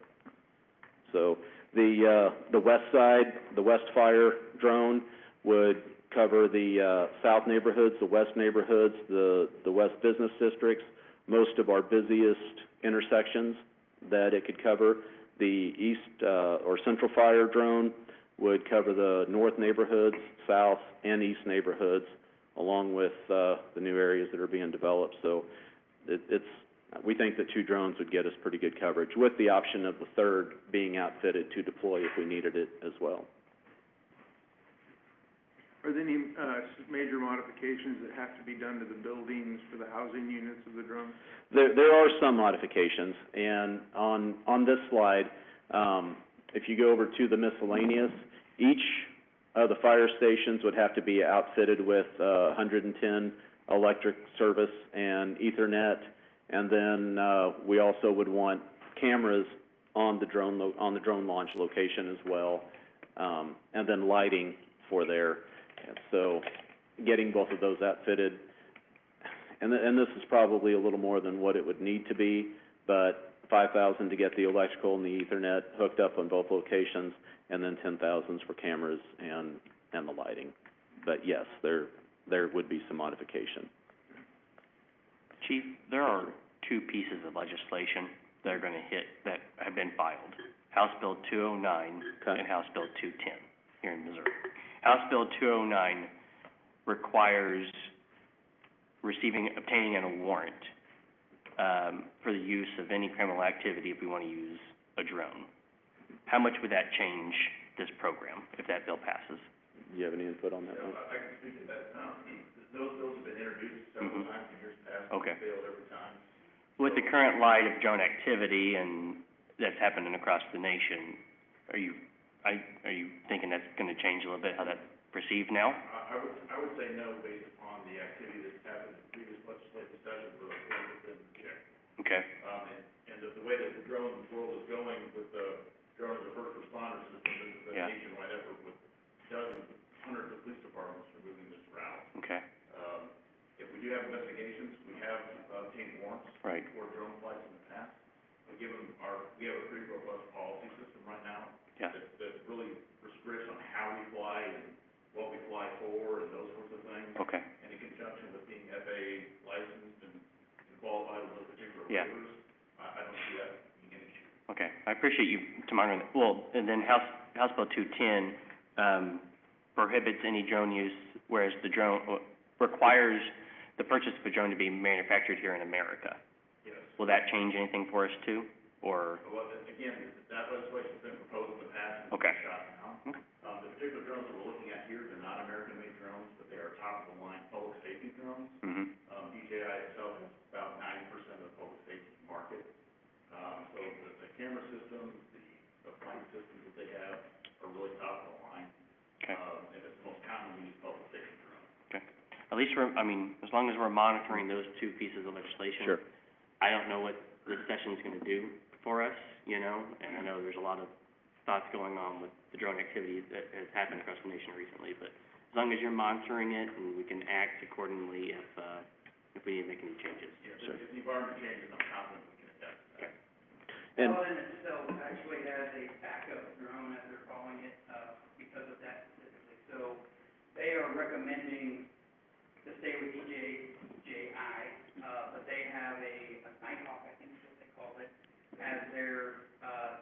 So the west side, the West Fire drone would cover the south neighborhoods, the west neighborhoods, the west business districts, most of our busiest intersections that it could cover. The east or Central Fire drone would cover the north neighborhoods, south and east neighborhoods, along with the new areas that are being developed. So we think that 2 drones would get us pretty good coverage, with the option of the third being outfitted to deploy if we needed it as well. Are there any major modifications that have to be done to the buildings for the housing units of the drones? There are some modifications, and on this slide, if you go over to the miscellaneous, each of the fire stations would have to be outfitted with 110 electric service and Ethernet, and then we also would want cameras on the drone launch location as well, and then lighting for there. So getting both of those outfitted, and this is probably a little more than what it would need to be, but $5,000 to get the electrical and the Ethernet hooked up on both locations, and then $10,000 for cameras and the lighting. But yes, there would be some modification. Chief, there are 2 pieces of legislation that are gonna hit, that have been filed. House Bill 209 and House Bill 210 here in Missouri. House Bill 209 requires obtaining a warrant, for the use of any criminal activity if we wanna use a drone. How much would that change this program if that bill passes? Do you have any input on that one? I can speak to that. Those have been introduced several times in years past, and failed every time. With the current light of drone activity and that's happening across the nation, are you thinking that's gonna change a little bit how that's perceived now? I would say no, based upon the activity that's happened in previous legislative sessions, but within the check. Okay. And the way way that the drone world is going with the drone as a first responder system, this is a Yeah. nationwide effort with dozens, hundreds of police departments are moving this route. Okay, If we do have investigations, we have obtained warrants right, for drone flights in the past. We have a pretty robust policy system right now yeah, that really restricts on how we fly and what we fly for and those sorts of things. okay, And in conjunction with being FAA licensed and qualified with those particular Yeah. waivers, I don't see that being an issue. okay. I appreciate you monitoring that. Well, and then House Bill 210, prohibits any drone use, whereas the drone, requires the purchase of a drone to be manufactured here in America. Yes. Will that change anything for us too, or? Well, again, that legislation's been proposed in the past and Okay. it's shot now. The particular drones that we're looking at here, they're not American-made drones, but they are top-of-the-line public safety drones. Mm-hmm, DJI itself is about 90% of the public safety market. So the camera systems, the flight systems that they have are really top of the line. okay, And it's the most commonly used public safety drone. okay. At least as long as we're monitoring those two pieces of legislation. Sure. I don't know what this session's gonna do for us, and I know there's a lot of thoughts going on with the drone activity that has happened across the nation recently, but as long as you're monitoring it and we can act accordingly if we need to make any changes. Yes, Sure. if the environment changes, I'm confident we can adapt to that. And, Paladin itself actually has a backup drone, as they're calling it, because of that specifically. So they are recommending to stay with DJI, but they have a Nighthawk, I think is what they call it, as their,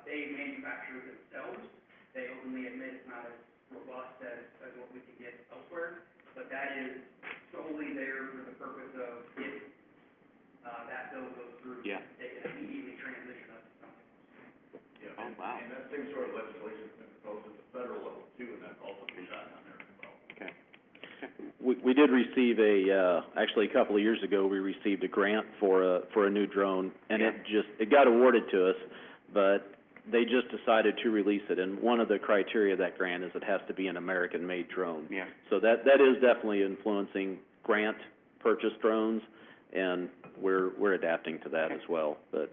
they manufacture it themselves. They openly admit it's not as robust as what we can get elsewhere, but that is solely there for the purpose of if, that bill goes through. Yeah. They can immediately transition us to something. Yeah, Oh, wow. and that same sort of legislation's been proposed at the federal level too, and that's also been shot down there as well. Okay. we did receive actually a couple of years ago, we received a grant for a new drone, and it got awarded to us, but they just decided to release it, and one of the criteria of that grant is it has to be an American-made drone. Yeah, So that is definitely influencing grant purchase drones, and we're adapting to that as well, but,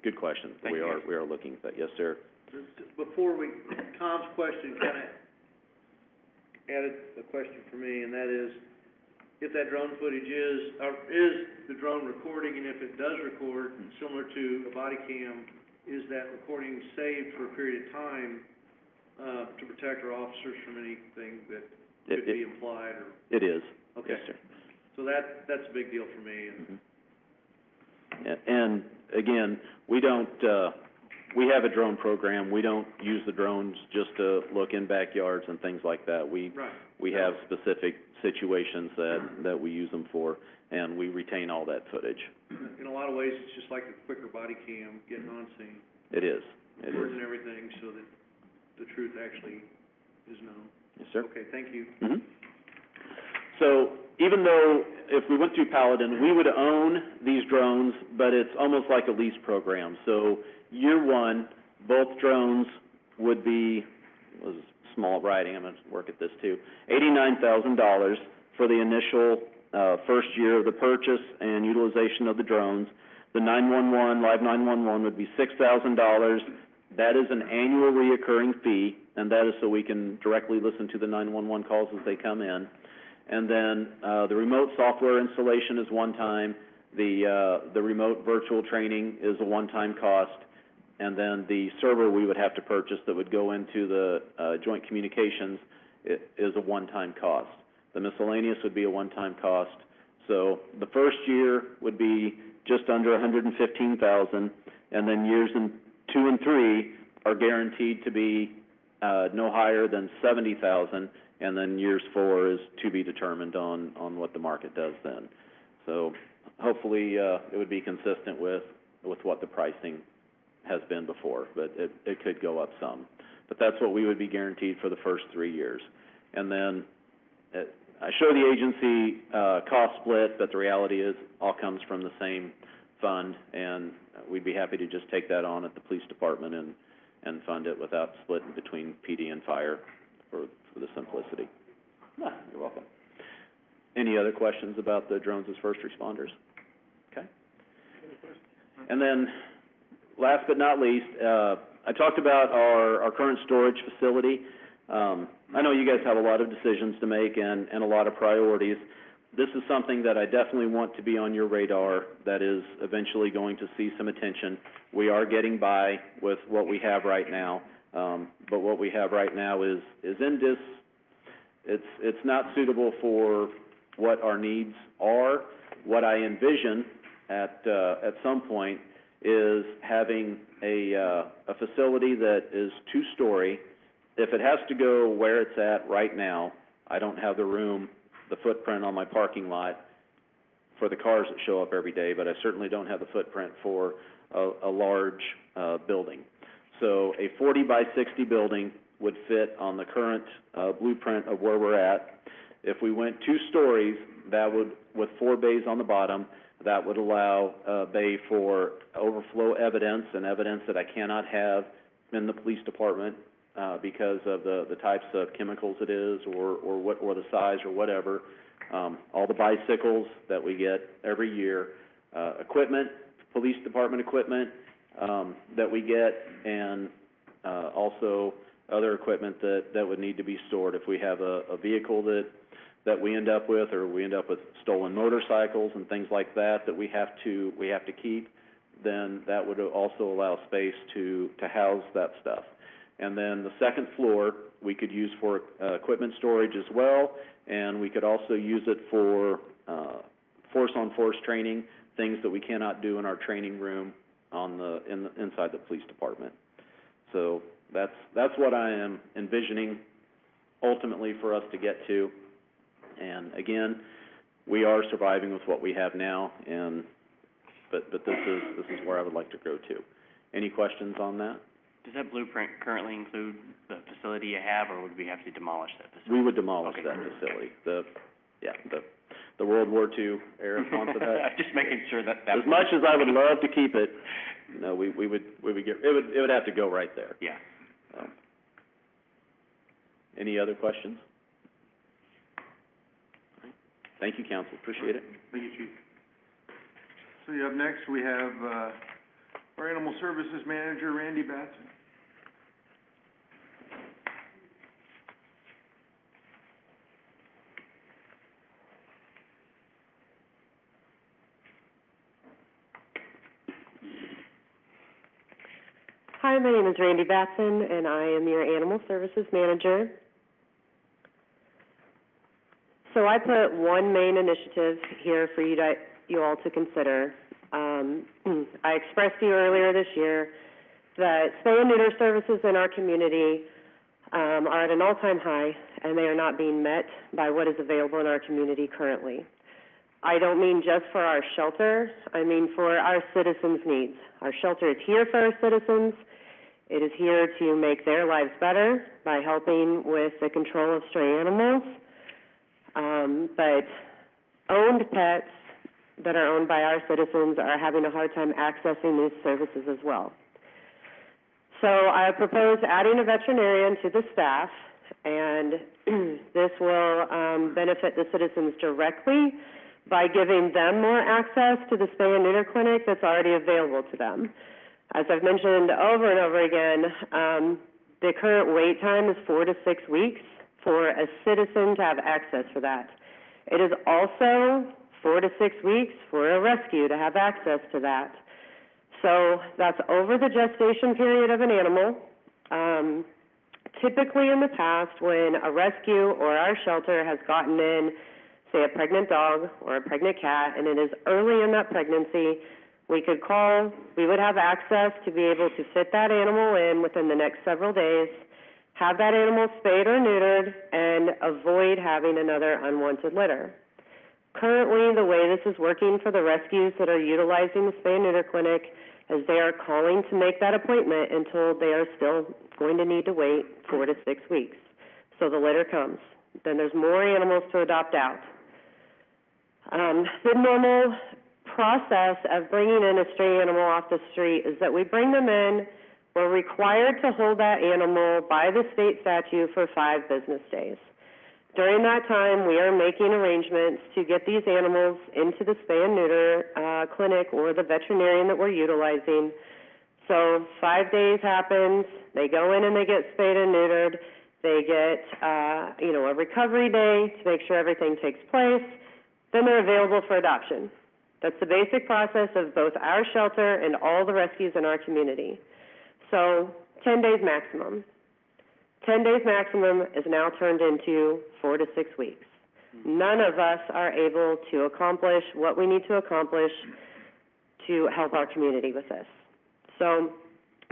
good question. Thank you, guys. We are looking at that, yes, sir. Before Tom's question kinda added a question for me, and that is, if that drone footage is the drone recording, and if it does record, similar to a body cam, is that recording saved for a period of time, to protect our officers from anything that could be implied or? It is, Okay. yes, sir. So that's a big deal for me, and And again, we don't, we have a drone program, we don't use the drones just to look in backyards and things like that. We have specific situations that we use them for, and we retain all that footage. in a lot of ways, it's just like a quicker body cam getting on scene. It is. Recording everything so that the truth actually is known. Yes, sir. Okay, thank you. Mhm. So, even though if we went through Paladin, we would own these drones, but it's almost like a lease program. So, year one, both drones would be, was small writing, I'm gonna work at this too, $89,000 for the initial, first year of the purchase and utilization of the drones. The 911, Live 911 would be $6,000. That is an annual reoccurring fee, and that is so we can directly listen to the 911 calls as they come in. And then, the remote software installation is one time, the remote virtual training is a one-time cost, and then the server we would have to purchase that would go into the, joint communications is a one-time cost. The miscellaneous would be a one-time cost. So, the first year would be just under $115,000, and then years 2 and 3 are guaranteed to be, no higher than $70,000, and then years 4 is to be determined on what the market does then. So hopefully, it would be consistent with what the pricing has been before, but it could go up some. But that's what we would be guaranteed for the first 3 years. And then, I show the agency, cost split, but the reality is, all comes from the same fund, and we'd be happy to just take that on at the police department and fund it without splitting between PD and fire for the simplicity. You're welcome. Any other questions about the drones as first responders? Okay. And then, last but not least, I talked about our current storage facility. I know you guys have a lot of decisions to make and a lot of priorities. This is something that I definitely want to be on your radar that is eventually going to see some attention. We are getting by with what we have right now, but what we have right now is it's not suitable for what our needs are. What I envision at some point is having a facility that is two-story. If it has to go where it's at right now, I don't have the room, the footprint on my parking lot for the cars that show up every day, but I certainly don't have the footprint for a large building. So a 40 by 60 building would fit on the current blueprint of where we're at. If we went 2 stories, that would, with 4 bays on the bottom, that would allow a bay for overflow evidence and evidence that I cannot have in the police department because of the types of chemicals it is or the size or whatever. All the bicycles that we get every year, equipment, police department equipment that we get, and also other equipment that would need to be stored. If we have a vehicle that we end up with, or we end up with stolen motorcycles and things like that we have to keep, then that would also allow space to house that stuff. And then the second floor we could use for equipment storage as well, and we could also use it for force-on-force training, things that we cannot do in our training room inside the police department. So that's what I am envisioning ultimately for us to get to. And again, we are surviving with what we have now, but this is where I would like to grow to. Any questions on that? Does that blueprint currently include the facility you have, or would we have to demolish that facility? We would demolish that facility. The World War II era response to that. Just making sure that. As much as I would love to keep it, no, we would get, it would have to go right there. Yeah. Any other questions? Thank you, council, appreciate it. Thank you, Chief. So up next, we have, our Animal Services Manager, Randy Batson. Hi, my name is Randy Batson, and I am your Animal Services Manager. So I put one main initiative here for you all to consider. I expressed to you earlier this year that spay and neuter services in our community are at an all-time high, and they are not being met by what is available in our community currently. I don't mean just for our shelter, I mean for our citizens' needs. Our shelter is here for our citizens. It is here to make their lives better by helping with the control of stray animals. But owned pets that are owned by our citizens are having a hard time accessing these services as well. So I propose adding a veterinarian to the staff, and this will benefit the citizens directly by giving them more access to the spay and neuter clinic that's already available to them. As I've mentioned over and over again, the current wait time is 4 to 6 weeks for a citizen to have access for that. It is also 4 to 6 weeks for a rescue to have access to that. So that's over the gestation period of an animal. Typically in the past, when a rescue or our shelter has gotten in, say, a pregnant dog or a pregnant cat, and it is early in that pregnancy, we could call, we would have access to be able to fit that animal in within the next several days, have that animal spayed or neutered, and avoid having another unwanted litter. Currently, the way this is working for the rescues that are utilizing the spay and neuter clinic is they are calling to make that appointment and told they are still going to need to wait 4 to 6 weeks. So the litter comes. Then there's more animals to adopt out. The normal process of bringing in a stray animal off the street is that we bring them in. We're required to hold that animal by the state statute for 5 business days. During that time, we are making arrangements to get these animals into the spay and neuter clinic or the veterinarian that we're utilizing So 5 days happens, they go in and they get spayed and neutered, they get, a recovery day to make sure everything takes place, then they're available for adoption. That's the basic process of both our shelter and all the rescues in our community. So 10 days maximum. 10 days maximum is now turned into 4 to 6 weeks. None of us are able to accomplish what we need to accomplish to help our community with this. So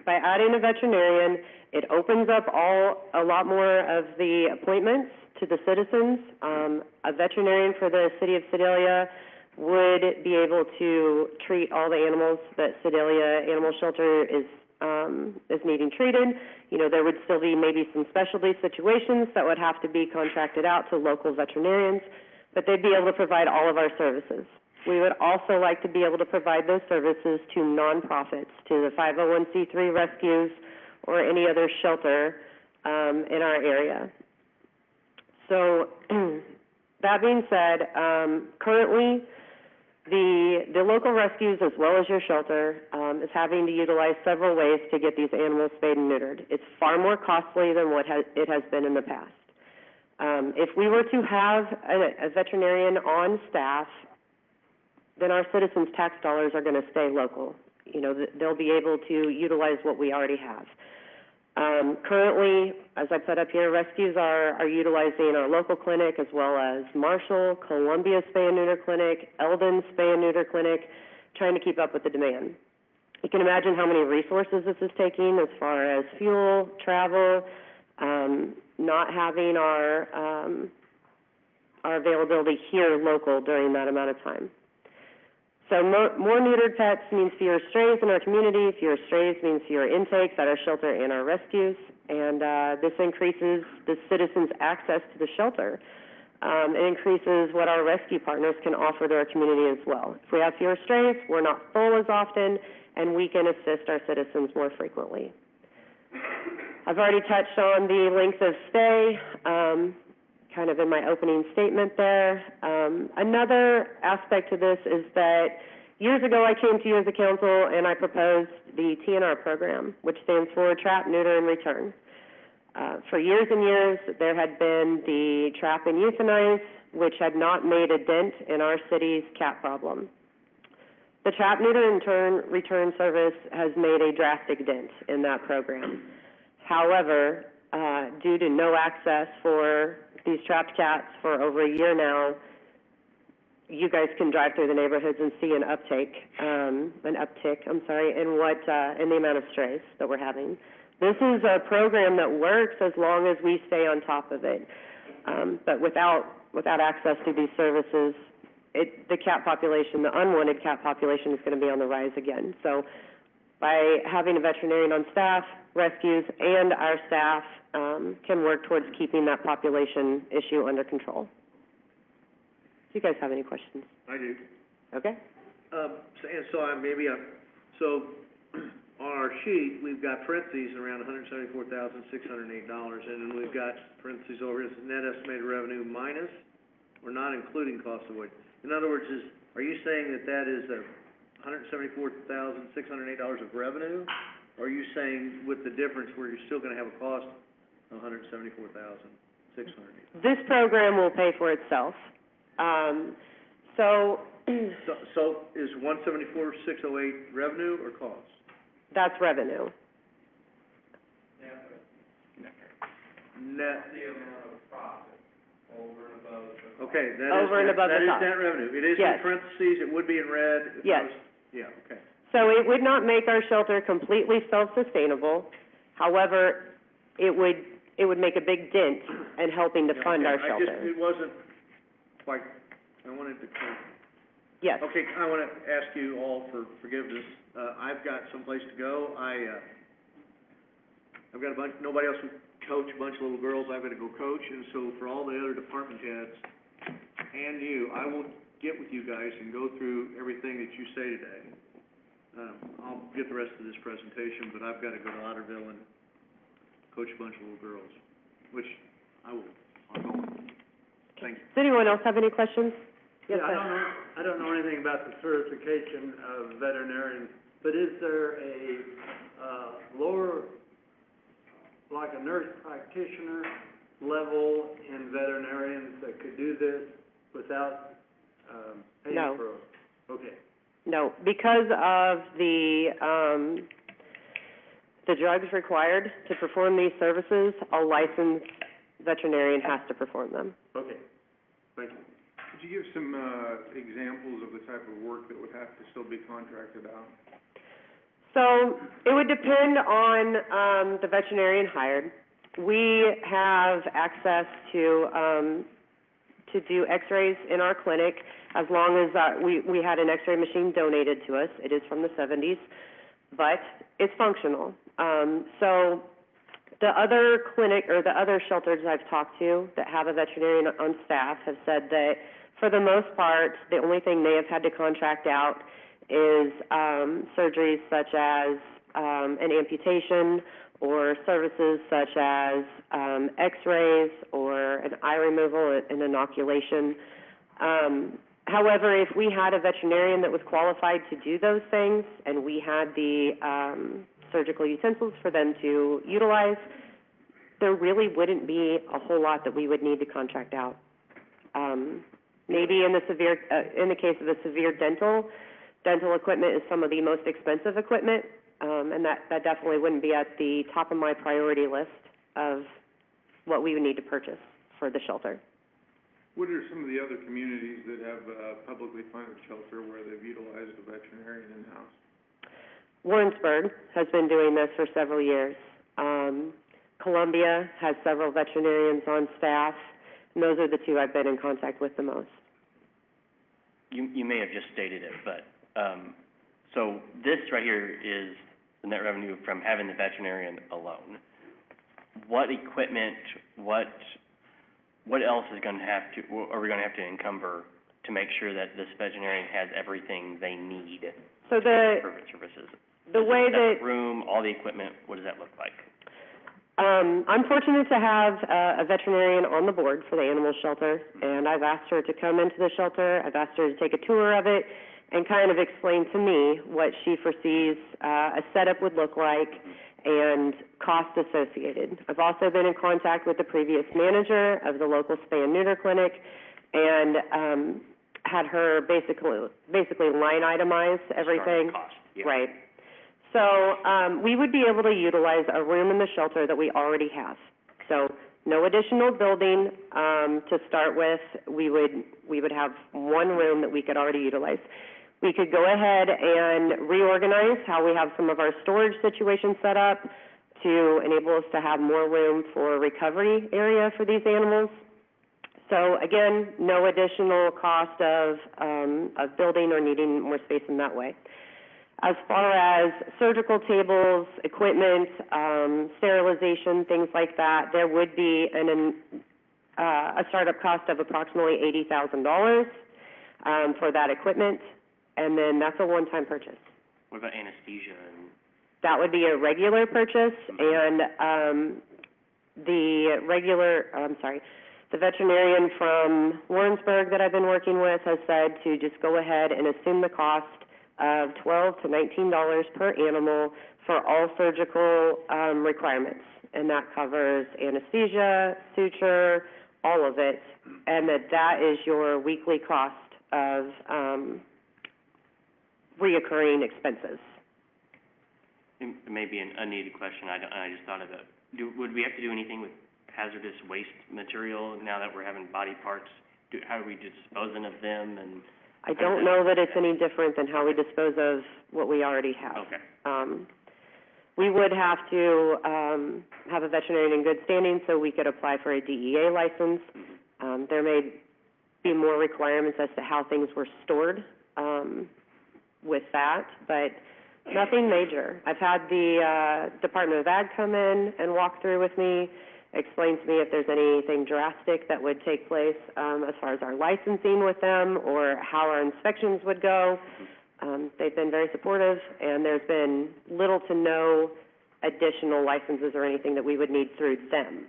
by adding a veterinarian, it opens up a lot more of the appointments to the citizens. A veterinarian for the city of Sedalia would be able to treat all the animals that Sedalia Animal Shelter is needing treated. There would still be maybe some specialty situations that would have to be contracted out to local veterinarians, but they'd be able to provide all of our services. We would also like to be able to provide those services to nonprofits, to the 501c3 rescues, or any other shelter in our area. So, that being said, currently, the local rescues, as well as your shelter, is having to utilize several ways to get these animals spayed and neutered. It's far more costly than what it has been in the past. If we were to have a veterinarian on staff, then our citizens' tax dollars are going to stay local. They'll be able to utilize what we already have. Currently, as I put up here, rescues are utilizing our local clinic, as well as Marshall, Columbia Spay and Neuter Clinic, Eldon Spay and Neuter Clinic, trying to keep up with the demand. You can imagine how many resources this is taking as far as fuel, travel, not having our availability here local during that amount of time. So more neutered pets means fewer strays in our community. Fewer strays means fewer intakes at our shelter and our rescues. And this increases the citizens' access to the shelter. It increases what our rescue partners can offer to our community as well. If we have fewer strays, we're not full as often, and we can assist our citizens more frequently. I've already touched on the length of stay, kind of in my opening statement there. Another aspect to this is that years ago I came to you as a council and I proposed the TNR program, which stands for Trap, Neuter, and Return. For years and years, there had been the Trap and Euthanize, which had not made a dent in our city's cat problem. The Trap, Neuter, and Return service has made a drastic dent in that program. However, due to no access for these trapped cats for over a year now, you guys can drive through the neighborhoods and see an uptick in the amount of strays that we're having. This is a program that works as long as we stay on top of it. But without access to these services, the cat population, the unwanted cat population, is going to be on the rise again. So by having a veterinarian on staff, rescues, and our staff can work towards keeping that population issue under control. Do you guys have any questions? I do. Okay. So on our sheet, we've got parentheses around $174,608, and then we've got parentheses over here, net estimated revenue minus, or not including cost of avoidance. In other words, are you saying that is $174,608 of revenue? Or are you saying with the difference where you're still going to have a cost of $174,608? This program will pay for itself. So is $174,608 revenue or cost? That's revenue. Net. The amount of profit over and above the. Okay, that is net revenue. It is Yes. in parentheses, it would be in red. Yes. Yeah, okay. So it would not make our shelter completely self-sustainable. However, it would make a big dent in helping to fund our shelter. It wasn't quite, I wanted to. Yes. Okay, I want to ask you all for forgiveness. I've got someplace to go. I've got nobody else would coach a bunch of little girls. I've got to go coach, and so for all the other department heads and you, I will get with you guys and go through everything that you say today. I'll get the rest of this presentation, but I've got to go to Otterville and coach a bunch of little girls, which I'll go on. Thank you. Does anyone else have any questions? Yes, Yeah, sir. I don't know anything about the certification of veterinarians, but is there a lower, like a nurse practitioner level in veterinarians that could do this without, paying No. for, okay. No, because of the drugs required to perform these services, a licensed veterinarian has to perform them. Okay, thank you. Could you give some, examples of the type of work that would have to still be contracted out? So, it would depend on, the veterinarian hired. We have access to do x-rays in our clinic as long as, we had an x-ray machine donated to us. It is from the 70s, but it's functional. So, the other clinic, or the other shelters I've talked to that have a veterinarian on staff have said that, for the most part, the only thing they have had to contract out is, surgeries such as, an amputation, or services such as, x-rays, or an eye removal, an inoculation. However, if we had a veterinarian that was qualified to do those things, and we had the, surgical utensils for them to utilize, there really wouldn't be a whole lot that we would need to contract out. Maybe in the case of the severe dental equipment is some of the most expensive equipment, and that definitely wouldn't be at the top of my priority list of what we would need to purchase for the shelter. What are some of the other communities that have a publicly funded shelter where they've utilized a veterinarian in-house? Warrensburg has been doing this for several years. Columbia has several veterinarians on staff, and those are the two I've been in contact with the most. You may have just stated it, but, so this right here is the net revenue from having the veterinarian alone. What equipment, what else is gonna have to, are we gonna have to encumber to make sure that this veterinarian has everything they need So for services? the way that, Separate room, all the equipment, what does that look like? I'm fortunate to have a veterinarian on the board for the animal shelter, and I've asked her to come into the shelter. I've asked her to take a tour of it and kind of explain to me what she foresees a setup would look like and cost associated. I've also been in contact with the previous manager of the local spay and neuter clinic, and had her basically line itemize everything. Start cost, yeah. Right. So, we would be able to utilize a room in the shelter that we already have. So, no additional building, to start with. We would have one room that we could already utilize. We could go ahead and reorganize how we have some of our storage situations set up to enable us to have more room for recovery area for these animals. So again, no additional cost of building or needing more space in that way. As far as surgical tables, equipment, sterilization, things like that, there would be a startup cost of approximately $80,000 for that equipment, and then that's a one-time purchase. What about anesthesia and? That would be a regular purchase, and the veterinarian from Warrensburg that I've been working with has said to just go ahead and assume the cost of $12 to $19 per animal for all surgical requirements, and that covers anesthesia, suture, all of it, and that is your weekly cost of reoccurring expenses. It may be an unneeded question, I just thought of it. Would we have to do anything with hazardous waste material now that we're having body parts? How are we disposing of them, and? I don't know that it's any different than how we dispose of what we already have. Okay. We would have to, have a veterinarian in good standing so we could apply for a DEA license. There may be more requirements as to how things were stored, with that, but nothing major. I've had the, Department of Ag come in and walk through with me, explain to me if there's anything drastic that would take place, as far as our licensing with them or how our inspections would go. They've been very supportive, and there's been little to no additional licenses or anything that we would need through them.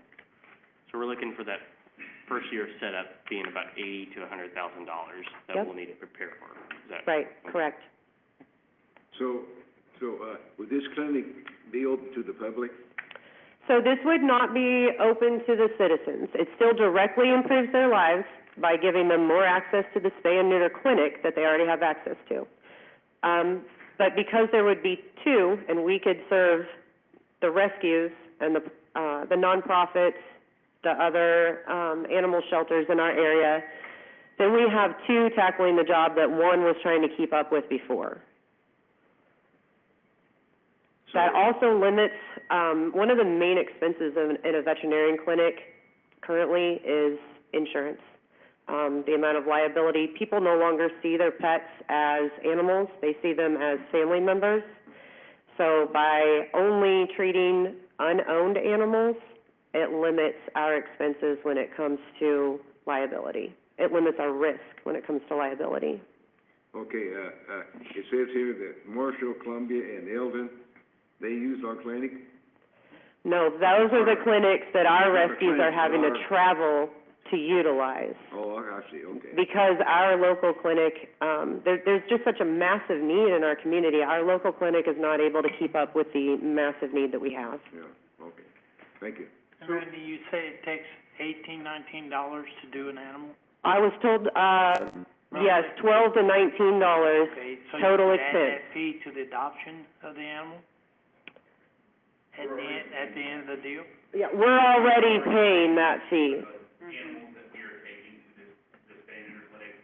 So we're looking for that first year setup being about $80,000 to $100,000 that Yep. we'll need to prepare for. Is that? Right, correct. So So, would this clinic be open to the public? So this would not be open to the citizens. It still directly improves their lives by giving them more access to the spay and neuter clinic that they already have access to. But because there would be two, and we could serve the rescues and the nonprofits, the other, animal shelters in our area, then we have two tackling the job that one was trying to keep up with before. That also limits, one of the main expenses in a veterinarian clinic currently is insurance. The amount of liability. People no longer see their pets as animals, they see them as family members. So by only treating unowned animals, it limits our expenses when it comes to liability. It limits our risk when it comes to liability. Okay, it says here that Marshall, Columbia, and Eldon, they use our clinic? No, those are the clinics that our rescues are having to travel to utilize. Oh, I see, okay. Because our local clinic, there's just such a massive need in our community. Our local clinic is not able to keep up with the massive need that we have. Yeah, okay, thank you. Randy, you say it takes $18-19 to do an animal? I was told, yes, $12 to $19 Okay, so total you could add expense. that fee to the adoption of the animal? At the end of the deal? Yeah, we're already paying that fee. Animals that we are taking to the spay and neuter clinic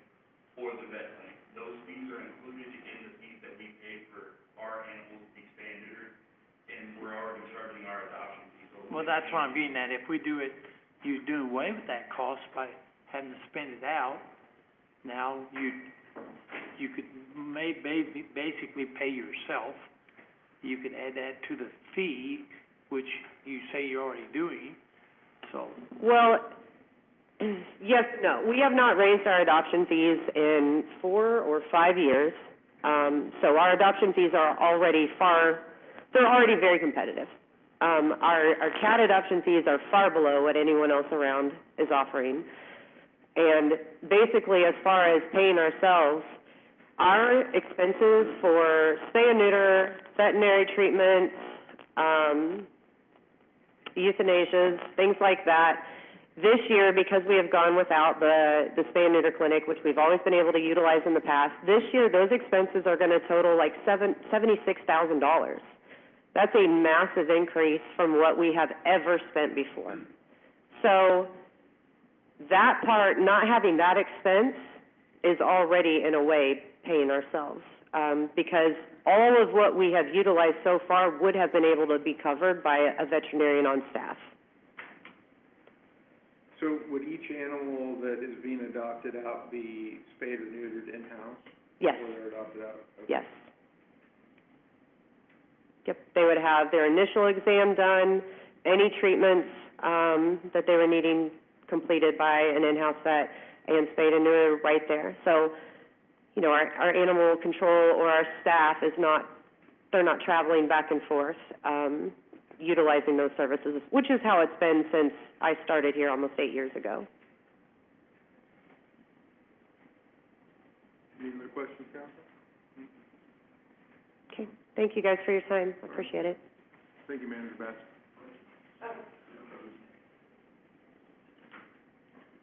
for the vet clinic, those fees are included in the fees that we pay for our animals to be spay and neutered, and we're already charging our adoption fees. Well, that's what I'm getting at. If we do it, you do away with that cost by having to spend it out, now you could basically pay yourself. You could add that to the fee, which you say you're already doing, so. Well, yes, no, we have not raised our adoption fees in 4 or 5 years. So our adoption fees are already they're already very competitive. Our cat adoption fees are far below what anyone else around is offering. And basically, as far as paying ourselves, our expenses for spay and neuter, veterinary treatments, euthanasias, things like that, this year, because we have gone without the spay and neuter clinic, which we've always been able to utilize in the past, this year those expenses are going to total like $76,000. That's a massive increase from what we have ever spent before. So that part, not having that expense, is already in a way paying ourselves, because all of what we have utilized so far would have been able to be covered by a veterinarian on staff. So would each animal that is being adopted out be spayed or neutered in-house? Yes. Before they're adopted out? Okay. Yes. Yep, they would have their initial exam done, any treatments, that they were needing completed by an in-house vet, and spayed and neutered right there. So, you know, our animal control or our staff they're not traveling back and forth, utilizing those services, which is how it's been since I started here almost 8 years ago. Any other questions, Council? Okay, thank you guys for your time, I appreciate it. Thank you, Manager Bass.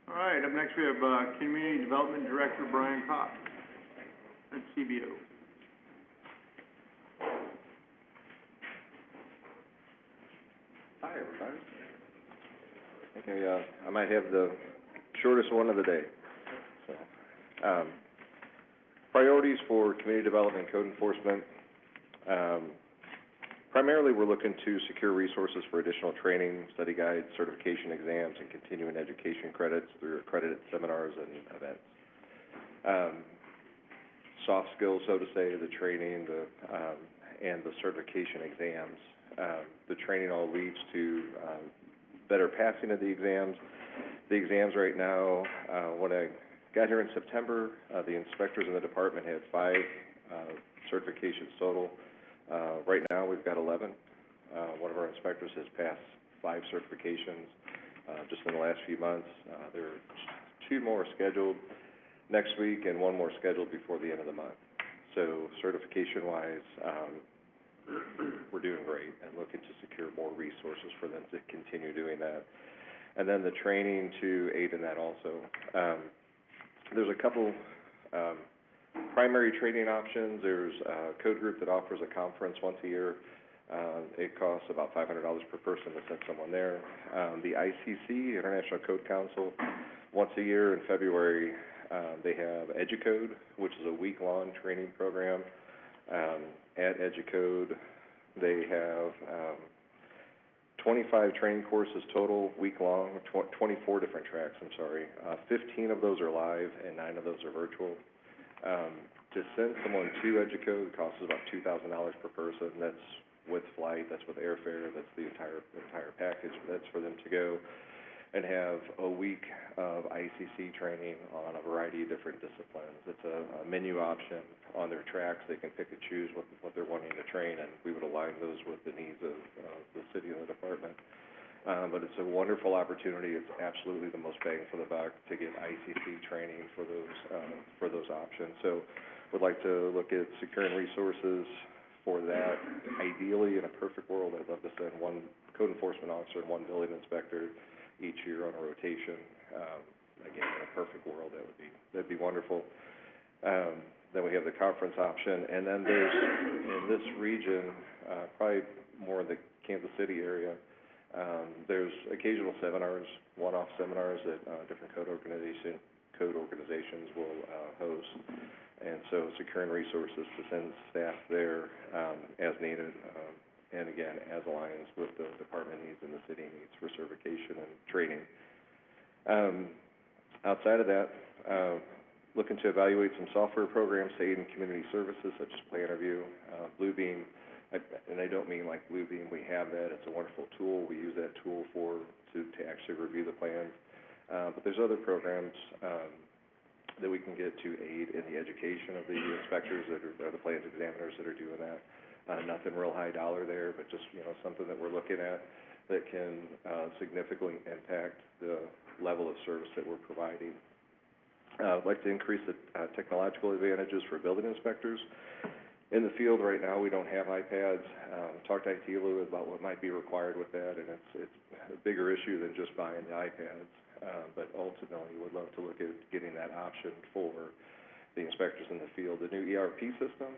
All right, up next we have, Community Development Director Brian Cox at CBO. Hi, everybody. Okay, I might have the shortest one of the day. So, priorities for community development and code enforcement. Primarily, we're looking to secure resources for additional training, study guides, certification exams, and continuing education credits through accredited seminars and events. Soft skills, so to say, the training, and the certification exams. The training all leads to better passing of the exams. The exams right now, when I got here in September, the inspectors in the department had 5 certifications total. Right now, we've got 11. One of our inspectors has passed 5 certifications just in the last few months. There are 2 more scheduled next week and 1 more scheduled before the end of the month. So certification-wise, we're doing great and looking to secure more resources for them to continue doing that. And then the training to aid in that also. There's a couple, primary training options. There's a code group that offers a conference once a year. It costs about $500 per person to send someone there. The ICC, International Code Council, once a year in February, they have EduCode, which is a week-long training program. At EduCode, they have 25 training courses total, week-long, 24 different tracks, 15 of those are live and 9 of those are virtual. To send someone to EduCode costs about $2,000 per person. That's with flight, that's with airfare, that's the entire package. That's for them to go and have a week of ICC training on a variety of different disciplines. It's a menu option on their tracks. They can pick and choose what they're wanting to train, and we would align those with the needs of the city and the department. But it's a wonderful opportunity. It's absolutely the most bang for the buck to get ICC training for those options. So would like to look at securing resources for that. Ideally, in a perfect world, I'd love to send one code enforcement officer and one building inspector each year on a rotation. Again, in a perfect world, that'd be wonderful. Then we have the conference option, and then there's, in this region, probably more in the Kansas City area, there's occasional seminars, one-off seminars that different code organizations will host. And so securing resources to send staff there as needed, and again, as aligns with the department needs and the city needs for certification and training. Outside of that, looking to evaluate some software programs to aid in community services such as PlanReview, Bluebeam, and I don't mean like Bluebeam, we have that, it's a wonderful tool, we use that tool to actually review the plans. But there's other programs that we can get to aid in the education of the inspectors that are the plans examiners that are doing that. Nothing real high dollar there, but just, something that we're looking at that can significantly impact the level of service that we're providing. I'd like to increase the technological advantages for building inspectors. In the field right now, we don't have iPads. Talked to IT a little bit about what might be required with that, and it's a bigger issue than just buying the iPads. But ultimately, would love to look at getting that option for the inspectors in the field. The new ERP system,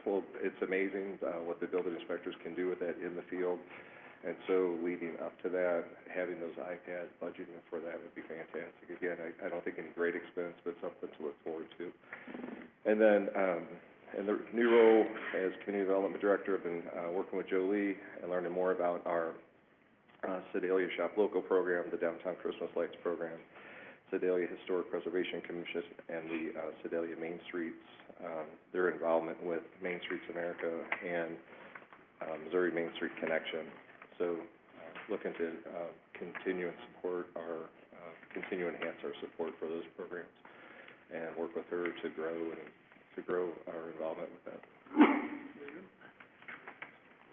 well, it's amazing what the building inspectors can do with that in the field. And so leading up to that, having those iPads, budgeting for that would be fantastic. Again, I don't think any great expense, but something to look forward to. And then, in the new role as Community Development Director, I've been working with Joe Lee and learning more about our Sedalia Shop Local program, the Downtown Christmas Lights program, Sedalia Historic Preservation Commission, and the Sedalia Main Streets, their involvement with Main Streets America and Missouri Main Street Connection. So looking to continue and enhance our support for those programs and work with her to grow our involvement with that.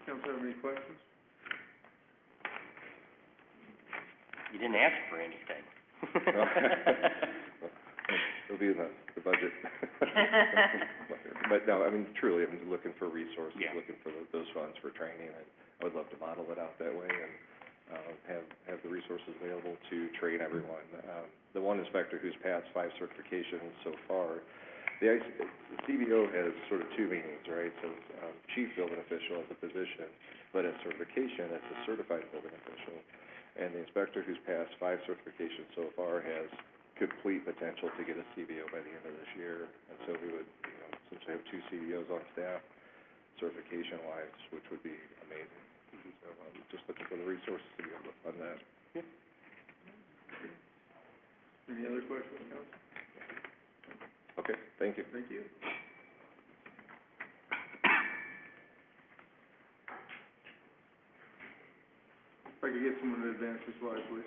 Council, have any questions? You didn't ask for anything. It'll be in the budget. But no, I mean, truly, I'm looking for resources, looking for those funds for training, and I would love to model it out that way and have the resources available to train everyone. The one inspector who's passed 5 certifications so far, the CBO has sort of 2 meanings, right? So chief building official is a position, but at certification, it's a certified building official. And the inspector who's passed 5 certifications so far has complete potential to get a CBO by the end of this year. And so we would, essentially have 2 CBOs on staff, certification-wise, which would be amazing. So I'm just looking for the resources to be able to fund that. Any other questions, Council? Okay, thank you. Thank you. If I could get someone to advance this slide, please.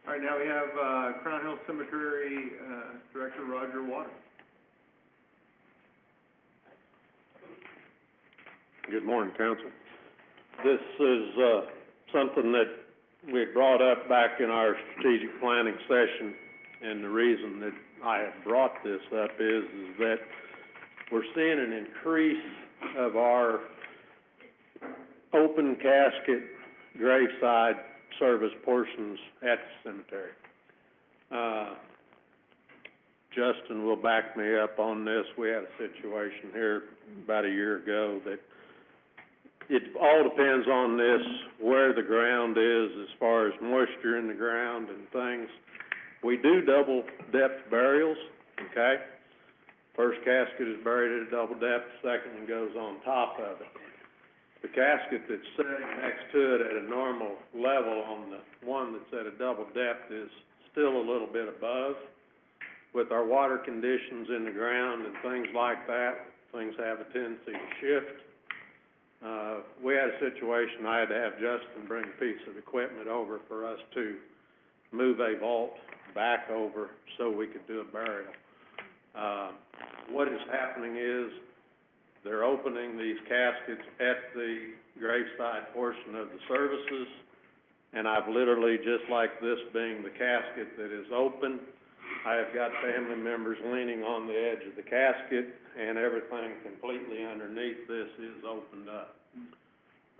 All right, now we have, Crown Hill Cemetery, Director Roger Waters. Good morning, Council. This is, something that we had brought up back in our strategic planning session, and the reason that I have brought this up is that we're seeing an increase of our open casket graveside service portions at the cemetery. Justin will back me up on this. We had a situation here about a year ago that it all depends on this, where the ground is as far as moisture in the ground and things. We do double depth burials, okay? First casket is buried at a double depth, second one goes on top of it. The casket that's sitting next to it at a normal level on the one that's at a double depth is still a little bit above. With our water conditions in the ground and things like that, things have a tendency to shift. We had a situation, I had to have Justin bring a piece of equipment over for us to move a vault back over so we could do a burial. What is happening is they're opening these caskets at the graveside portion of the services, and I've literally, just like this being the casket that is open, I have got family members leaning on the edge of the casket, and everything completely underneath this is opened up.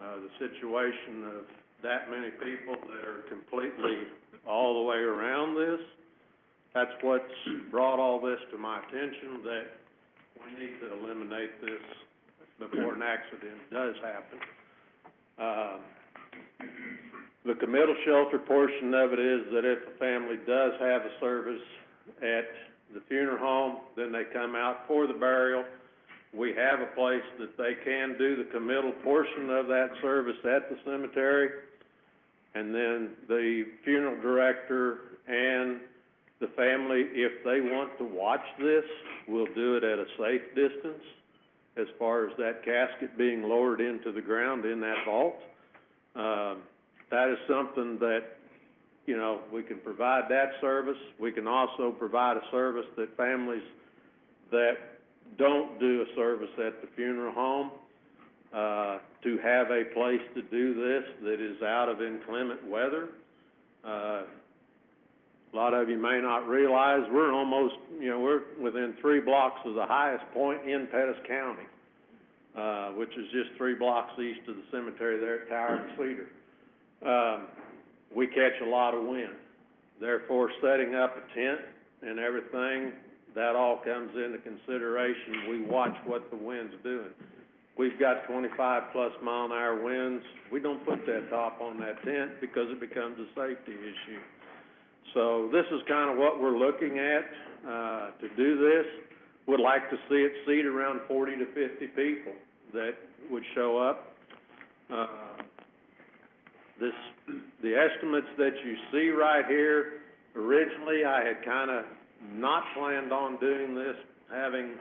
The situation of that many people that are completely all the way around this, that's what's brought all this to my attention, that we need to eliminate this before an accident does happen. The committal shelter portion of it is that if a family does have a service at the funeral home, then they come out for the burial. We have a place that they can do the committal portion of that service at the cemetery, and then the funeral director and the family, if they want to watch this, will do it at a safe distance as far as that casket being lowered into the ground in that vault. That is something that, you know, we can provide that service. We can also provide a service that families that don't do a service at the funeral home, to have a place to do this that is out of inclement weather. A lot of you may not realize we're almost, we're within 3 blocks of the highest point in Pettis County, which is just 3 blocks east of the cemetery there at Tower and Cedar. We catch a lot of wind. Therefore, setting up a tent and everything, that all comes into consideration. We watch what the wind's doing. We've got 25-plus mile-an-hour winds. We don't put that top on that tent because it becomes a safety issue. So this is kind of what we're looking at to do this. Would like to see it seat around 40 to 50 people that would show up. The estimates that you see right here, originally I had kind of not planned on doing this, having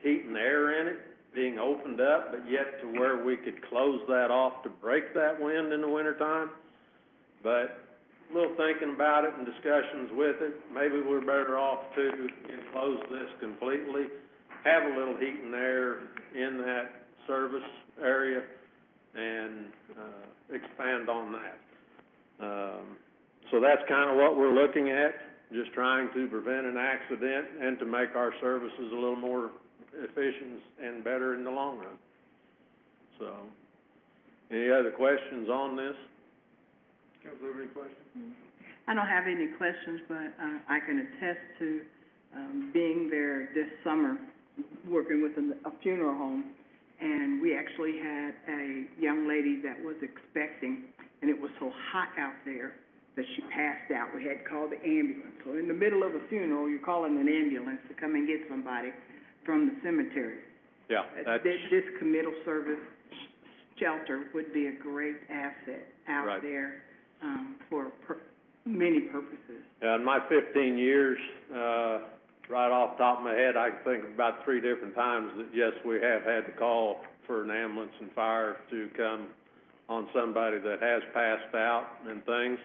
heat and air in it, being opened up, but yet to where we could close that off to break that wind in the wintertime. But a little thinking about it and discussions with it, maybe we're better off to enclose this completely, have a little heat and air in that service area, and expand on that. So that's kind of what we're looking at, just trying to prevent an accident and to make our services a little more efficient and better in the long run. So, any other questions on this? Councilor, any questions? I don't have any questions, but I can attest to being there this summer, working with a funeral home, and we actually had a young lady that was expecting, and it was so hot out there that she passed out. We had to call the ambulance. So in the middle of a funeral, you're calling an ambulance to come and get somebody from the cemetery. Yeah, that's... This committal service shelter would be a great asset out there for many purposes. In my 15 years, right off the top of my head, I can think of about 3 different times that, yes, we have had to call for an ambulance and fire to come on somebody that has passed out and things.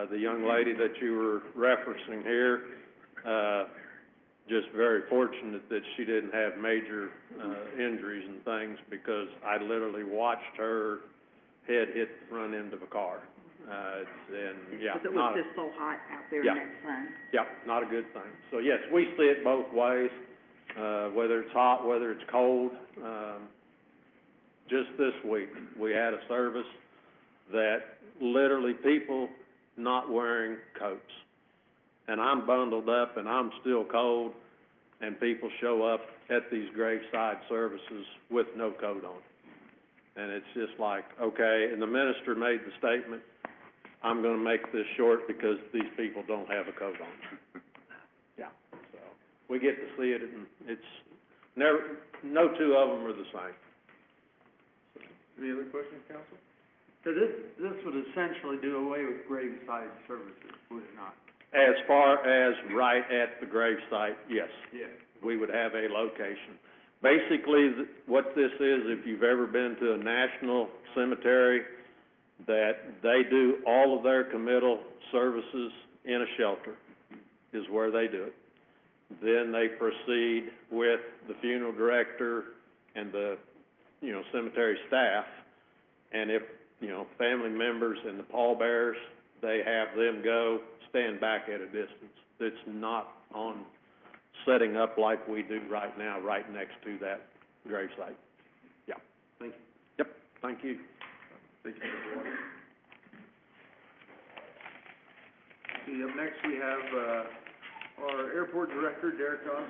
The young lady that you were referencing here, just very fortunate that she didn't have major injuries and things, because I literally watched her head hit the front end of a car. Because it was just so hot out there in that sun. Yeah, not a good thing. So yes, we see it both ways, whether it's hot, whether it's cold. just this week, we had a service that literally people not wearing coats. And I'm bundled up and I'm still cold, and people show up at these graveside services with no coat on. And it's just like, okay, and the minister made the statement, I'm gonna make this short because these people don't have a coat on. Yeah, so, we get to see it, and it's never, no two of them are the same. Any other questions, council? So this would essentially do away with graveside services, would it not? As far as right at the gravesite, yes. Yeah. We would have a location. Basically, what this is, if you've ever been to a national cemetery, that they do all of their committal services in a shelter, is where they do it. Then they proceed with the funeral director and the, cemetery staff, and if, family members and the pallbearers, they have them go stand back at a distance. It's not on setting up like we do right now, right next to that gravesite. Yeah. Thank you. Yep, thank you. Thank you, Mr. Water. See, up next we have, our airport director, Derek Goss.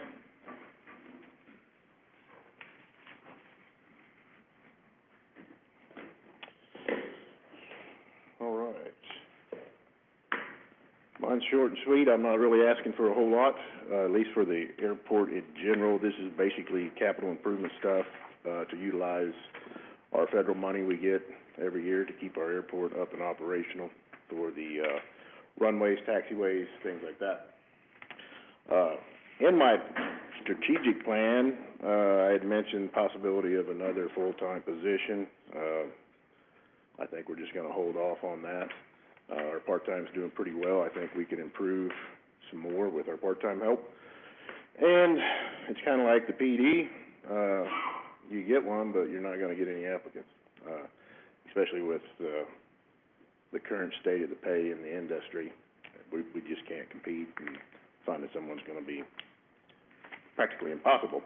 All right. Mine's short and sweet. I'm not really asking for a whole lot, at least for the airport in general. This is basically capital improvement stuff, to utilize our federal money we get every year to keep our airport up and operational for the, runways, taxiways, things like that. In my strategic plan, I had mentioned possibility of another full-time position. I think we're just gonna hold off on that. Our part-time's doing pretty well. I think we can improve some more with our part-time help. And it's kinda like the PD, you get one, but you're not gonna get any applicants, especially with, the current state of the pay in the industry. We just can't compete, and finding someone's gonna be practically impossible.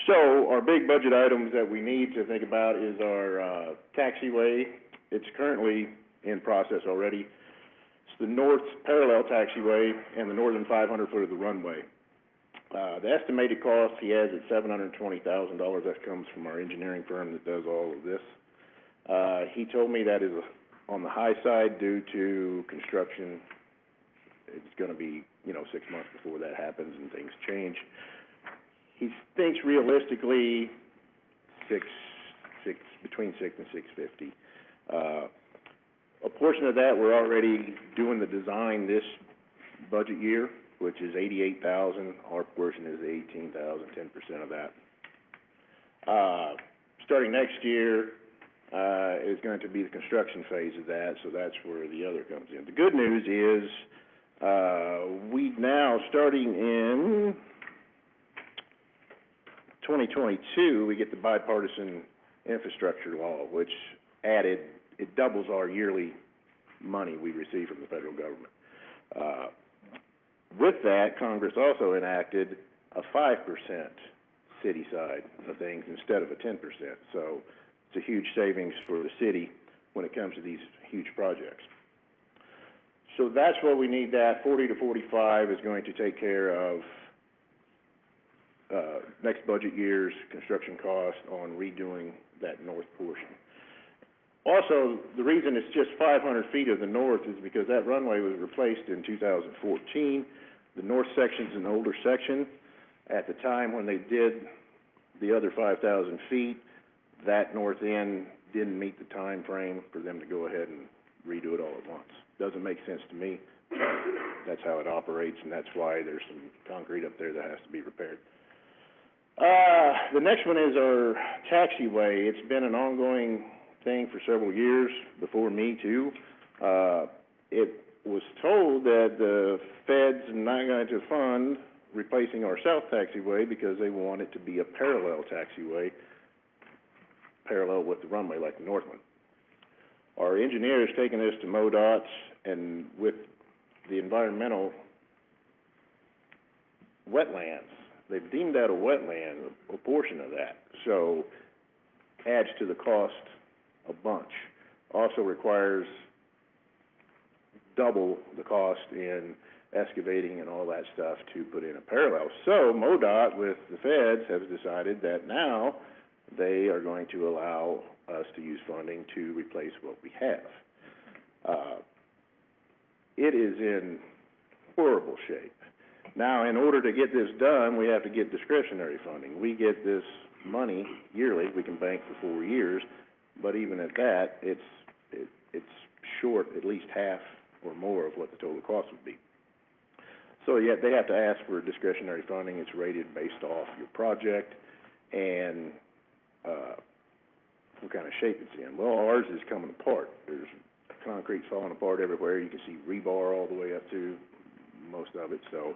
So, our big budget items that we need to think about is our, taxiway. It's currently in process already. It's the north parallel taxiway and the northern 500 foot of the runway. The estimated cost he has at $720,000. That comes from our engineering firm that does all of this. He told me that is on the high side due to construction. It's gonna be, 6 months before that happens and things change. He thinks realistically between $6 and $650. A portion of that, we're already doing the design this budget year, which is $88,000. Our portion is $18,000, 10% of that. Starting next year, is going to be the construction phase of that, so that's where the other comes in. The good news is, we now, starting in 2022, we get the bipartisan infrastructure law, which it doubles our yearly money we receive from the federal government. With that, Congress also enacted a 5% city side of things instead of a 10%. So it's a huge savings for the city when it comes to these huge projects. So that's what we need. That 40 to 45 is going to take care of next budget year's construction cost on redoing that north portion. Also, the reason it's just 500 feet of the north is because that runway was replaced in 2014. The north section's an older section. At the time when they did the other 5,000 feet, that north end didn't meet the time frame for them to go ahead and redo it all at once. Doesn't make sense to me. That's how it operates, and that's why there's some concrete up there that has to be repaired. The next one is our taxiway. It's been an ongoing thing for several years, before me too. It was told that the feds are not going to fund replacing our south taxiway because they want it to be a parallel taxiway, parallel with the runway like the north one. Our engineer has taken this to MoDOT, and with the environmental wetlands, they've deemed that a wetland, a portion of that. So adds to the cost a bunch. Also requires double the cost in excavating and all that stuff to put in a parallel. So MoDOT with the feds has decided that now they are going to allow us to use funding to replace what we have. It is in horrible shape. Now, in order to get this done, we have to get discretionary funding. We get this money yearly, we can bank for 4 years, but even at that, it's short at least half or more of what the total cost would be. So yet they have to ask for discretionary funding. It's rated based off your project and what kind of shape it's in. Well, ours is coming apart. There's concrete falling apart everywhere. You can see rebar all the way up to most of it. So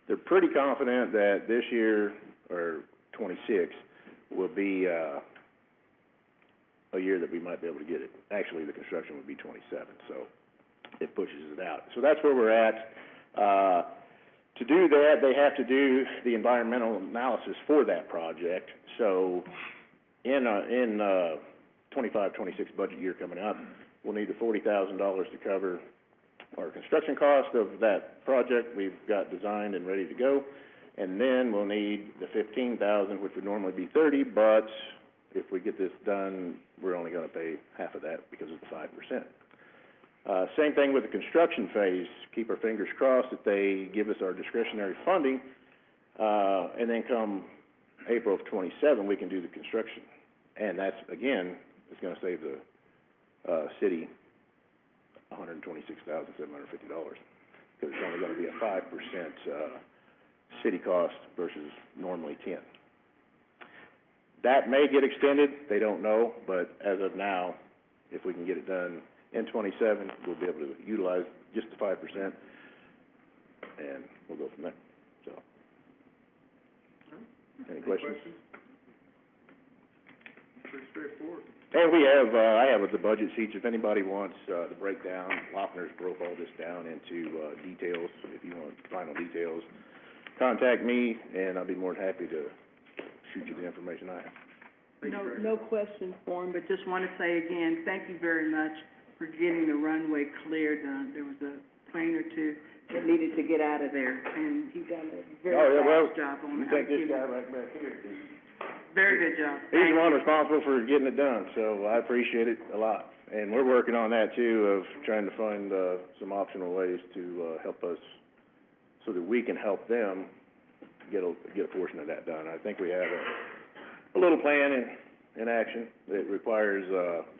they're pretty confident that this year, or 26, will be a year that we might be able to get it. Actually, the construction would be 27, so it pushes it out. So that's where we're at. To do that, they have to do the environmental analysis for that project. So in 25-26 budget year coming up, we'll need the $40,000 to cover our construction cost of that project we've got designed and ready to go. And then we'll need the $15,000, which would normally be $30,000, but if we get this done, we're only gonna pay half of that because of the 5%. Same thing with the construction phase. Keep our fingers crossed that they give us our discretionary funding, and then come April of 27, we can do the construction. And that's, again, it's gonna save the, city $126,750, because it's only gonna be a 5%, city cost versus normally 10. That may get extended, they don't know, but as of now, if we can get it done in 27, we'll be able to utilize just the 5%, and we'll go from there, so. Any questions? Pretty straightforward. And we have, I have the budget sheets, if anybody wants, the breakdown. Lochner's broke all this down into, details. If you want final details, contact me, and I'll be more than happy to shoot you the information I have. No question for him, but just want to say again, thank you very much for getting the runway cleared. There was a plane or two that needed to get out of there, and he done a very fast job on it. You take this guy right back here. Very good job. He's the one responsible for getting it done, so I appreciate it a lot. And we're working on that too, of trying to find, some optional ways to, help us, so that we can help them get a portion of that done. I think we have a little plan in action that requires,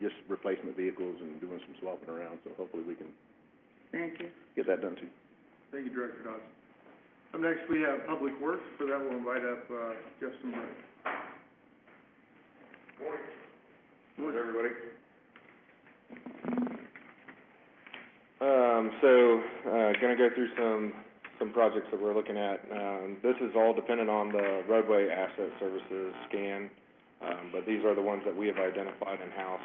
just replacement vehicles and doing some swapping around, so hopefully we can Thank you. get that done too. Thank you, Director Dodson. Up next, we have Public Works. For that, we'll invite up, Justin Murray. Morning, everybody. Gonna go through some projects that we're looking at. This is all dependent on the roadway asset services scan, but these are the ones that we have identified in-house.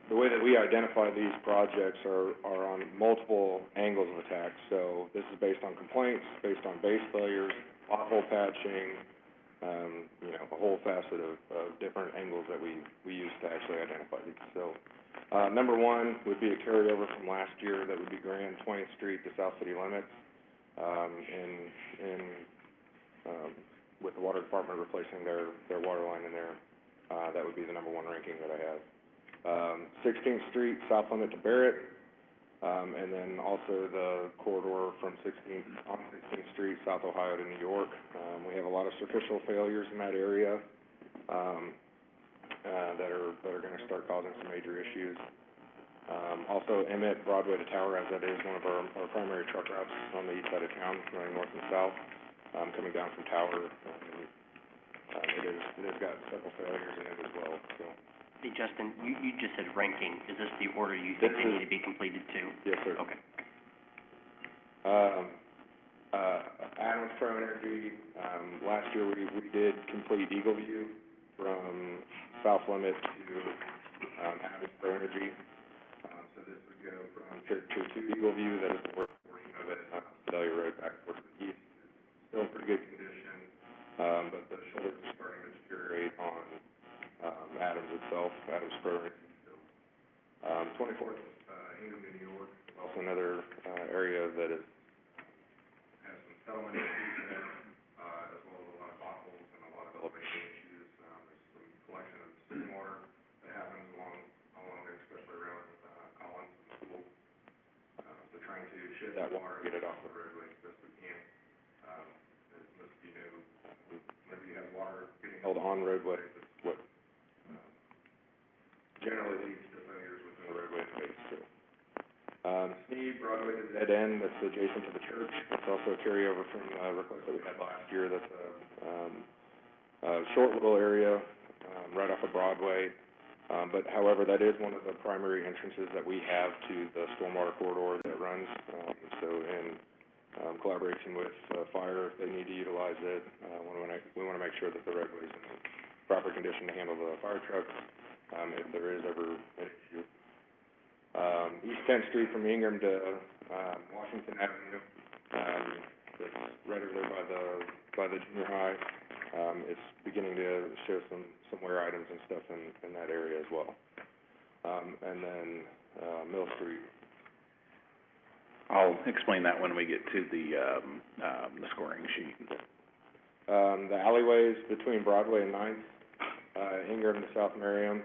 The way that we identify these projects are on multiple angles of attack. So this is based on complaints, based on base failures, pothole patching, a whole facet of different angles that we use to actually identify these. So, number one would be a carryover from last year. That would be Grand 20th Street to South City limits, with the water department replacing their water line in there. That would be the number one ranking that I have. 16th Street, south limit to Barrett, and then also the corridor from 16th Street, South Ohio to New York. We have a lot of superficial failures in that area, that are gonna start causing some major issues. Also Emmett, Broadway to Tower, as that is one of our primary truck routes on the east side of town, running north and south, coming down from Tower. It has got several failures in it as well, so. Hey, Justin, you just said ranking. Is this the order you think they need to be completed to? Yes, sir. Okay. Adams Pro Energy, last year we did complete Eagle View from South Limit to, Adams Pro Energy. So this would go from to Eagle View, that is the worst portion of it, Sedalia Road back towards the east. Still in pretty good condition, but the shoulders are starting to deteriorate on, settlement issues in it, as well as a lot of potholes and a lot of elevation issues. There's some collection of stormwater that happens along there, especially around, Collins and School. So trying to shed that water, get it off the roadway as best we can. As most of you know, whenever you have water getting held on roadways, it's what, generally leads to failures within the roadway space, so. Sneed, Broadway to the dead end, that's adjacent to the church. It's also a carryover from a request that we had last year. That's a short little area, right off of Broadway. But however, that is one of the primary entrances that we have to the stormwater corridor that runs. So in collaboration with fire, if they need to utilize it, we wanna make sure that the roadway's in proper condition to handle the fire trucks, if there is ever an issue. East 10th Street from Ingram to, Washington Avenue, that's right over there by the junior high. It's beginning to show some wear items and stuff in that area as well. And then, Mill Street. I'll explain that when we get to the scoring sheet. The alleyways between Broadway and Ninth, Ingram to South Merriam,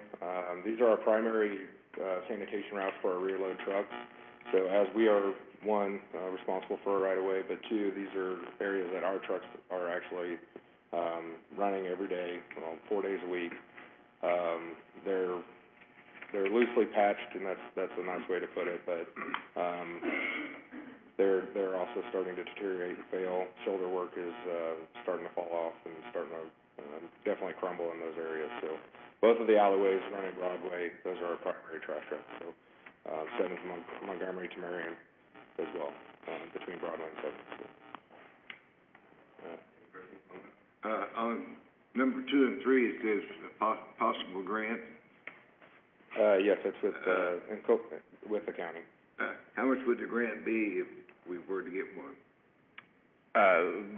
these are our primary sanitation routes for our rear load trucks. So as we are, one, responsible for a right of way, but two, these are areas that our trucks are actually running every day, 4 days a week. They're loosely patched, and that's a nice way to put it, but they're also starting to deteriorate and fail. Shoulder work is starting to fall off and starting to definitely crumble in those areas. So both of the alleyways running Broadway, those are our primary trash routes. So 7th Montgomery to Marion as well, between Broadway and 7th. On number 2 and 3, it says possible grant. Yes, it's with the county. How much would the grant be if we were to get one?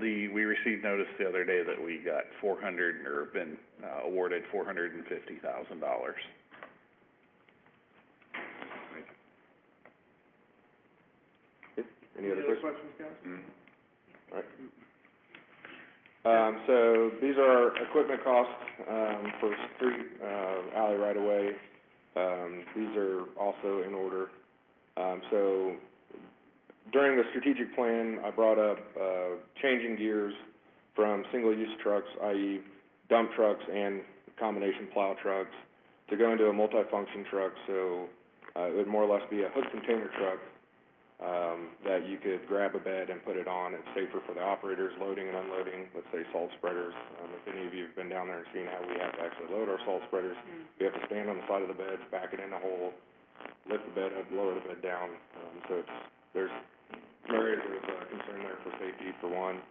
We received notice the other day that we got been awarded $450,000. Any other questions? guys? All right. So these are our equipment costs, for street, alley right of way. These are also in order. So during the strategic plan, I brought up, changing gears from single-use trucks, i.e. dump trucks and combination plow trucks, to go into a multi-function truck. So, it would more or less be a hook container truck, that you could grab a bed and put it on. It's safer for the operators loading and unloading, let's say salt spreaders. If any of you have been down there and seen how we have to actually load our salt spreaders, we have to stand on the side of the bed, back it in the hole, lift the bed up, lower the bed down. So there's some areas of concern there for safety, for one.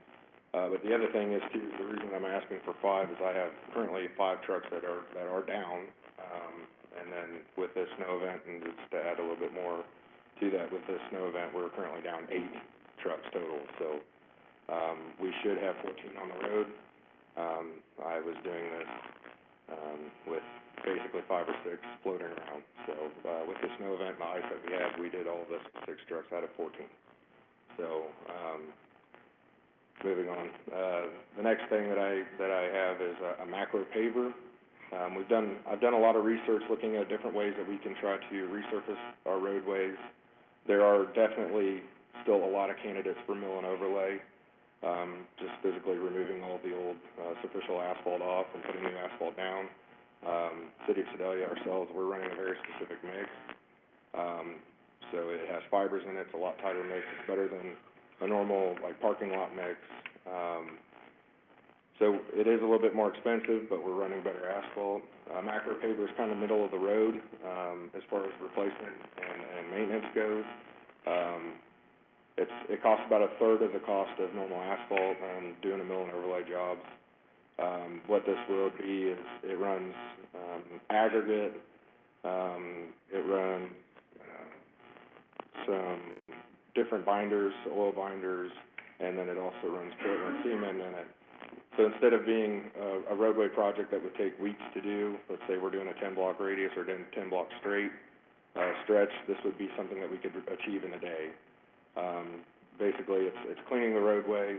But the other thing is too, the reason I'm asking for 5 is I have currently 5 trucks that are down. And then with this snow event, and just to add a little bit more to that, with this snow event, we're currently down 8 trucks total. So, we should have 14 on the road. I was doing this, with basically 5 or 6 floating around. So, with the snow event and the ice that we had, we did all of this with 6 trucks out of 14. So, moving on. The next thing that I have is a macro paver. I've done a lot of research looking at different ways that we can try to resurface our roadways. There are definitely still a lot of candidates for mill and overlay, just physically removing all the old, superficial asphalt off and putting new asphalt down. City of Sedalia ourselves, we're running a very specific mix. So it has fibers in it, it's a lot tighter mix, it's better than a normal, like, parking lot mix. So it is a little bit more expensive, but we're running better asphalt. Macro paver is kind of middle of the road, as far as replacement and maintenance goes. It costs about 1/3 of the cost of normal asphalt, doing a mill and overlay job. What this will be is, it runs, aggregate, it runs, some different binders, oil binders, and then it also runs Portland cement in it. So instead of being a roadway project that would take weeks to do, let's say we're doing a 10-block radius or 10-block straight stretch, this would be something that we could achieve in a day. basically, it's cleaning the roadway,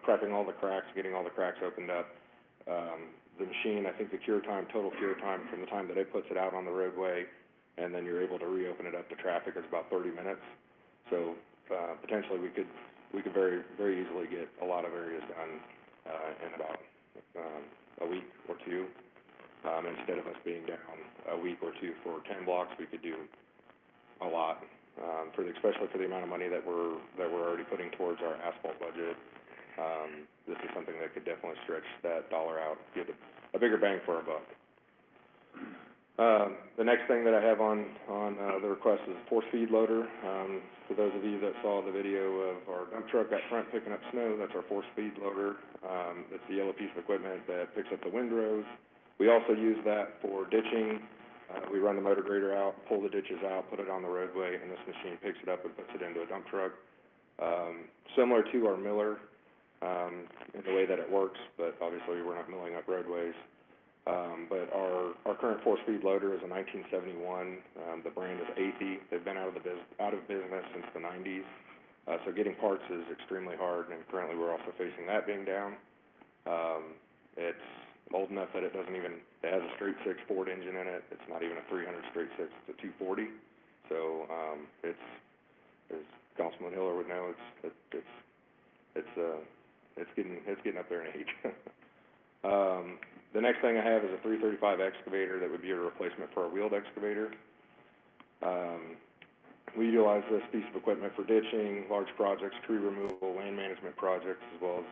prepping all the cracks, getting all the cracks opened up. The machine, I think the total cure time from the time that it puts it out on the roadway, and then you're able to reopen it up to traffic is about 30 minutes. So, potentially we could very, very easily get a lot of areas done, in about, a week or two. Instead of us being down a week or two for 10 blocks, we could do a lot, especially for the amount of money that we're already putting towards our asphalt budget. This is something that could definitely stretch that dollar out, get a bigger bang for our buck. The next thing that I have on the request is a force feed loader. For those of you that saw the video of our dump truck out front picking up snow, that's our force feed loader. It's the yellow piece of equipment that picks up the windrows. We also use that for ditching. We run the motor grader out, pull the ditches out, put it on the roadway, and this machine picks it up and puts it into a dump truck. Similar to our miller, in the way that it works, but obviously we're not milling up roadways. But our current force feed loader is a 1971. The brand is Athey. They've been out of business since the 90s. So getting parts is extremely hard, and currently we're also facing that being down. It's old enough that it has a straight six Ford engine in it. It's not even a 300 straight six, it's a 240. So, as Councilman Hiller would know, it's getting up there in age. The next thing I have is a 335 excavator that would be a replacement for our wheeled excavator. We utilize this piece of equipment for ditching, large projects, tree removal, land management projects, as well as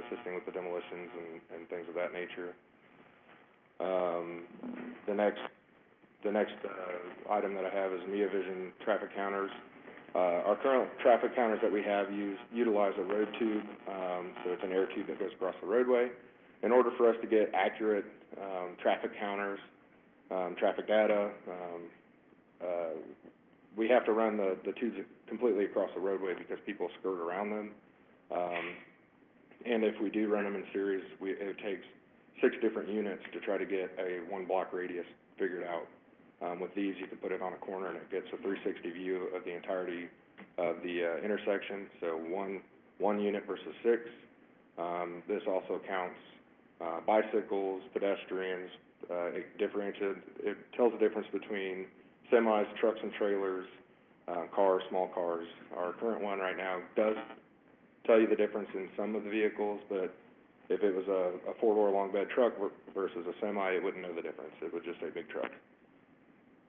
assisting with the demolitions and things of that nature. The next item that I have is Mia Vision traffic counters. Our current traffic counters that we have utilize a road tube, so it's an air tube that goes across the roadway. In order for us to get accurate traffic counters, traffic data, we have to run the tubes completely across the roadway because people skirt around them. And if we do run them in series, it takes 6 different units to try to get a 1 block radius figured out. With these, you can put it on a corner and it gets a 360 view of the entirety of the intersection, so one unit versus 6. This also counts bicycles, pedestrians. It tells the difference between semis, trucks and trailers, cars, small cars. Our current one right now does tell you the difference in some of the vehicles, but if it was a 4-door long bed truck versus a semi, it wouldn't know the difference. It would just say big truck.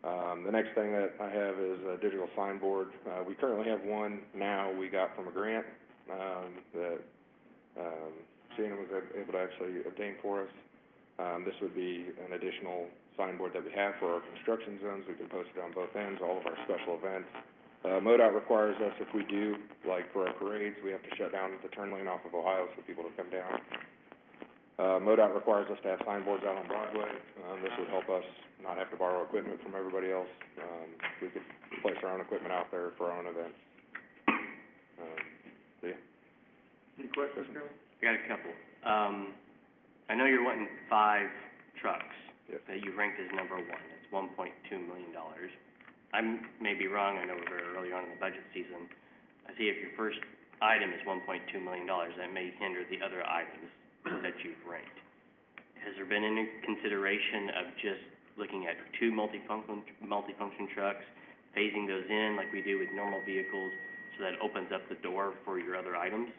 The next thing that I have is a digital signboard. We currently have one now we got from a grant that Shannon was able to actually obtain for us. This would be an additional signboard that we have for our construction zones. We can post it on both ends, all of our special events. MoDOT requires us, if we do, like for our parades, we have to shut down the turn lane off of Ohio so people don't come down. MoDOT requires us to have signboards out on Broadway. This would help us not have to borrow equipment from everybody else. We could place our own equipment out there for our own events. Yeah. Any questions, Carol? I got a couple. I know you're wanting 5 trucks. Yep. That you ranked as number 1. That's $1.2 million. I may be wrong, I know we're very early on in the budget season. I see if your first item is $1.2 million, that may hinder the other items that you've ranked. Has there been any consideration of just looking at 2 multifunction trucks, phasing those in like we do with normal vehicles, so that opens up the door for your other items?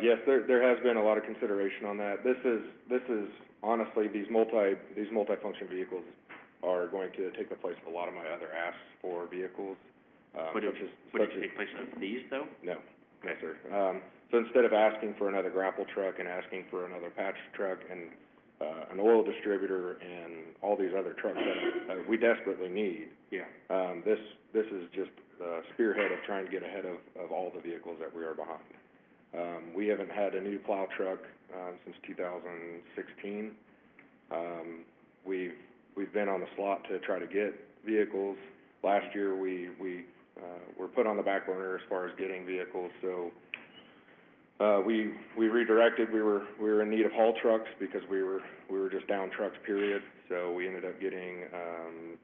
Yes, there has been a lot of consideration on that. This is honestly, these multifunction vehicles are going to take the place of a lot of my other asks for vehicles. Would it take place of these, though? No, sir. So instead of asking for another grapple truck and asking for another patch truck and an oil distributor and all these other trucks that we desperately need, this is just the spearhead of trying to get ahead of all the vehicles that we are behind. We haven't had a new plow truck since 2016. We've been on the slot to try to get vehicles. Last year, we were put on the back burner as far as getting vehicles, so we redirected. We were in need of haul trucks because we were just down trucks, period. So we ended up getting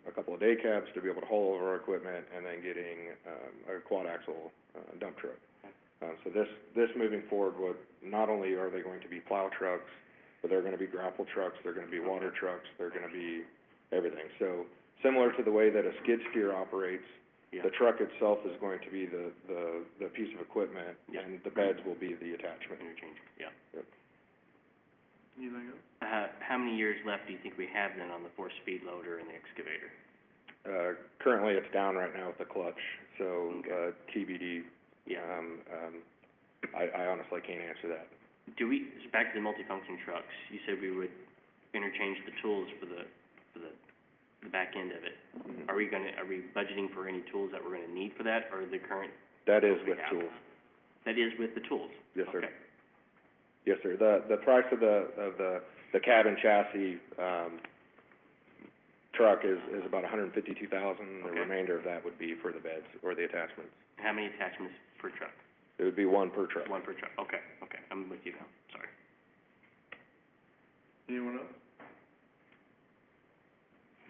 a couple of day cabs to be able to haul over our equipment, and then getting a quad axle dump truck. So this moving forward would, not only are they going to be plow trucks, but they're gonna be grapple trucks, they're gonna be water trucks, they're gonna be everything. So similar to the way that a skid steer operates, the truck itself is going to be the piece of equipment, and the beds will be the attachment. Interchange, yeah. Yep. Anything else? How many years left do you think we have then on the four-speed loader and the excavator? Currently it's down right now with the clutch, so, TBD. Yeah. I honestly can't answer that. Back to the multifunction trucks, you said we would interchange the tools for the back end of it. Mm-hmm. Are we budgeting for any tools that we're gonna need for that, or the current? That is we with have? tools. That is with the tools? Yes, sir. Okay. Yes, sir. The price of the cab and chassis, truck is about $152,000. The Okay. remainder of that would be for the beds or the attachments. How many attachments per truck? It would be one per truck. One per truck, okay, I'm with you now, sorry. Anyone else?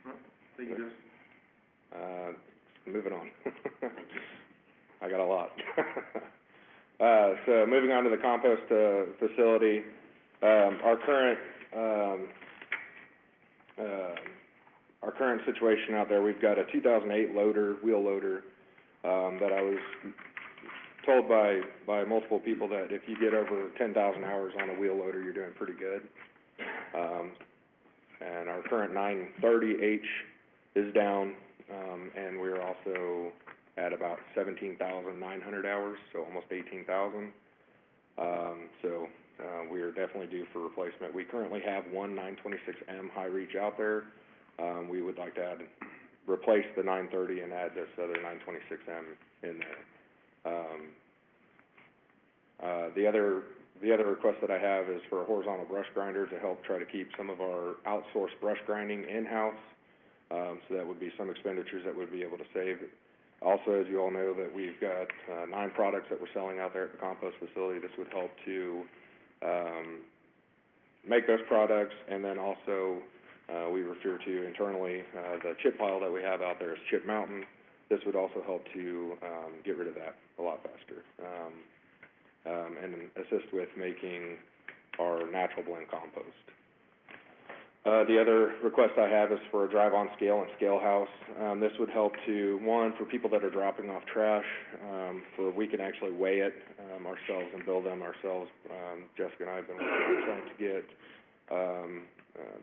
No? Thank you, Justin. Moving on. Thank you. I got a lot. So moving on to the compost, facility, our current situation out there, we've got a 2008 wheel loader, that I was told by multiple people that if you get over 10,000 hours on a wheel loader, you're doing pretty good. And our current 930H is down, and we're also at about 17,900 hours, so almost 18,000. So we are definitely due for replacement. We currently have one 926M high reach out there. We would like to replace the 930 and add this other 926M in there. The other request that I have is for a horizontal brush grinder to help try to keep some of our outsourced brush grinding in-house. So that would be some expenditures that we'd be able to save. Also, as you all know, that we've got 9 products that we're selling out there at the compost facility. This would help to make those products, and then also we refer to internally the chip pile that we have out there as Chip Mountain. This would also help to get rid of that a lot faster, and assist with making our natural blend compost. The other request I have is for a drive-on scale and scale house. This would help to, one, for people that are dropping off trash, we can actually weigh it ourselves and bill them ourselves. Jessica and I have been working on trying to get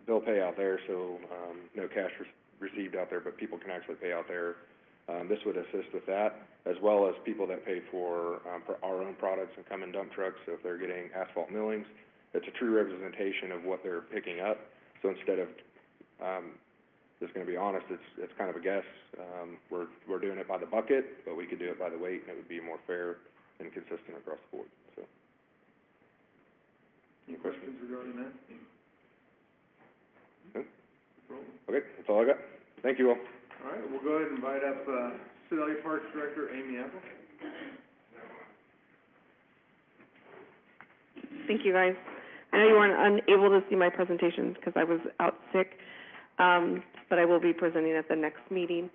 bill pay out there, so no cash received out there, but people can actually pay out there. This would assist with that, as well as people that pay for our own products and come in dump trucks. So if they're getting asphalt millings, it's a true representation of what they're picking up. So instead of, just gonna be honest, it's kind of a guess. We're doing it by the bucket, but we could do it by the weight, and it would be more fair and consistent across the board, so. Any questions regarding that? Okay, that's all I got. Thank you all. All right, we'll go ahead and invite up, Sedalia Parks Director, Amy Apple. Thank you, guys. I know you weren't unable to see my presentations because I was out sick, but I will be presenting at the next meeting.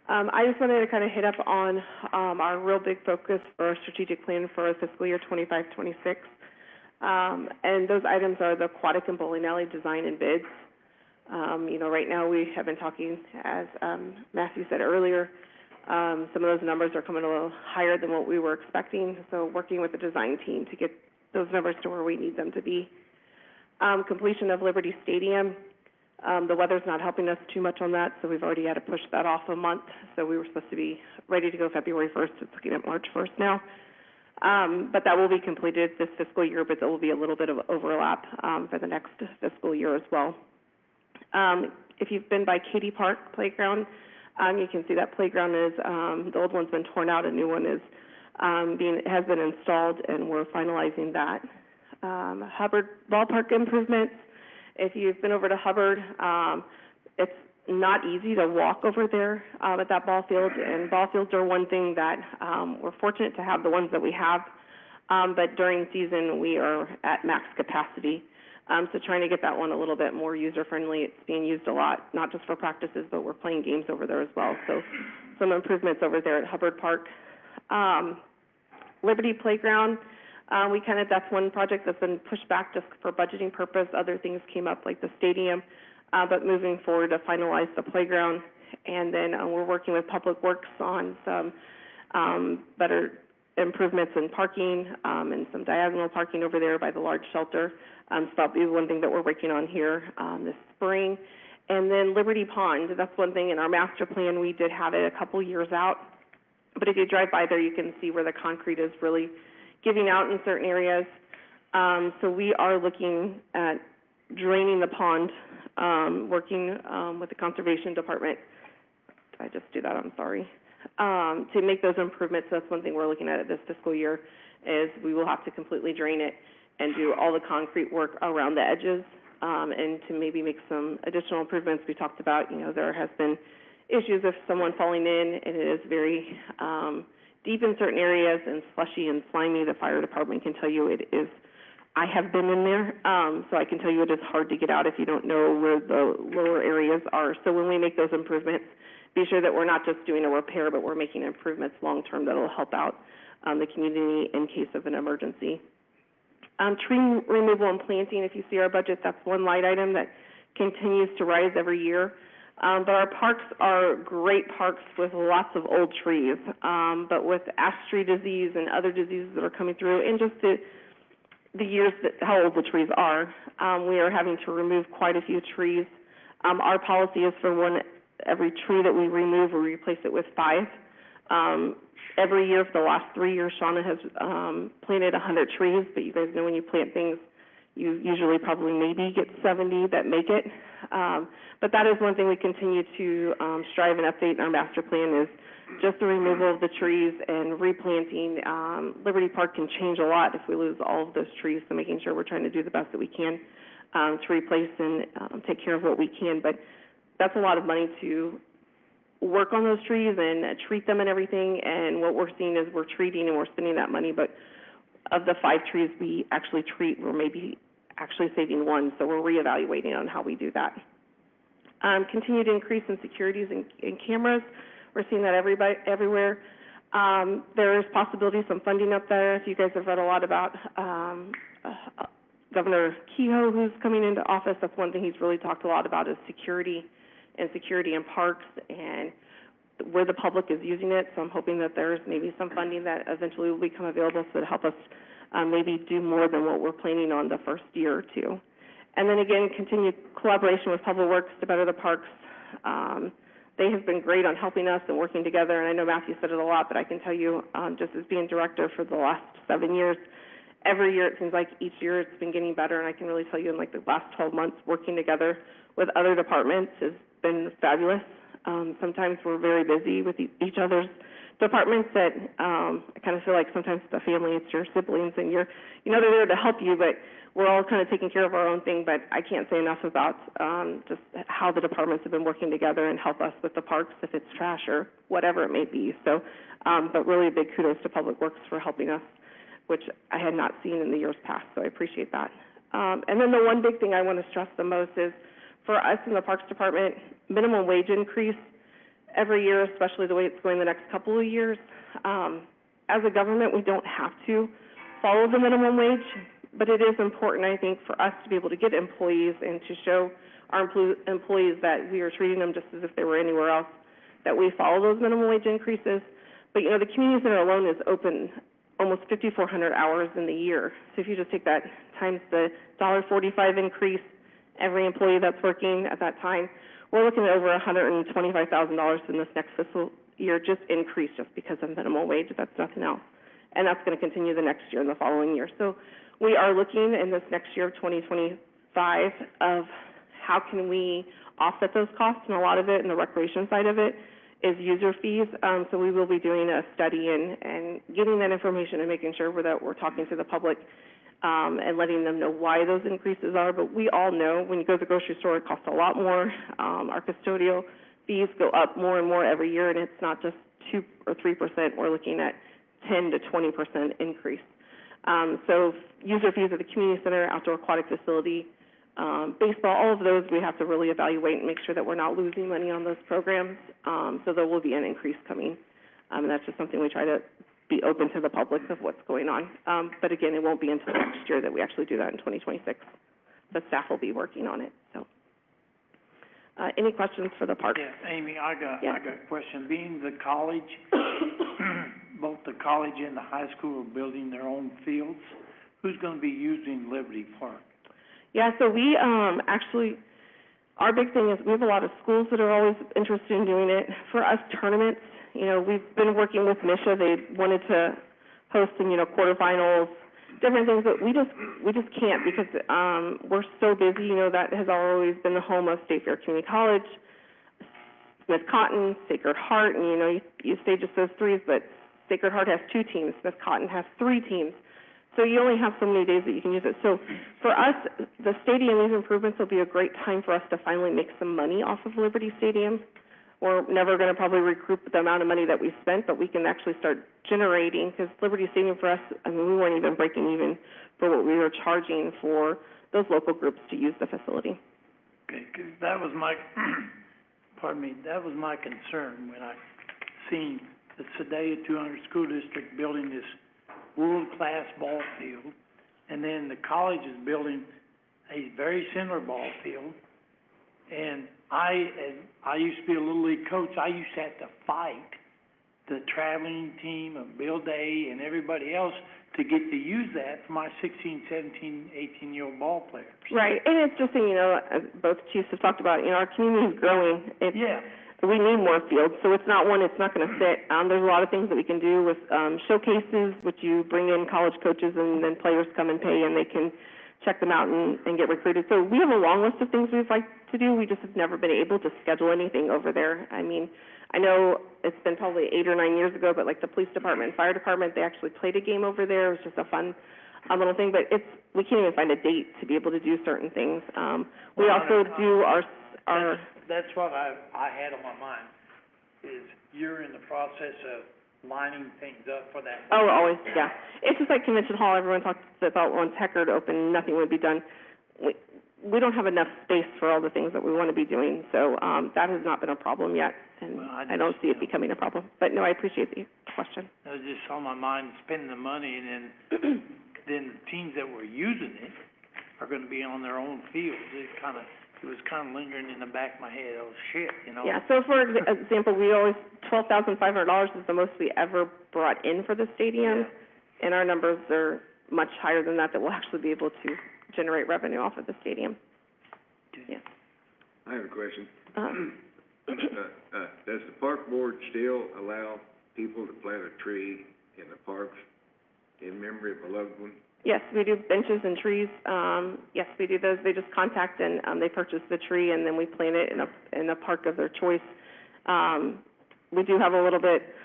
I just wanted to kind of hit up on our real big focus for our strategic plan for fiscal year 25-26. And those items are the aquatic and bowling alley design and bids. You know, right now we have been talking, as Matthew said earlier, some of those numbers are coming a little higher than what we were expecting, so working with the design team to get those numbers to where we need them to be. Completion of Liberty Stadium, the weather's not helping us too much on that, so we've already had to push that off a month. So we were supposed to be ready to go February 1st, it's looking at March 1st now. But that will be completed this fiscal year, but there will be a little bit of overlap for the next fiscal year as well. If you've been by Katy Park Playground, you can see that playground is, the old one's been torn out, a new one is has been installed, and we're finalizing that. Hubbard Ballpark improvements, if you've been over to Hubbard, it's not easy to walk over there at that ball field, and ball fields are one thing that we're fortunate to have the ones that we have, but during season we are at max capacity. So trying to get that one a little bit more user-friendly. It's being used a lot, not just for practices, but we're playing games over there as well. So some improvements over there at Hubbard Park. Liberty Playground, that's one project that's been pushed back just for budgeting purpose. Other things came up like the stadium, but moving forward to finalize the playground. And then, we're working with Public Works on some, better improvements in parking, and some diagonal parking over there by the large shelter. So that'll be one thing that we're working on here, this spring. And then Liberty Pond, that's one thing in our master plan, we did have it a couple years out. But if you drive by there, you can see where the concrete is really giving out in certain areas. So we are looking at draining the pond, working, with the Conservation Department. Did I just do that? I'm sorry. To make those improvements. So that's one thing we're looking at this fiscal year, is we will have to completely drain it and do all the concrete work around the edges, and to maybe make some additional improvements. We talked about, there has been issues of someone falling in, and it is very, deep in certain areas and slushy and slimy. The fire department can tell you it is. I have been in there, so I can tell you it is hard to get out if you don't know where the lower areas are. So when we make those improvements, be sure that we're not just doing a repair, but we're making improvements long-term that will help out the community in case of an emergency. Tree removal and planting, if you see our budget, that's one line item that continues to rise every year. But our parks are great parks with lots of old trees, but with ash tree disease and other diseases that are coming through, and just the years that how old the trees are, we are having to remove quite a few trees. Our policy is for every tree that we remove, we replace it with 5. Every year for the last 3 years, Shauna has planted 100 trees, but you guys know when you plant things, you usually probably maybe get 70 that make it. But that is one thing we continue to strive and update in our master plan, is just the removal of the trees and replanting. Liberty Park can change a lot if we lose all of those trees, so making sure we're trying to do the best that we can to replace and take care of what we can. But that's a lot of money to work on those trees and treat them and everything. And what we're seeing is we're treating and we're spending that money, but of the 5 trees we actually treat, we're maybe actually saving 1, so we're reevaluating on how we do that. Continued increase in securities and cameras. We're seeing that everywhere. There is possibly some funding up there. If you guys have read a lot about Governor Kehoe, who's coming into office, that's one thing he's really talked a lot about, is security in parks and where the public is using it. So I'm hoping that there's maybe some funding that eventually will become available so to help us maybe do more than what we're planning on the first year or 2. And then again, continued collaboration with Public Works to better the parks. They have been great on helping us and working together, and I know Matthew said it a lot, but I can tell you, just as being director for the last 7 years, every year it seems like each year it's been getting better, and I can really tell you in like the last 12 months working together with other departments has been fabulous. Sometimes we're very busy with each other's departments that I kind of feel like sometimes the family, it's your siblings, and they're there to help you, but we're all kind of taking care of our own thing. But I can't say enough about just how the departments have been working together and help us with the parks, if it's trash or whatever it may be. So, but really a big kudos to Public Works for helping us, which I had not seen in the years past, so I appreciate that. And then the one big thing I want to stress the most is, for us in the Parks Department, minimum wage increase every year, especially the way it's going the next couple of years. As a government, we don't have to follow the minimum wage, but it is important, I think, for us to be able to get employees and to show our employees that we are treating them just as if they were anywhere else, that we follow those minimum wage increases. But, the community center alone is open almost 5,400 hours in the year. So if you just take that times the $1.45 increase, every employee that's working at that time, we're looking at over $125,000 in this next fiscal year, just increase just because of minimum wage. That's nothing else. And that's going to continue the next year and the following year. So we are looking in this next year of 2025 of how can we offset those costs, and a lot of it in the recreation side of it is user fees. So we will be doing a study and getting that information and making sure that we're talking to the public and letting them know why those increases are. But we all know when you go to the grocery store, it costs a lot more. Our custodial fees go up more and more every year, and it's not just 2 or 3%. We're looking at 10 to 20% increase. So user fees at the community center, outdoor aquatic facility, baseball, all of those we have to really evaluate and make sure that we're not losing money on those programs. So there will be an increase coming. And that's just something we try to be open to the public of what's going on. But again, it won't be until next year that we actually do that in 2026. The staff will be working on it, so. Any questions for the park? Yeah, Amy, I got Yeah. a question. Being the college, both the college and the high school are building their own fields, who's gonna be using Liberty Park? Yeah, so we, actually, our big thing is we have a lot of schools that are always interested in doing it. For us, tournaments, you know, we've been working with Misha. They wanted to host some, you know, quarterfinals, different things, but we just can't because, we're so busy. You know, that has always been the home of State Fair Community College, Smith Cotton, Sacred Heart, and, you know, you say just those three, but Sacred Heart has 2 teams, Smith Cotton has 3 teams. So you only have so many days that you can use it. So for us, the stadium, these improvements will be a great time for us to finally make some money off of Liberty Stadium. We're never gonna probably recoup the amount of money that we spent, but we can actually start generating, because Liberty Stadium for us, I mean, we weren't even breaking even for what we were charging for those local groups to use the facility. Okay, 'cause that was my, pardon me, that was my concern when I seen the Sedalia 200 School District building this world-class ball field, and then the college is building a very similar ball field. And I used to be a Little League coach, I used to have to fight the traveling team of Bill Day and everybody else to get to use that for my 16, 17, 18-year-old ball players. Right, and it's just, you know, as both chiefs have talked about, you know, our community is growing. We need more fields, so it's not gonna fit. There's a lot of things that we can do with, showcases, which you bring in college coaches and then players come and pay and they can check them out and get recruited. So we have a long list of things we'd like to do, we just have never been able to schedule anything over there. I mean, I know it's been probably 8 or 9 years ago, but like the police department and fire department, they actually played a game over there. It was just a fun, little thing, but we can't even find a date to be able to do certain things. We also do our. That's what I had on my mind, is you're in the process of lining things up for that. Oh, always, yeah. It's just like Convention Hall, everyone talks about once Heckard opened, nothing would be done. We don't have enough space for all the things that we want to be doing, so, that has not been a problem yet, and I don't see it becoming a problem. But no, I appreciate the question. It was just on my mind, spending the money, and then the teams that were using it are gonna be on their own fields. It was kind of lingering in the back of my head, oh shit, you know? Yeah, so for example, we always, $12,500 is the most we ever brought in for the stadium, and our numbers are much higher than that we'll actually be able to generate revenue off of the stadium. Yeah. I have a question. Does the park board still allow people to plant a tree in the parks in memory of a loved one? Yes, we do benches and trees. Yes, we do those. They just contact and, they purchase the tree and then we plant it in a park of their choice. We do have a little bit,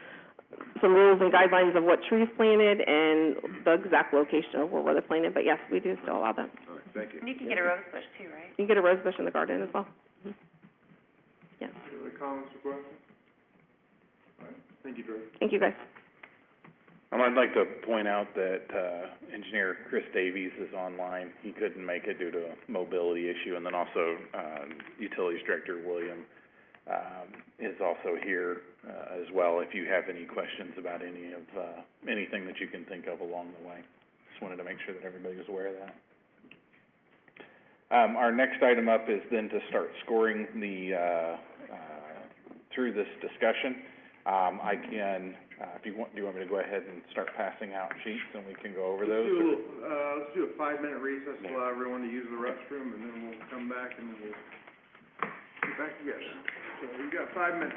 some rules and guidelines of what trees planted and the exact location of where they're planted, but yes, we do still allow that. All right, thank you. And you can get a rose bush too, right? You can get a rose bush in the garden as well. Yeah. Any other comments or questions? All right, thank you, Drew. Thank you, guys. I'd like to point out that, Engineer Chris Davies is online. He couldn't make it due to a mobility issue, and then also, Utilities Director William, is also here, as well, if you have any questions about anything that you can think of along the way. Just wanted to make sure that everybody was aware of that. Our next item up is then to start scoring through this discussion. I can, do you want me to go ahead and start passing out sheets and we can go over those? Let's do a 5-minute recess, allow everyone to use the restroom, and then we'll come back and we'll get back together. So we've got 5 minutes.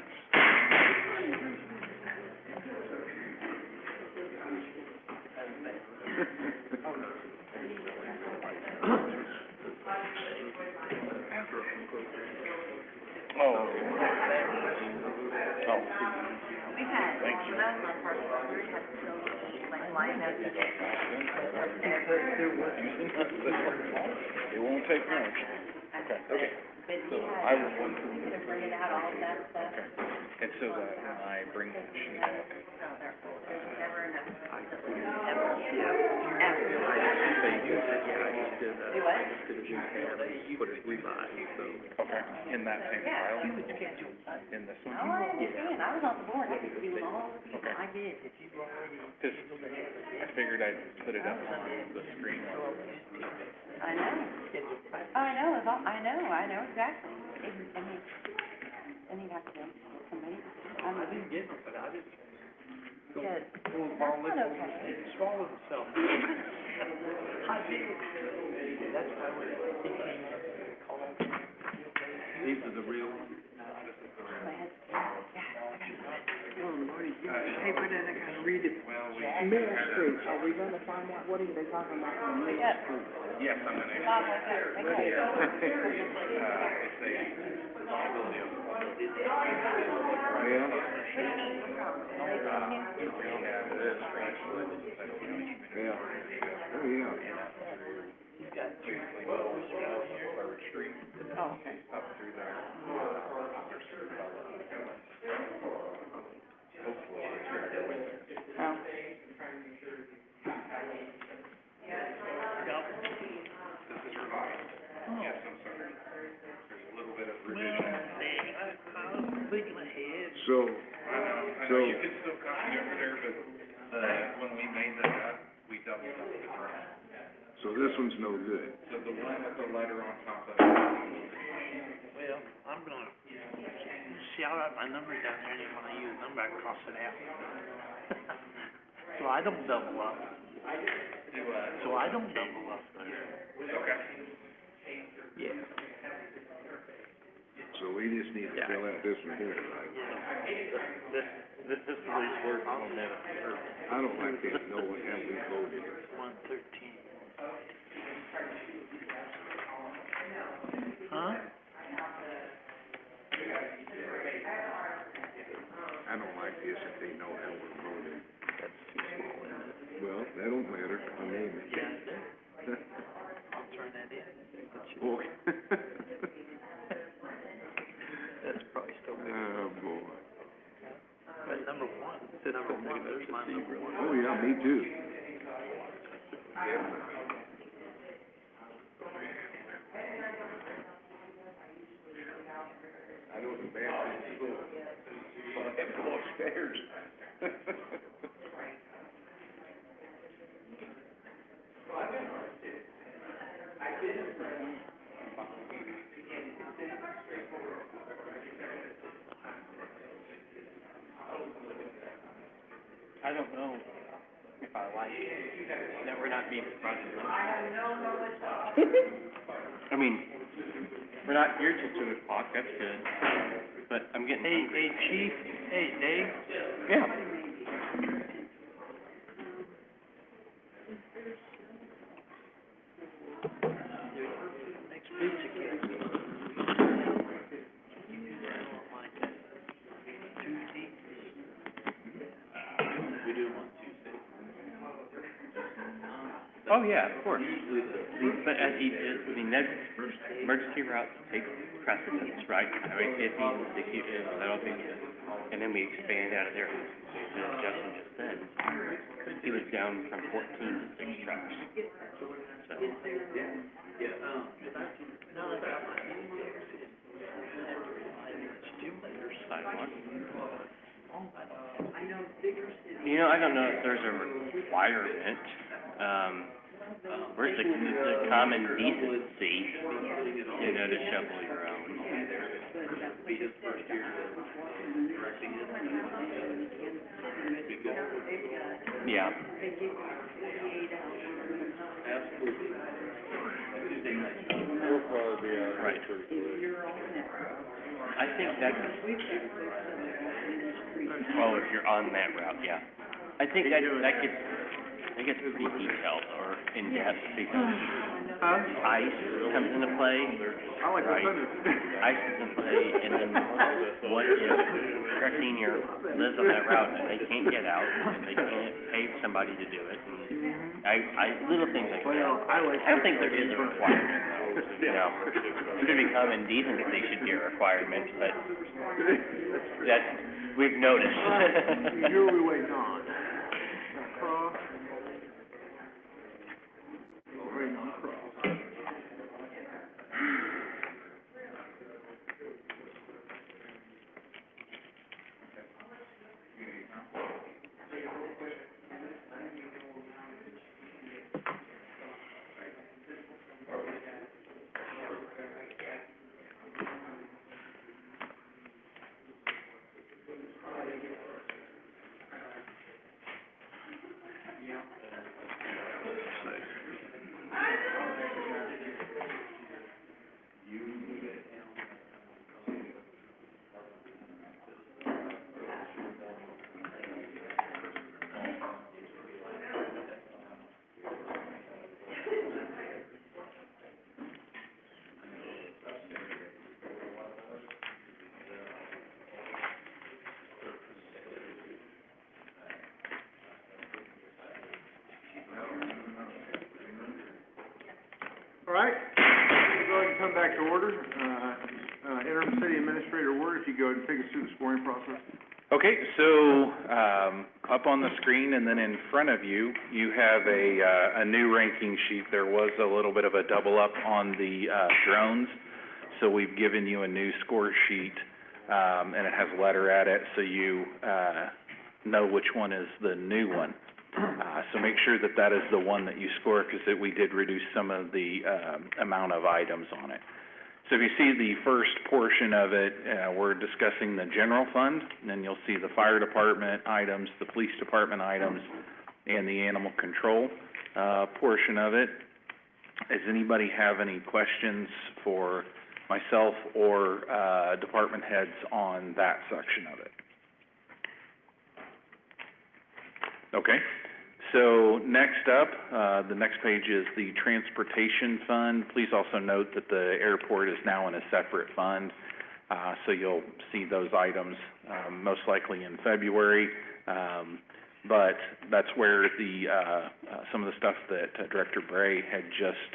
We've had, none of our parks, we had so much, like, line up to get. It won't take much. Okay. But So yeah, I will, gonna bring it out, all of that stuff. and so that when I bring that sheet up, There's never enough. they use it, yeah, I just did in that, Do what? in the new tab, put it rebuy, so. Okay, in that same Yeah. file, in this one? Oh, I understand, I was on the board, I was doing all the people, I get it. Just, I figured I'd put it up on the screen. I know. It's all, I know exactly. And he'd have to go to somebody, I didn't get it, but I just. Good. That's not okay. Swallow himself. I did. That's why when he came in, he called. These are the real. Oh, Lordy, you got the paper that I gotta read it. Mill Street, are we gonna find out, what are they talking about on Mill Yep. Street? Yes, I'm gonna. Bob, okay. It's a liability of. Yeah. Oh, yeah. He's got two. Third Street. Oh, okay. Up through there. Oh. This is revised. Yes, I'm sorry. There's a little bit of revision. I was thinking ahead. So, I know you can still copy over there, but when we made that up, we doubled up the draft. so this one's no good. So the one with the letter on top of it. Well, I'm gonna, see, I'll write my numbers down there, and when I use a number, I cross it out. So I don't double up. So I don't double up there. Okay. Yeah. So we just need to fill out this one here, right? This is really work, I don't know. I don't like that, no, what have we voted? 113. Huh? I don't like this if they know how we're voting. That's too small, isn't it? Well, that don't matter, I mean. Yeah, I'll turn that in. Okay. That's probably still big. Oh, boy. But number one, there's my number one. Oh, yeah, me too. I know the bathroom's full. So I have to go upstairs. I don't know if I like that we're not being responsible. I mean, we're not here till 2 o'clock, that's good, but I'm getting hungry. Hey, Chief, hey, Dave. Yeah. Next pizza kid. Tuesday. We do them on Tuesday. Oh, yeah, of course. But as he did, I mean, that emergency routes take precedence, right? I mean, 50s and 60s, that'll be, and then we expand out of there. And as Justin just said, he was down from 14 to 6 trucks. So. Sidewalk. You know, I don't know if there's a requirement, where's the common decency, you know, to shovel your own? Be his first year directing it. Yeah. Absolutely. We'll probably be out Right. pretty quick. I think that, oh, if you're on that route, yeah. I think that gets pretty detailed or in-depth because ice comes into play, I like the right? thunder. Ice comes into play, and then what if a senior lives on that route and they can't get out, and they can't pay somebody to do it, and little things like that. I don't think there is a requirement, though, you know. It should be common decency should be a requirement, but that, we've noticed. Here we wait on. Cross. Wait on cross. All right, we'll go ahead and come back to order. Interim city administrator Ward, if you go ahead and take us through the scoring process. Okay, so, up on the screen and then in front of you, you have a new ranking sheet. There was a little bit of a double up on the, drones, so we've given you a new score sheet, and it has a letter at it, so you, know which one is the new one. So make sure that that is the one that you score, because we did reduce some of the, amount of items on it. So if you see the first portion of it, we're discussing the general fund, and then you'll see the fire department items, the police department items, and the animal control, portion of it. Does anybody have any questions for myself or, department heads on that section of it? Okay, so next up, the next page is the transportation fund. Please also note that the airport is now in a separate fund, so you'll see those items, most likely in February. But that's where the, some of the stuff that, Director Bray had just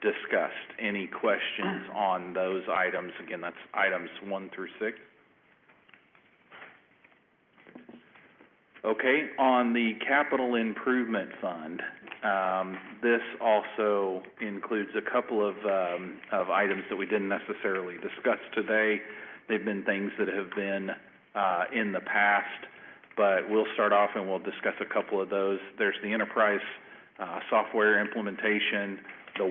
discussed. Any questions on those items? Again, that's items 1 through 6. Okay, on the capital improvement fund, this also includes a couple of items that we didn't necessarily discuss today. They've been things that have been, in the past, but we'll start off and we'll discuss a couple of those. There's the enterprise, software implementation, the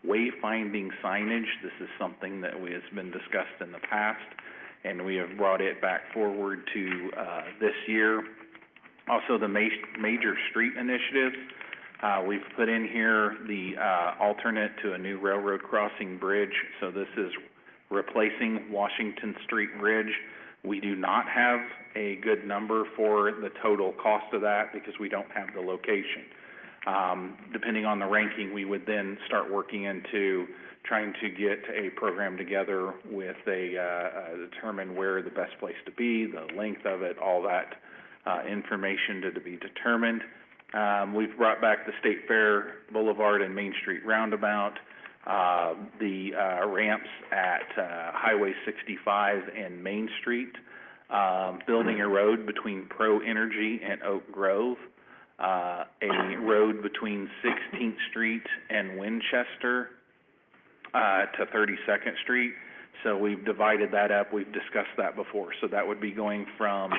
wayfinding signage. This is something that has been discussed in the past, and we have brought it back forward to this year. Also, the major street initiatives, we've put in here the alternate to a new railroad crossing bridge. So this is replacing Washington Street Bridge. We do not have a good number for the total cost of that because we don't have the location. Depending on the ranking, we would then start working into trying to get a program together with determine where the best place to be, the length of it, all that information to be determined. We've brought back the State Fair Boulevard and Main Street Roundabout, the ramps at Highway 65 and Main Street, building a road between Pro Energy and Oak Grove, a road between 16th Street and Winchester, to 32nd Street. So we've divided that up. We've discussed that before. So that would be going from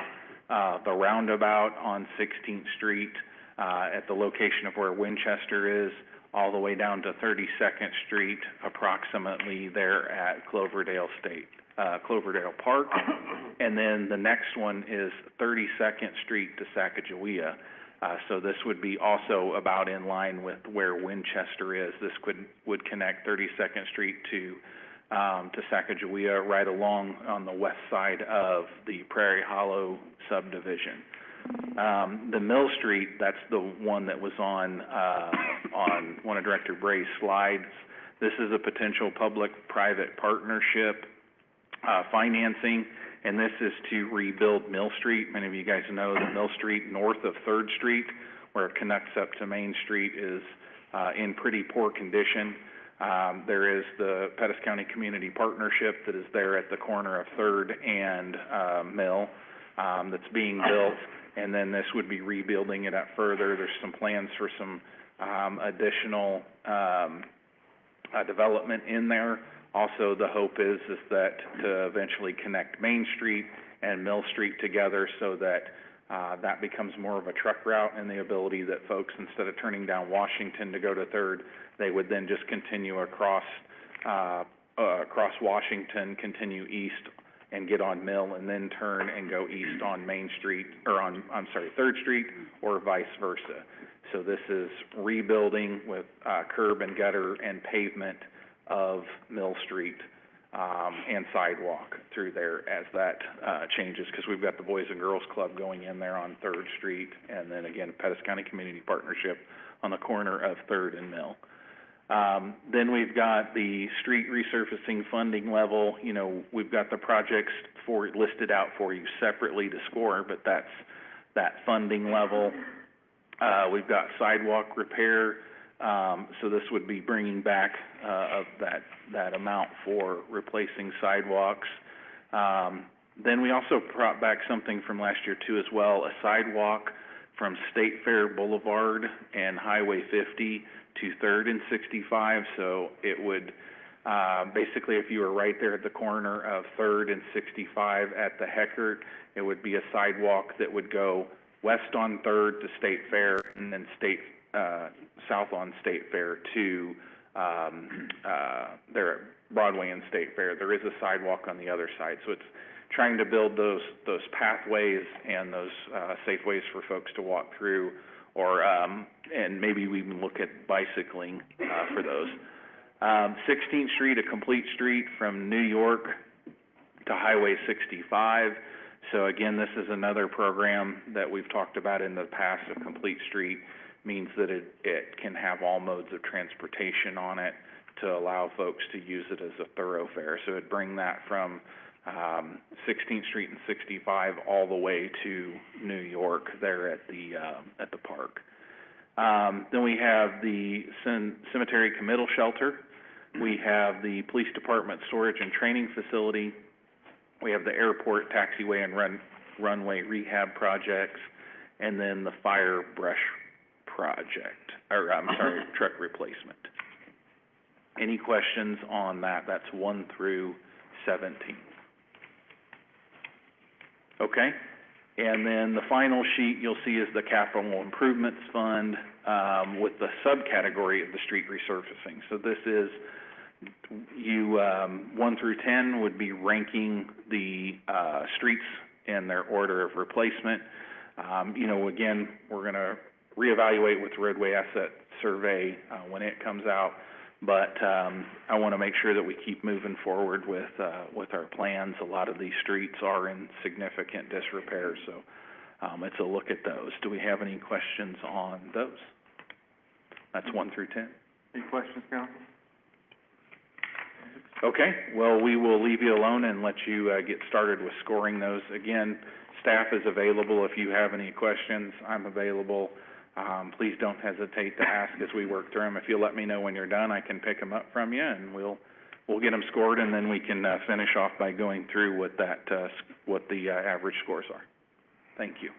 the roundabout on 16th Street at the location of where Winchester is, all the way down to 32nd Street, approximately there at Cloverdale Park. And then the next one is 32nd Street to Sacagawea. So this would be also about in line with where Winchester is. This would connect 32nd Street to Sacagawea right along on the west side of the Prairie Hollow subdivision. The Mill Street, that's the one that was on one of Director Bray's slides. This is a potential public-private partnership financing, and this is to rebuild Mill Street. Many of you guys know that Mill Street north of 3rd Street, where it connects up to Main Street, is in pretty poor condition. There is the Pettis County Community Partnership that is there at the corner of 3rd and Mill that's being built, and then this would be rebuilding it up further. There's some plans for some additional development in there. Also, the hope is that to eventually connect Main Street and Mill Street together so that that becomes more of a truck route, and the ability that folks, instead of turning down Washington to go to 3rd, they would then just continue across Washington, continue east, and get on Mill, and then turn and go east on Main Street, or 3rd Street, or vice versa. So this is rebuilding with curb and gutter and pavement of Mill Street and sidewalk through there as that changes, because we've got the Boys and Girls Club going in there on 3rd Street, and then again, Pettis County Community Partnership on the corner of 3rd and Mill. Then we've got the street resurfacing funding level. You know, we've got the projects listed out for you separately to score, but that's that funding level. We've got sidewalk repair, So this would be bringing back, of that amount for replacing sidewalks. Then we also brought back something from last year too as well, a sidewalk from State Fair Boulevard and Highway 50 to 3rd and 65. So it would, basically if you were right there at the corner of 3rd and 65 at the Heckert, it would be a sidewalk that would go west on 3rd to State Fair and then south on State Fair to, there at Broadway and State Fair. There is a sidewalk on the other side. So it's trying to build those pathways and those safe ways for folks to walk through, or and maybe we even look at bicycling for those. 16th Street, a complete street from New York to Highway 65. So again, this is another program that we've talked about in the past. A complete street means that it can have all modes of transportation on it to allow folks to use it as a thoroughfare. So it'd bring that from 16th Street and 65 all the way to New York there at the park. Then we have the cemetery committal shelter. We have the police department storage and training facility. We have the airport taxiway and runway rehab projects, and then the fire brush project, truck replacement. Any questions on that? That's 1 through 17. Okay, and then the final sheet you'll see is the capital improvements fund with the subcategory of the street resurfacing. So this is 1 through 10 would be ranking the streets in their order of replacement. Again, we're going to reevaluate with the roadway asset survey when it comes out. But I want to make sure that we keep moving forward with our plans. A lot of these streets are in significant disrepair, so it's a look at those. Do we have any questions on those? That's 1 through 10. Any questions, Council? Okay, well, we will leave you alone and let you get started with scoring those. Again, staff is available if you have any questions. I'm available. Please don't hesitate to ask as we work through them. If you'll let me know when you're done, I can pick them up from you, and we'll get them scored, and then we can finish off by going through what the average scores are. Thank you.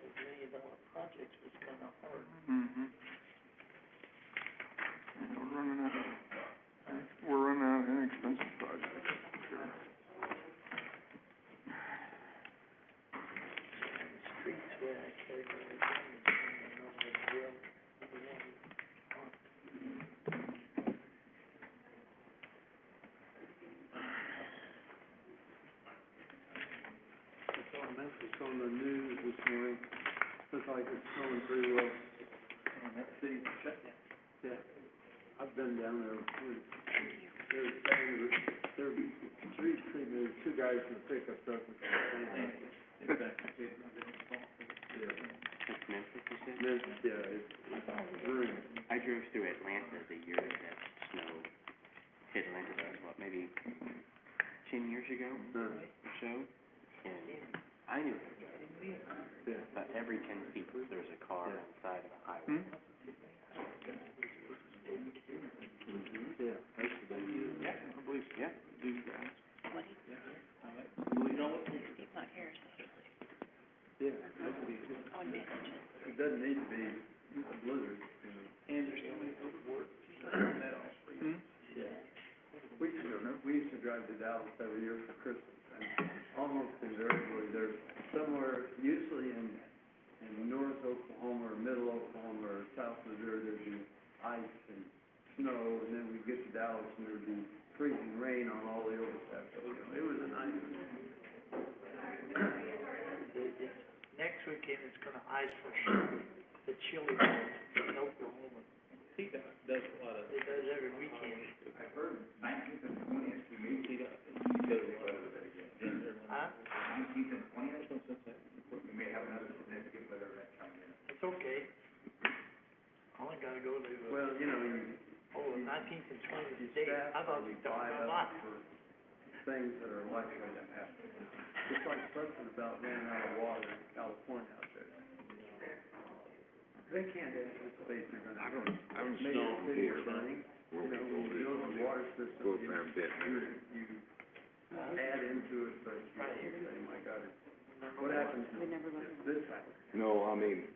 of $1 million projects was kinda hard. Mm-hmm. We're running out of inexpensive projects, for sure. Streets where I categorize them, and normally drill, It's on Memphis on the news this morning, looks like it's going pretty well. on that city shutdown. Yeah, I've been down there, they're saying that, there's two guys in the pickup truck. It's Memphis, you said? Memphis, yeah, it's ruined. I drove through Atlanta the year that snow hit Atlanta, that was what, maybe 10 years ago or so? And I knew it, but every 10 feet, there's a car on the side of the highway. Yeah, that's the big deal. Yeah, I believe, yeah. These guys. Well, you know what? He's not here, so. Yeah, that's what he did. I wouldn't pay attention. It doesn't need to be a blizzard, you know. And there's so many overworked. Yeah. We used to drive to Dallas every year for Christmas, and almost invariably, there's somewhere, usually in North Oklahoma or Middle Oklahoma or South Missouri, there'd be ice and snow, and then we'd get to Dallas and there'd be freezing rain on all the overpass. You know, it was a nice. Next weekend, it's gonna ice for sure, the chili bowl in Oklahoma. He does a lot of. He does every weekend. I've heard 19th and 20th, we may see that. Huh? 19th and 20th, we may have another significant weather event coming in. It's okay. Only gotta go to, Well, you know, the 19th and 20th is days. I thought you were talking about for things that are likely to happen. It's like something about running out of water in California out there. They can't anticipate they're gonna. I don't Maybe know a city here. thing, you know, when you build a water system, Full-time vet. you add into it, but you say, my God, what happens We never looked if at this happens? No, I mean,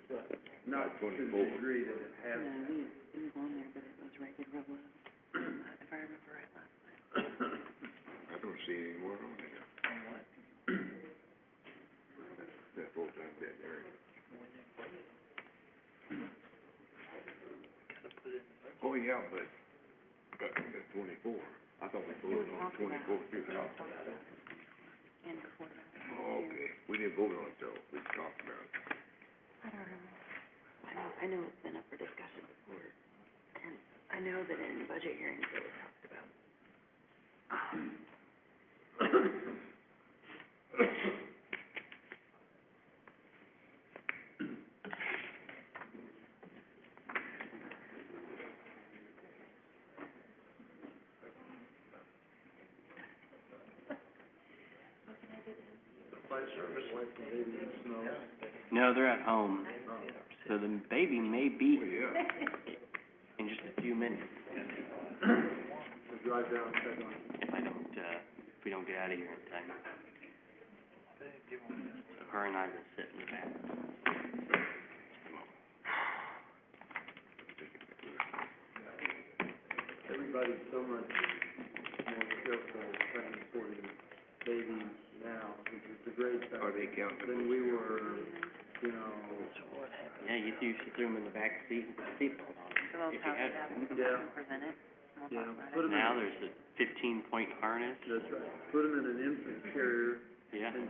Not to the 24. degree that it has. No, we was on there, but it was rated real low, if I remember right last night. I don't see any more on there. on what? That full-time vet area. Gotta put it in the budget. Oh, yeah, but, that's 24. I thought we voted on 24 too. And before that. Oh, okay. We didn't vote on it though. We talked about it. I don't remember. I know it's been up for discussion before, and I know that in budget hearings it was talked about. No, they're at home, so the baby may be Oh, yeah. in just a few minutes. Drive down, check on it. If we don't get out of here in time. So her and I will sit in the back. Everybody's so much more careful transporting babies now, which is a great thing. Are they counting? Than we were, you know. Yeah, you used to throw them in the back seat and put a seatbelt on them, So we'll if you talk had about one. it, Yeah. present it, and we'll Yeah, talk about put it. 'em in. Now there's a 15-point harness. That's right. Put them in an infant carrier Yeah. and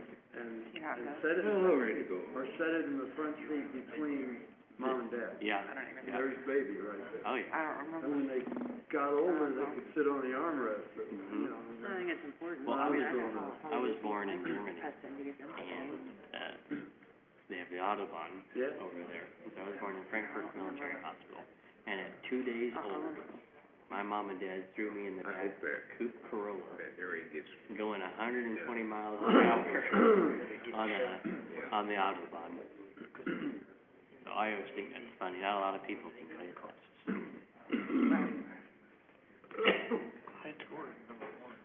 See how it goes. set it, Oh, ready to go. or set it in the front seat between mom and dad. Yeah. I don't even Yeah. There's baby right there. Oh, yeah. I don't remember. And when they got older, they could sit on the armrest, but, you know. I think it's important. Well, I was born in Germany, Testing to get them. and, they have the Autobahn Yeah. over there. So I was born in Frankfurt Military Hospital, and at 2 days old, my mom and dad threw me in the I back hope that, coupe Corolla, that area gets, going 120 miles an hour on the Autobahn. So I always think that's funny. Not a lot of people can play classes. I toured number one.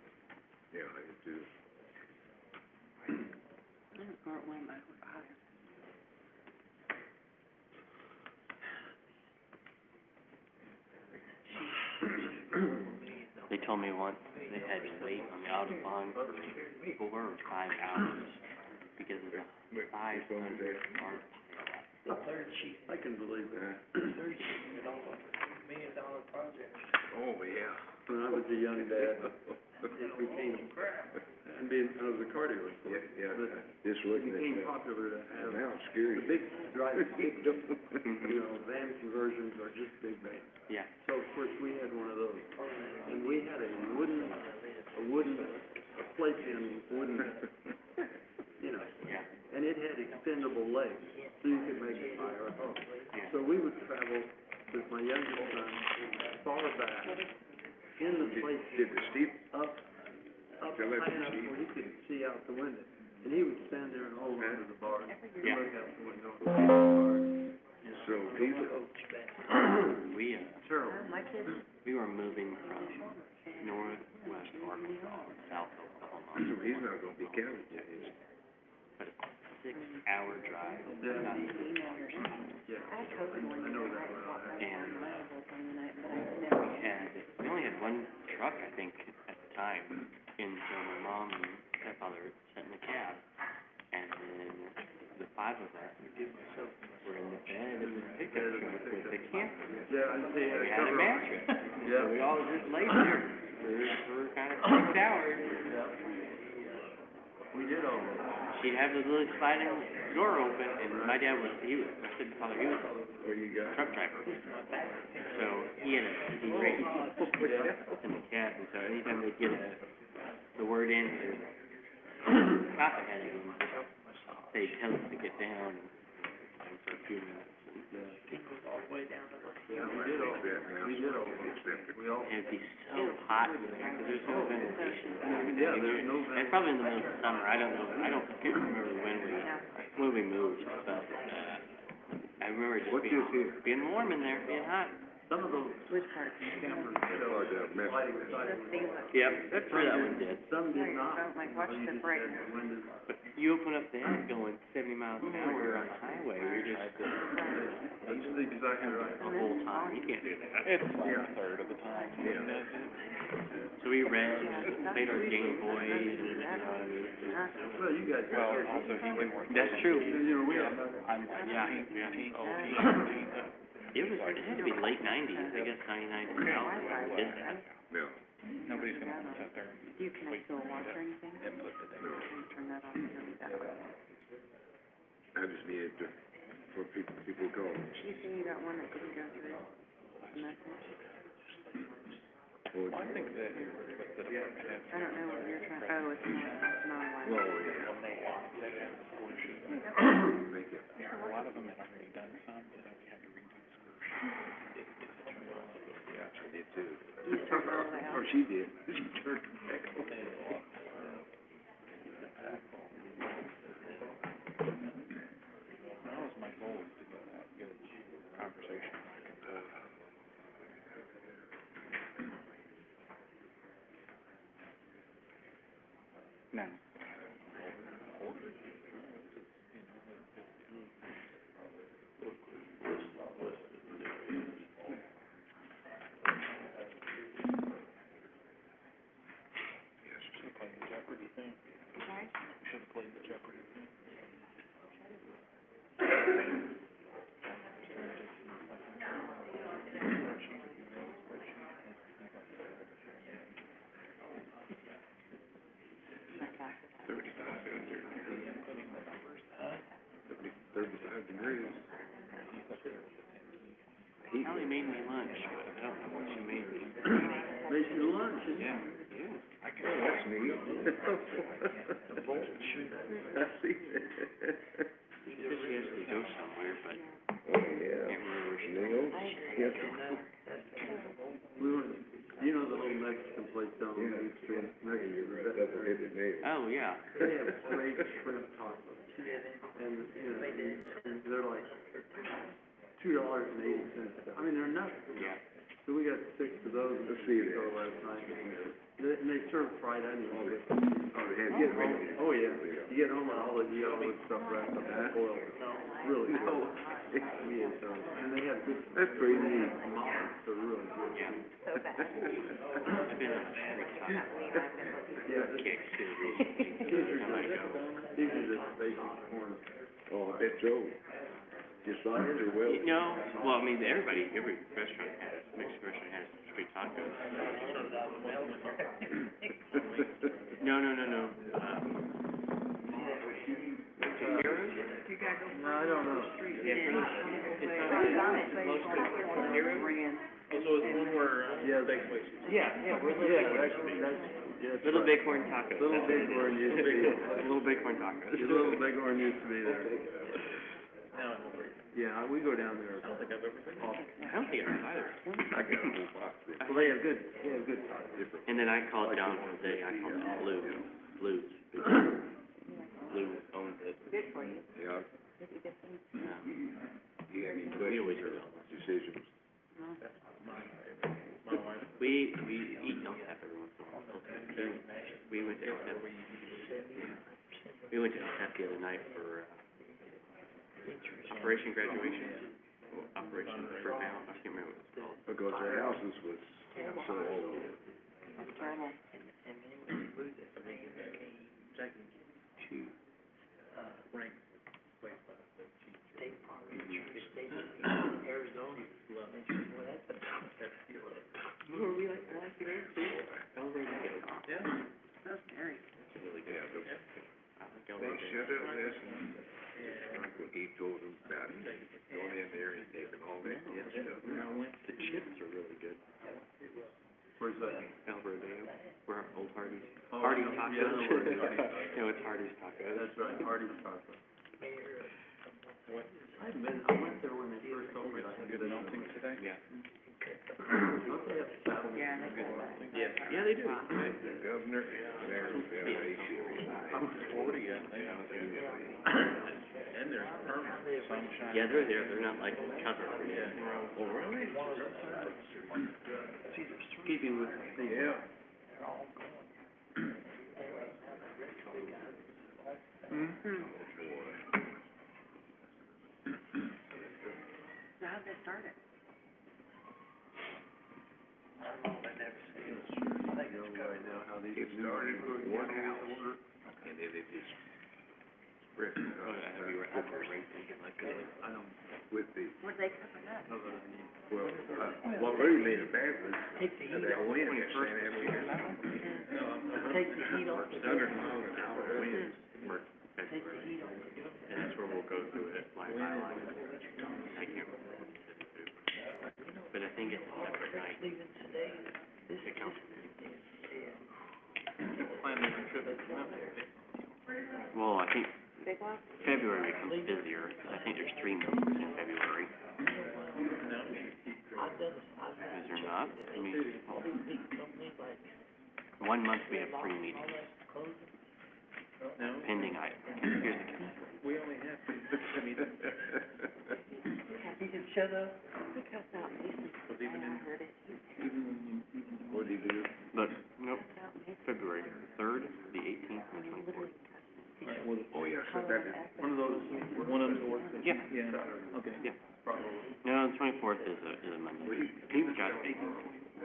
yeah, I do too. I didn't start one by high. told me once they had to wait on the Audubon for 4 or 5 hours because of the 500-car The third sheet. I can believe that. $1 million project. Oh, yeah. When I was a young dad, it became, I was a car dealer, Yeah, yeah, but just it looking became at that. popular to have Now it's scary. the big drive, van conversions are just big vans. Yeah. So of course, we had one of those, and we had a plate-in wooden, Yeah. and it had extendable legs, so you could make it higher up. Yeah. So we would travel with my youngest son far back in the place, Did the steep, up Tell that high to enough Steve. where he could see out the window. And he would stand there and hold onto the bar and Yeah. look out the window. so people, We, Terrible. My kids, we were moving from northwest Arkansas to south Oklahoma. so he's not gonna be counted yet, is he? But it's a 6-hour drive. Yeah. Not- Yeah. I had COVID one I year, know and that I well. walked And around the whole time, and but I never. we only had one truck, I think, at the time, and so my mom and stepfather sat in the cab, and then the 5 of us were in the bed of the pickup truck with the camper. Yeah, I see, We had a mattress, Yeah. so we all just laid there for kind of 6 hours. We did all that. She'd have the little sliding door open, and my dad was, my stepfather, he was What do you got? a truck driver. So he had a CD radio in the cab, and so anytime they'd get the word in, stop ahead of him, they'd tell us to get down and for a few minutes. Yeah, we did all that. We did all that. We all. It'd be so hot in there, 'cause there's no ventilation. Yeah, there's no And probably in the middle of summer, I don't know, can't remember when we moved, but, I remember just What's this here? being warm in there, being hot. Some of those Which part? campers, Oh, that mess. The things that. Yep, that's where that one did. some Yeah, did you not. don't, like, watch You the just break. had the windows. But you open up that going 70 miles an hour on the highway, you're just, That's exactly right. the whole time, you can't do that. It's like a third of the time. So we read, played our Game Boys, and, Well, you guys. Well, also he can work. that's true. You know, we have. I'm like, Yeah. It had to be late 90s, I guess 99, 2000, did that. No, Nobody's gonna sit there and Do you connect to a watch or anything? input the data. Can you turn that off, you don't need that. I just need it to, for people call. You see you got one that didn't go through, the message? Well, I think that with the department heads. I don't know what you're trying, oh, it's not a Oh, line. yeah. Make it. A lot of them had already done some, but then we had to redo the script. Yeah, she did too. You just turned all that Oh, out. she did. She turned it back on. That was my goal, is to get a conversation back and forth. Now. Should've played the Jeopardy thing. Right? Should've played the Jeopardy thing. Thirty-five degrees. Kelly made me lunch, but I don't know what she made me. Made you lunch. Yeah. Oh, that's neat. The bolt. I see. She said she has to go somewhere, but Oh, yeah. can't remember where she Nails. Yes. We went, you know the little Mexican place down on Main Street, Mexican, Double-headed nails. Oh, yeah. they have great shrimp tacos. And, you know, and they're like $2.80. I mean, they're nothing. Yeah. So we got 6 of those. Let's see that. Last night. And they they serve fried onions. You get home, Oh, yeah, you get home and all the yellow stuff wrapped up in foil, really good. Yeah, so, and they have good. That's pretty neat. Omelets, they're really good. Yeah. So bad. I've been on Yeah, this- kicks too. these are just basic corn. Oh, I bet so. Designed or well? No, well, I mean, every restaurant has, Mexican restaurant has street tacos. No. No, I don't know. Yeah, that's Little right. Bighorn tacos. Little Bighorn used to be, Little Bighorn tacos. Little Bighorn used to be there. Yeah, we go down there. I don't think I've ever been. I don't think I have either. I got a whole box of it. Well, they have good tacos. And then I called John today, I called him Blues. Blue owns it. Good for you. Yeah. You have any We always questions do. or decisions? We eat El Tap every once in a while. We went to El Tap. We went to El Tap the other night for, Operation Graduation. Operation for now, I can't remember what it's called. Because their houses was so old. That's terrible. Were we like last year? Yeah. That's scary. Yeah, they should have listened. Like when he told them about going in there and taking all that good stuff. The chips are really good. Where's that? Alvaro Dam, where Old Hardee's. Oh, Hardee's yeah, Tacos. I know where it is. No, it's Hardee's Tacos. That's right, Hardee's Tacos. I went there when they first opened, I think. Good announcing today? Yeah. Don't they have saddle? Yeah, they got that. Yeah, they do. The governor, there's beneficiaries. I was 40, I think. And there's permanent sunshine. Yeah, they're there, they're not like covered. Yeah. Oh, really? Keeping with, Yeah. So how'd they start it? right now, how these. It started with one house, and then it just spread I don't. with the, Where'd they cover that? well, what really made it bad was that wind at San Antonio. Take the heat off. 100 mile an hour winds. And that's where we'll go through it, line by line. I can't remember. But I think it's a separate night. The council meeting. Well, I think Big one? February becomes busier, because I think there's 3 meetings in February. Is there not? I mean, 1 month we have 3 meetings. Pending here's the catch. We only have to, You can shut up. Because out Mason, I heard it. What'd he do? Look, nope, February 3rd, the 18th, and the 24th. Oh, yeah, so that is, One of those, one of them's a work session. Yeah. Yeah, okay. Yeah. Probably. No, the 24th is a Monday. he was Josh Baker.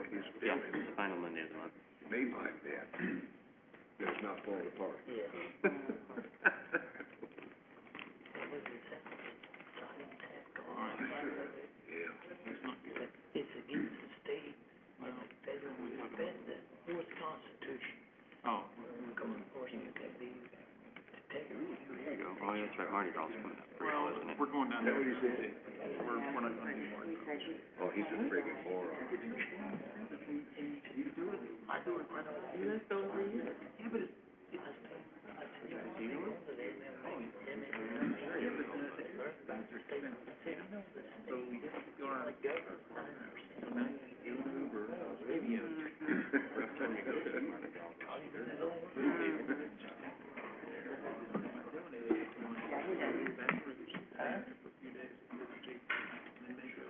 he's Yeah, building, it's the final Monday of the month. made like that. That's not falling apart. Yeah. It's against the state, and the federal would defend the fourth constitution. Oh. Come on, force you to be, to take it. There you go. Oh, yeah, that's right, Mardi Gras coming up for y'all, isn't it? We're going down Is that there. what he said? We're not gonna do more. Oh, he's a friggin' moron. I don't. You just don't agree? Yeah, but it's,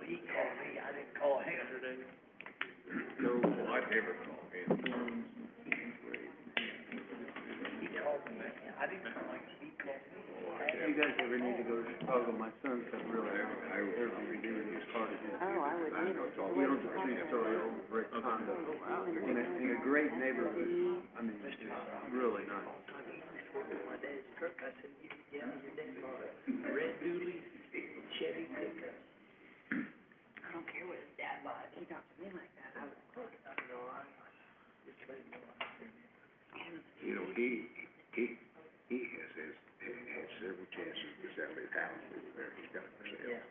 he called me, I didn't call him today. No, I never call him. Chicago, my son's got really, everything doing his part of his. Oh, I would either. He owns a three-story old brick condo in a great neighborhood. I mean, it's really nice. My dad's truck, I said, yeah, your dad bought a red dually Chevy pickup. I don't care what his dad bought, he talked to me like that, I was close. You know, he has several chances to sell his house over there, he's got it for sale. Yeah.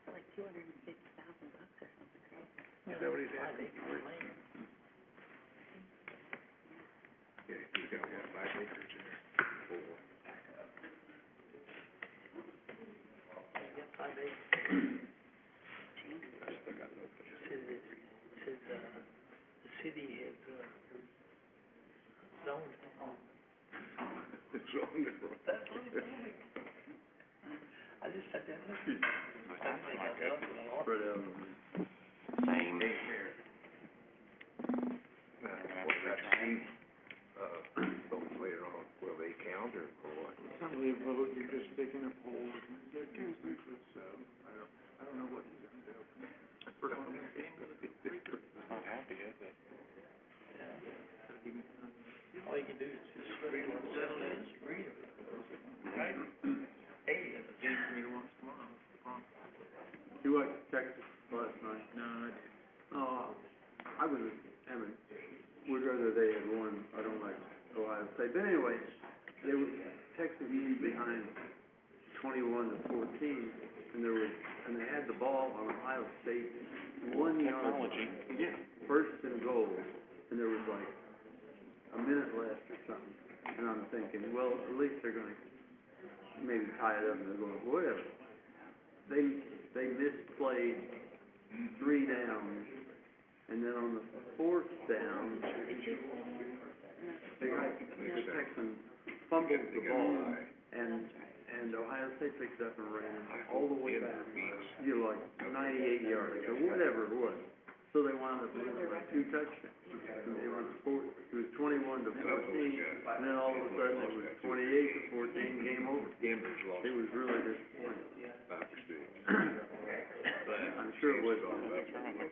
For like $250,000 or something crazy. Is that what he's asking? Yeah, he's got what, 5 acres there? 4. Yeah, 5 acres. Says, the city has, zoned it. It's on the road. That's what he told me. I just sat there and listened. I think I was up with a lot. Spread out. Same. Vote later on, will they count or what? Somebody vote, you're just sticking a poll, that gets me, so, I don't know what he's gonna do. Not happy, is it? All you can do is just read it, settle in, read it. Right? Hey, if it's for me to watch tomorrow. You watched Texas last night? No, I didn't. I was, would rather they had won, I don't like Ohio State, but anyway, Texas was behind 21-14, and they had the ball on Ohio State, 1 yard. Technology. Yeah, first and goal, and there was like a minute left or something, and I'm thinking, well, at least they're gonna maybe tie it up, and they're going, whatever. They misplayed 3 downs, and then on the 4th down, the Texans fumbled the ball, and Ohio State picked it up and ran it all the way back, like 98 yards, or whatever it was. So they wound up losing by 2 touchdowns. And it was 21-14, and then all of a sudden it was 28-14, game over. Denver's lost. It was really disappointing. But I'm sure it was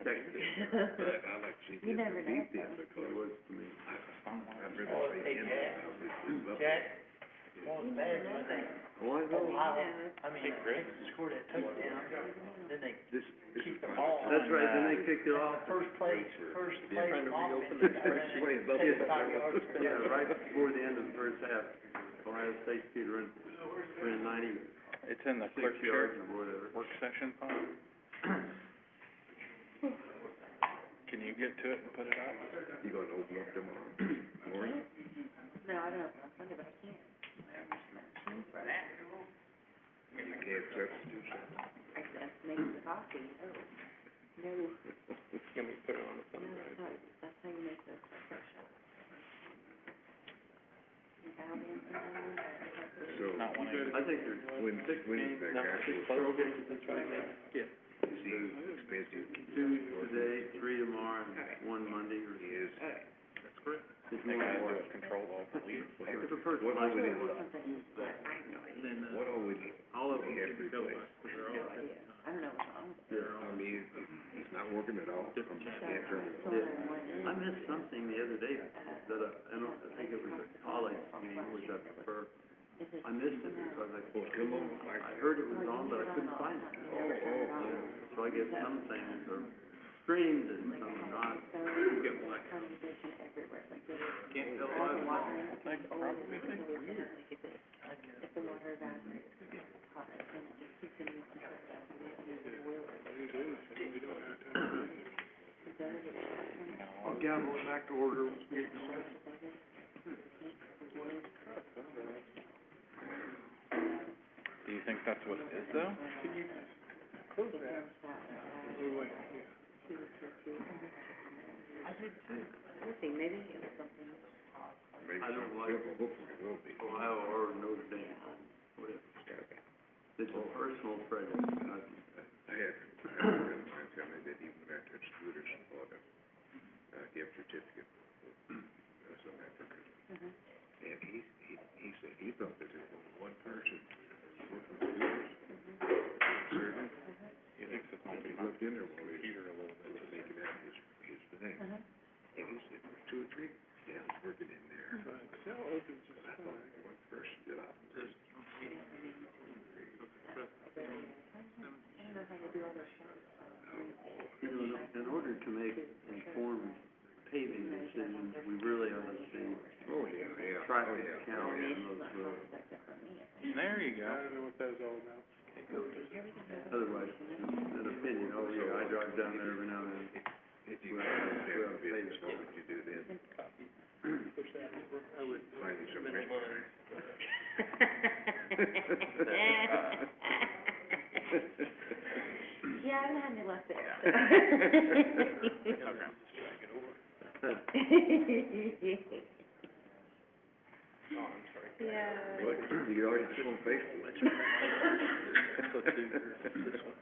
Texas. But I like to see You them never know. beat them because It was to me. I'd rather say Denver. Jack, what was bad was they, Oh, I know. Ohio, Texas scored that touchdown, then they This keep is the ball. That's right, then they kicked it off. First play offense, Trying to reopen the first play above they the- 75 yards. Yeah, right before the end of the first half, Ohio State Speed ran 90 It's in the 6 clerk yards chair or whatever. work session file. Can you get to it and put it up? You gonna open up tomorrow morning? No, I don't know, on Sunday, but I can't. For that. You can't substitute something. I said, make the coffee, no. No, Can we put it on the no, phone? that's how you make the espresso. Italian, So, Not one of I think there's when is that actual, that's right. Yeah. is he expensive? 2 today, 3 tomorrow, and 1 Monday, or He is. That's correct. it's They more gotta do work. it control all the leads. It's the first What one. all we need, Then, what all we need, all of we them have to can go replace? back, 'cause they're no all, idea, I don't know what's wrong with it. I mean, he's not working at all. Can't turn it on. yeah. I missed something the other day that I think it was a college game, which I prefer. I missed it because Well, come on, I heard it was on, but I couldn't find it. So I guess some things are streamed and some are not. Condensation everywhere, like there's Can't tell all the by water in it, it's always if the water evaporates, it's hot, and it just keeps in the boiler. I'll gavel it back to order once we get going. Do you think that's what it is, though? I did too. Let's see, maybe it was something. Maybe I don't like hopefully it will be. Ohio or Notre Dame, whatever. It's a personal prejudice. I had a friend of mine tell me that he went out to Scooters and bought a gift certificate for some African. And he said he thought that there was one person working with Scooters traffic count. There you go. I don't know what that was all about. Otherwise, an opinion, oh yeah, I drive down there every now and then. If you got that business, what would you do then? Find you some rich Yeah, I'm glad you left it. Yeah. What, you already put on Facebook?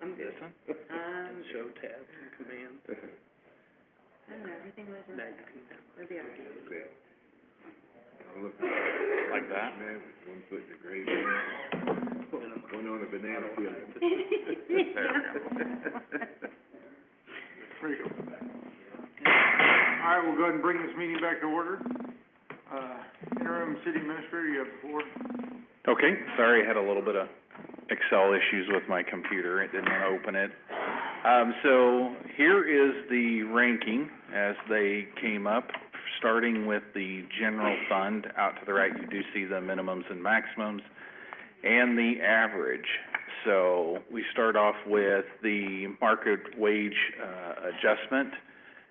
I'm good. Show tab, command. I don't know, everything was, Now you can it'll be okay. Okay. I'll look. Like that? Man, with one foot in the grave, one on a banana peel. There you go. All right, we'll go ahead and bring this meeting back to order. Interim city administrator, you have the floor. Okay, sorry, I had a little bit of Excel issues with my computer, it didn't want to open it. So here is the ranking as they came up, starting with the general fund. Out to the right, you do see the minimums and maximums, and the average. So we start off with the market wage, adjustment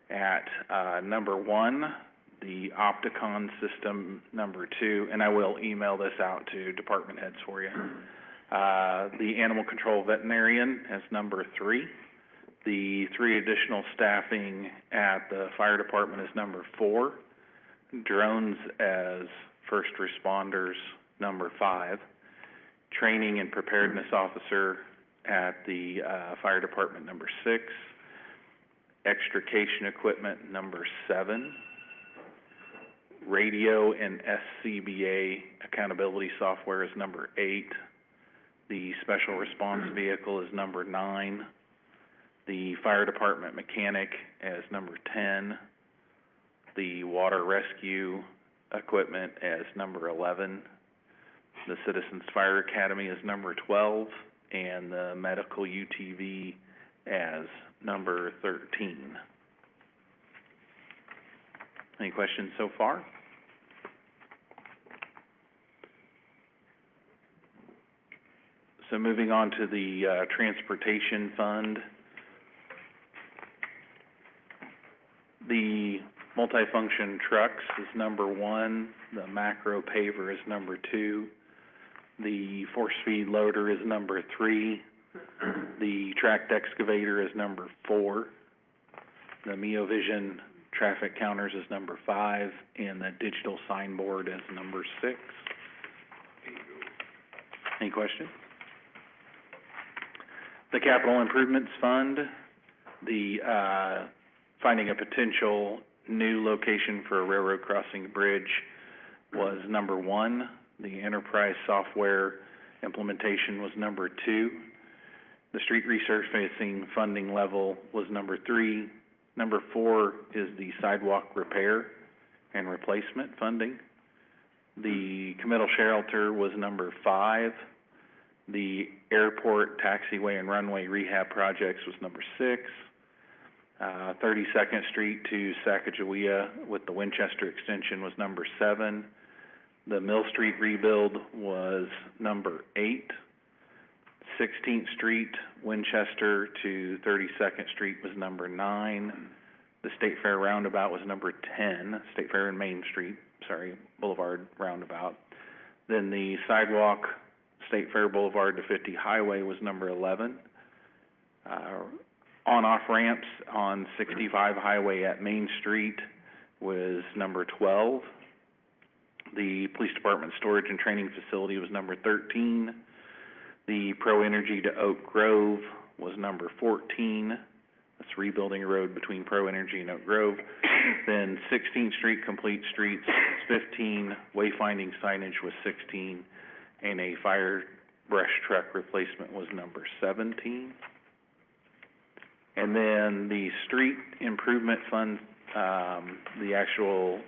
at, number 1, the Opticon system number 2, and I will email this out to department heads for you. The animal control veterinarian as number 3. The 3 additional staffing at the fire department is number 4. Drones as first responders, number 5. Training and preparedness officer at the fire department, number 6. Extrication equipment, number 7. Radio and SCBA accountability software is number 8. The special response vehicle is number 9. The fire department mechanic as number 10. The water rescue equipment as number 11. The Citizens Fire Academy is number 12, and the medical UTV as number 13. Any questions so far? So moving on to the transportation fund. The multifunction trucks is number 1. The macro paver is number 2. The force-feed loader is number 3. The tracked excavator is number 4. The MioVision traffic counters is number 5, and the digital signboard is number 6. Any questions? The capital improvements fund, the finding a potential new location for a railroad crossing bridge was number 1. The enterprise software implementation was number 2. The street resurfacing funding level was number 3. Number 4 is the sidewalk repair and replacement funding. The committal shelter was number 5. The airport taxiway and runway rehab projects was number 6. 32nd Street to Sacagawea with the Winchester extension was number 7. The Mill Street rebuild was number 8. 16th Street, Winchester to 32nd Street was number 9. The State Fair roundabout was number 10. State Fair and Main Street, Boulevard roundabout. Then the sidewalk, State Fair Boulevard to 50 Highway was number 11. On-off ramps on 65 Highway at Main Street was number 12. The Police Department Storage and Training Facility was number 13. The Pro Energy to Oak Grove was number 14. That's rebuilding a road between Pro Energy and Oak Grove. Then 16th Street Complete Streets was 15. Wayfinding signage was 16. And a fire brush truck replacement was number 17. And then the street improvement fund, the actual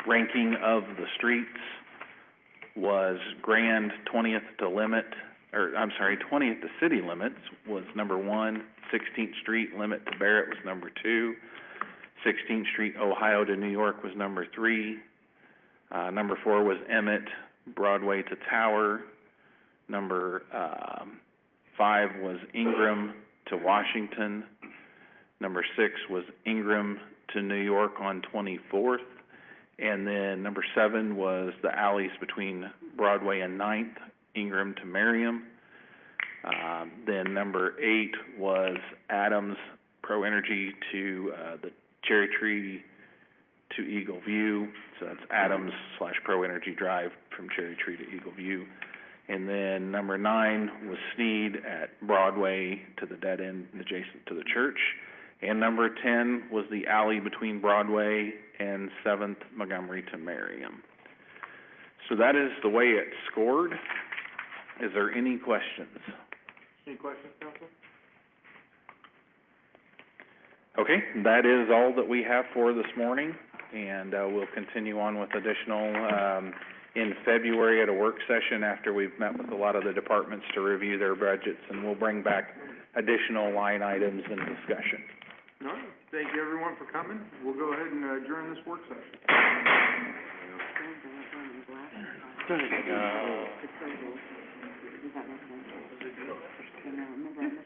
ranking of the streets was Grand 20th to 20th to city limits was number 1. 16th Street limit to Barrett was number 2. 16th Street Ohio to New York was number 3. Number 4 was Emmett, Broadway to Tower. Number 5 was Ingram to Washington. Number 6 was Ingram to New York on 24th. And then number 7 was the alleys between Broadway and 9th, Ingram to Merriam. Then number 8 was Adams Pro Energy to the Cherry Tree to Eagle View. So that's Adams / Pro Energy Drive from Cherry Tree to Eagle View. And then number 9 was Sneed at Broadway to the dead end adjacent to the church. And number 10 was the alley between Broadway and 7th Montgomery to Merriam. So that is the way it's scored. Is there any questions? Any questions, Council? Okay, that is all that we have for this morning, and we'll continue on with additional in February at a work session after we've met with a lot of the departments to review their budgets, and we'll bring back additional line items and discussion. All right, thank you everyone for coming. We'll go ahead and adjourn this work session. Remember,